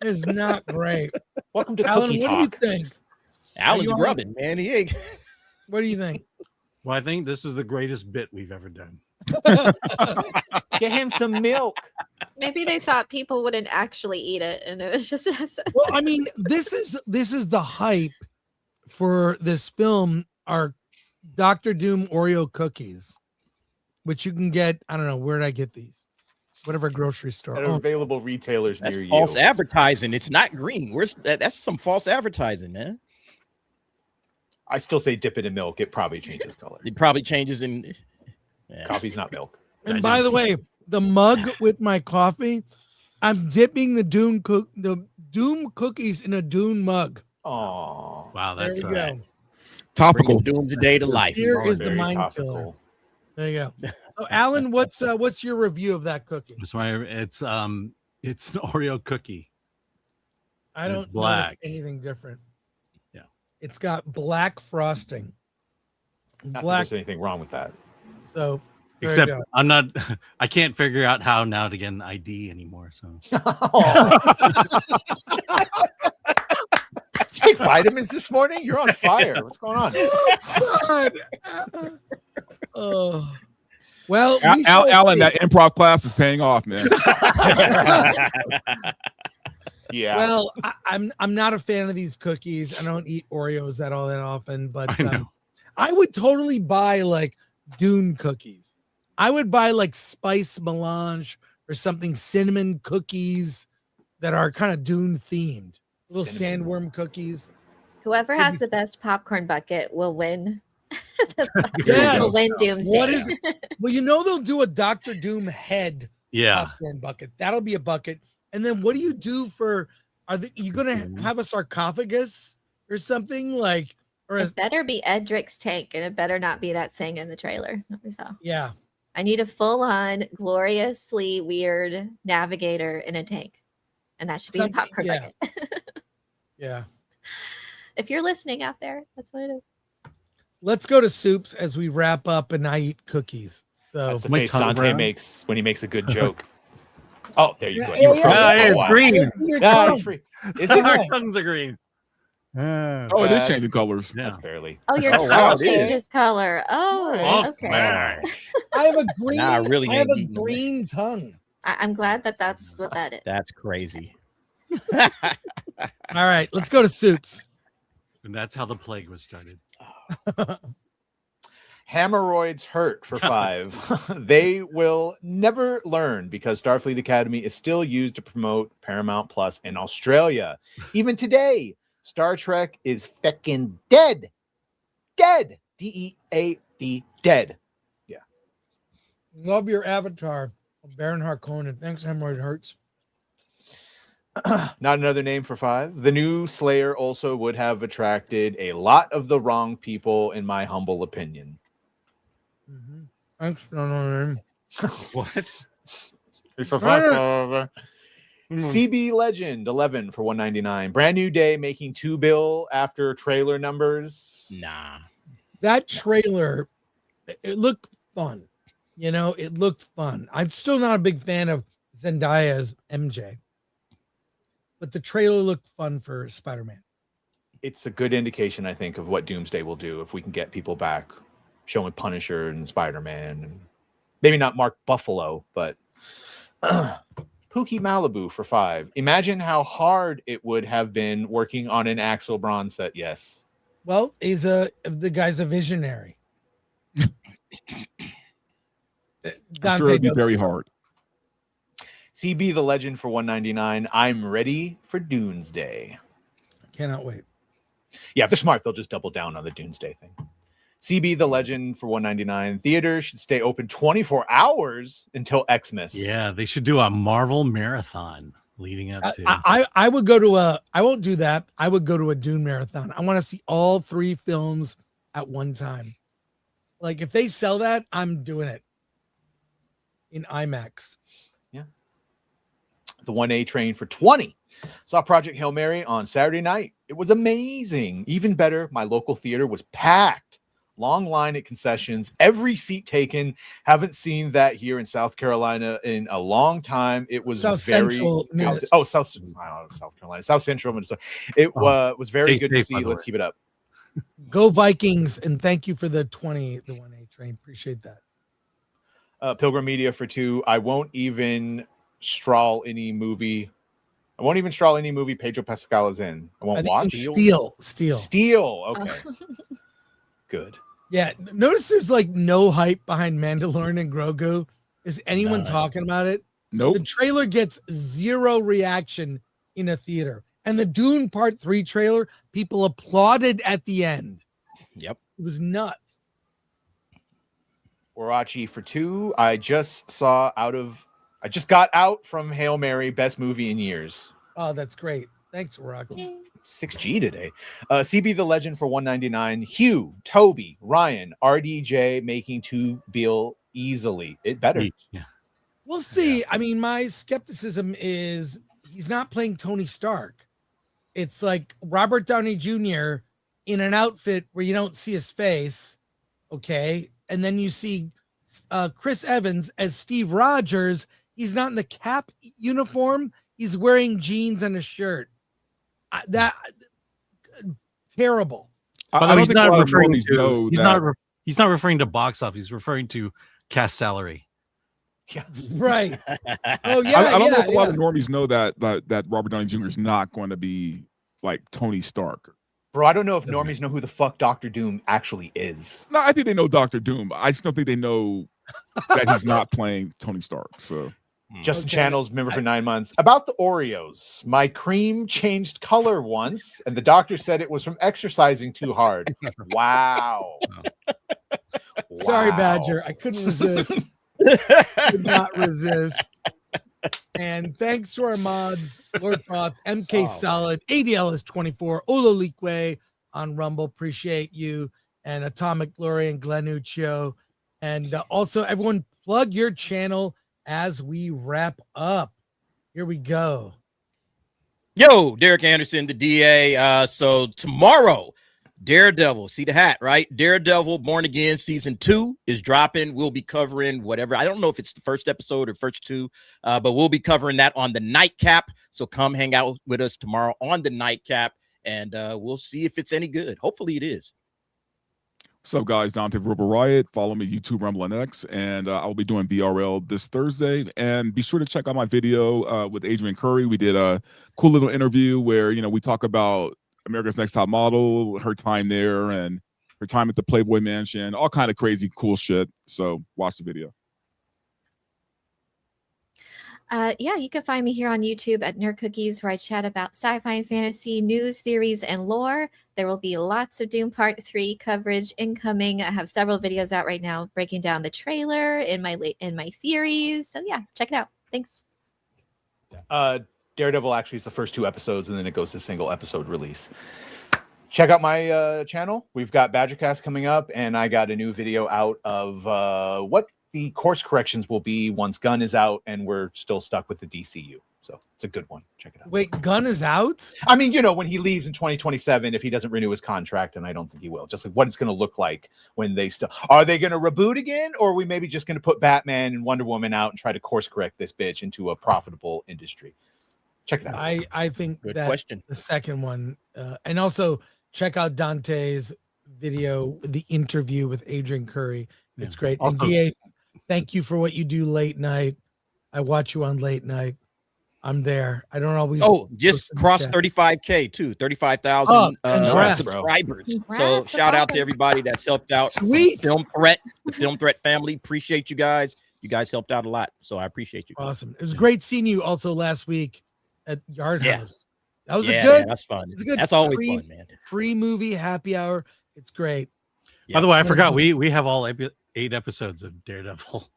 S1: It's not great.
S3: Welcome to
S1: Alan,
S3: Cookie
S1: what do you
S3: Talk.
S1: think?
S6: Alan's
S1: you on?
S6: rubbing, man. He ain't.
S1: What do you think?
S4: Well, I think this is the greatest bit we've ever done.
S3: Get him some milk.
S5: Maybe they thought people wouldn't actually eat it, and it was just
S1: Well, I mean, this is the hype for this film. Are Dr. Doom Oreo cookies, which you can get. I don't know where did I get these. whatever grocery store.
S3: At available retailers
S6: That's
S3: near
S6: false
S3: you.
S6: advertising. It's not green. That's some false advertising, man.
S3: I still say dip it in milk. It probably changes color.
S6: It probably changes in
S3: Coffee's not milk.
S1: And by the way, the mug with my coffee, I'm dipping the Doom cookies in a Dune mug.
S3: Oh,
S4: wow, that's
S1: there we go.
S10: Topical.
S6: Doomsday to life.
S1: Here is the mind killer. There you go. So, Alan, what's your review of that cookie?
S4: It's an Oreo cookie.
S1: I
S4: It's
S1: don't
S4: black.
S1: notice anything different.
S4: Yeah,
S1: it's got black frosting.
S3: Not that
S1: Black.
S3: there's anything wrong with that.
S1: So, there
S4: except
S1: you go.
S4: I'm not. I can't figure out how now to get an ID anymore. So.
S3: Did you take vitamins this morning? You're on fire. What's going on?
S1: Oh, well,
S10: Alan, that improv class is paying off, man.
S3: Yeah.
S1: Well, I'm not a fan of these cookies. I don't eat Oreos that often, but I would totally buy like Dune cookies. I would buy like spice melange or something, cinnamon cookies that are kind of Dune themed. Little sandworm cookies.
S5: Whoever has the best popcorn bucket will win.
S1: Yes.
S5: Will win Doomsday.
S1: What is it? Well, they'll do a Dr. Doom head popcorn bucket. That'll be a bucket. And then what do you do for? You gonna have a sarcophagus or something like? Or
S5: it better be Edric's tank, and it better not be that thing in the trailer. Let me saw.
S1: Yeah.
S5: I need a full-on, gloriously weird navigator in a tank, and that should be the popcorn bucket.
S1: Yeah.
S5: If you're listening out there, that's what it is.
S1: Let's go to soups as we wrap up, and I eat cookies. So
S3: That's the face Dante makes when he makes a good joke. Oh, there you go.
S1: Yeah,
S4: it's green.
S3: Yeah, it's free. Is it?
S4: Our tongues are green.
S10: Oh, it is changing colors.
S3: That's barely.
S5: Oh, your tongue
S6: wow, it
S5: changes color. Oh, okay.
S6: Man.
S1: I have a green.
S6: Nah, I really
S1: I have
S6: ain't
S1: a
S6: eating them.
S1: green tongue.
S5: I'm glad that's what that is.
S6: That's crazy.
S1: All right, let's go to soups.
S4: And that's how the plague was started.
S3: Hemorrhoids hurt for 5. They will never learn because Starfleet Academy is still used to promote Paramount Plus in Australia. Even today, Star Trek is feckin' dead. Dead. DEAD. Dead. Yeah.
S1: Love your avatar, Baron Harkonnen. Thanks, Hemorrhoid Hurts.
S3: Not another name for 5. The new Slayer also would have attracted a lot of the wrong people, in my humble opinion.
S1: Thanks, no.
S4: What?
S3: CB Legend 11 for $199. Brand new day making 2 bill after trailer numbers.
S6: Nah.
S1: That trailer, it looked fun. It looked fun. I'm still not a big fan of Zendaya as MJ, but the trailer looked fun for Spider-Man.
S3: It's a good indication, I think, of what Doomsday will do if we can get people back showing Punisher and Spider-Man. And maybe not Mark Buffalo, but Pookie Malibu for 5. Imagine how hard it would have been working on an Axel Braun set. Yes.
S1: Well, the guy's a visionary.
S10: I'm sure it'd be very hard.
S3: CB the Legend for $199. I'm ready for Doomsday.
S1: Cannot wait.
S3: Yeah, if they're smart, they'll just double down on the Doomsday thing. CB the Legend for $199. Theaters should stay open 24 hours until Xmas.
S4: Yeah, they should do a Marvel marathon leading up to.
S1: I would go to I won't do that. I would go to a Dune marathon. I want to see all 3 films at one time. Like if they sell that, I'm doing it in IMAX.
S3: Yeah. The 1A train for 20. Saw Project Hail Mary on Saturday night. It was amazing. Even better, my local theater was packed. Long line at concessions, every seat taken. Haven't seen that here in South Carolina in a long time. It was
S1: South
S3: very
S1: Central
S3: South Carolina, South Central Minnesota. It was very good to see. Let's keep it up.
S1: Go Vikings, and thank you for the 1A train. Appreciate that.
S3: Pilgrim Media for 2. I won't even strawl any movie Pedro Pascal is in. I won't watch. Steel. Okay. Good.
S1: Yeah. Notice there's like no hype behind Mandalorian and Grogu. Is anyone talking about it?
S10: Nope.
S1: The trailer gets zero reaction in a theater. And the Dune Part 3 trailer, people applauded at the end.
S6: Yep.
S1: It was nuts.
S3: Warachi for 2. I just got out from Hail Mary, best movie in years.
S1: Oh, that's great. Thanks, Warachi.
S3: 6G today. CB the Legend for 199. Hugh, Toby, Ryan, RDJ making 2 bill easily. It better.
S4: Yeah.
S1: We'll see. I mean, my skepticism is he's not playing Tony Stark. It's like Robert Downey Jr. in an outfit where you don't see his face, okay? And then you see Chris Evans as Steve Rogers. He's not in the Cap uniform. He's wearing jeans and a shirt. Terrible.
S4: But he's not referring to. He's not referring to box office. He's referring to cast salary.
S3: Yeah.
S1: Right. Oh yeah.
S10: I don't know if a lot of normies know that Robert Downey Jr. is not going to be like Tony Stark.
S3: Bro, I don't know if normies know who the fuck Dr. Doom actually is.
S10: No, I think they know Dr. Doom. I just don't think they know that he's not playing Tony Stark. So
S3: Justin Channels, member for 9 months. About the Oreos. My cream changed color once, and the doctor said it was from exercising too hard. Wow.
S1: Sorry, Badger. I couldn't resist. Could not resist. And thanks to our mods, Lord Thoth, MK Solid, ADL is 24, Ololique on Rumble. Appreciate you. And Atomic Glory and Glenuccio. And also, everyone, plug your channel as we wrap up. Here we go.
S6: Yo, Derek Anderson, the DA. So tomorrow, Daredevil, see the hat, right? Daredevil Born Again season 2 is dropping. We'll be covering whatever. I don't know if it's the first episode or first 2, but we'll be covering that on the nightcap. So come hang out with us tomorrow on the nightcap, and we'll see if it's any good. Hopefully it is.
S10: What's up, guys? Dante Robo Riot. Follow me, YouTube, Rumble, and X. And I'll be doing BRL this Thursday. And be sure to check out my video with Adrian Curry. We did a cool little interview where, we talk about America's Next Top Model, her time there, and her time at the Playboy Mansion, all kind of crazy, cool shit. So watch the video.
S5: Yeah, you can find me here on YouTube at Nerd Cookies, where I chat about sci-fi and fantasy news, theories, and lore. There will be lots of Doom Part 3 coverage incoming. I have several videos out right now breaking down the trailer in my theories. So yeah, check it out. Thanks.
S3: Daredevil actually is the first 2 episodes, and then it goes to single episode release. Check out my channel. We've got Badgercast coming up, and I got a new video out of what the course corrections will be once Gunn is out, and we're still stuck with the DCU. So it's a good one. Check it out.
S1: Wait, Gunn is out?
S3: I mean, when he leaves in 2027, if he doesn't renew his contract, and I don't think he will, just like what it's going to look like when they are they going to reboot again, or are we maybe just going to put Batman and Wonder Woman out and try to course correct this bitch into a profitable industry? Check it out.
S1: I think
S6: Good
S1: that
S6: question.
S1: The second one, and also check out Dante's video, the interview with Adrian Curry. It's great. And
S4: Also-
S1: DA, thank you for what you do late night. I watch you on late night. I'm there. I don't always.
S6: Oh, just
S1: post in the
S6: crossed
S1: chat.
S6: 35K too, 35,000
S1: congrats,
S6: subscribers.
S5: Congrats,
S6: So
S5: that's
S6: shout out to
S5: awesome.
S6: everybody that's helped out.
S1: Sweet.
S6: The Film Threat family. Appreciate you guys. You guys helped out a lot. So I appreciate you.
S1: Awesome. It was great seeing you also last week at Yard
S6: Yeah.
S1: House. That was
S6: Yeah,
S1: a good.
S6: man, that's fun.
S1: It's a good.
S6: That's always fun, man.
S1: Pre-movie happy hour. It's great.
S6: Yeah.
S4: By the way, I forgot we have all 8 episodes of Daredevil.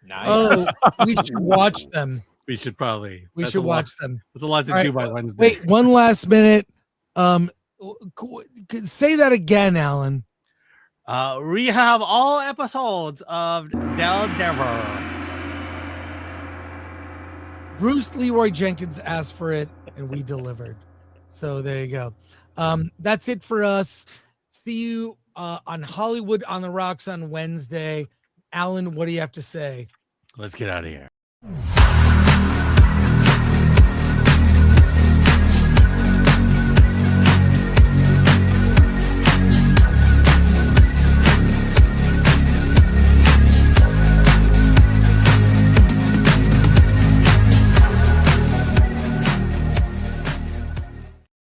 S3: Nice.
S1: Oh, we should watch them.
S4: We should probably.
S1: We
S4: that's
S1: should
S4: a lot-
S1: watch them.
S4: That's a lot to
S1: All
S4: do
S1: right,
S4: by Wednesday.
S1: Wait, one last minute. Say that again, Alan.
S4: We have all episodes of Daredevil.
S1: Bruce Leroy Jenkins asked for it, and we delivered. So there you go. That's it for us. See you on Hollywood on the Rocks on Wednesday. Alan, what do you have to say?
S4: Let's get out of here.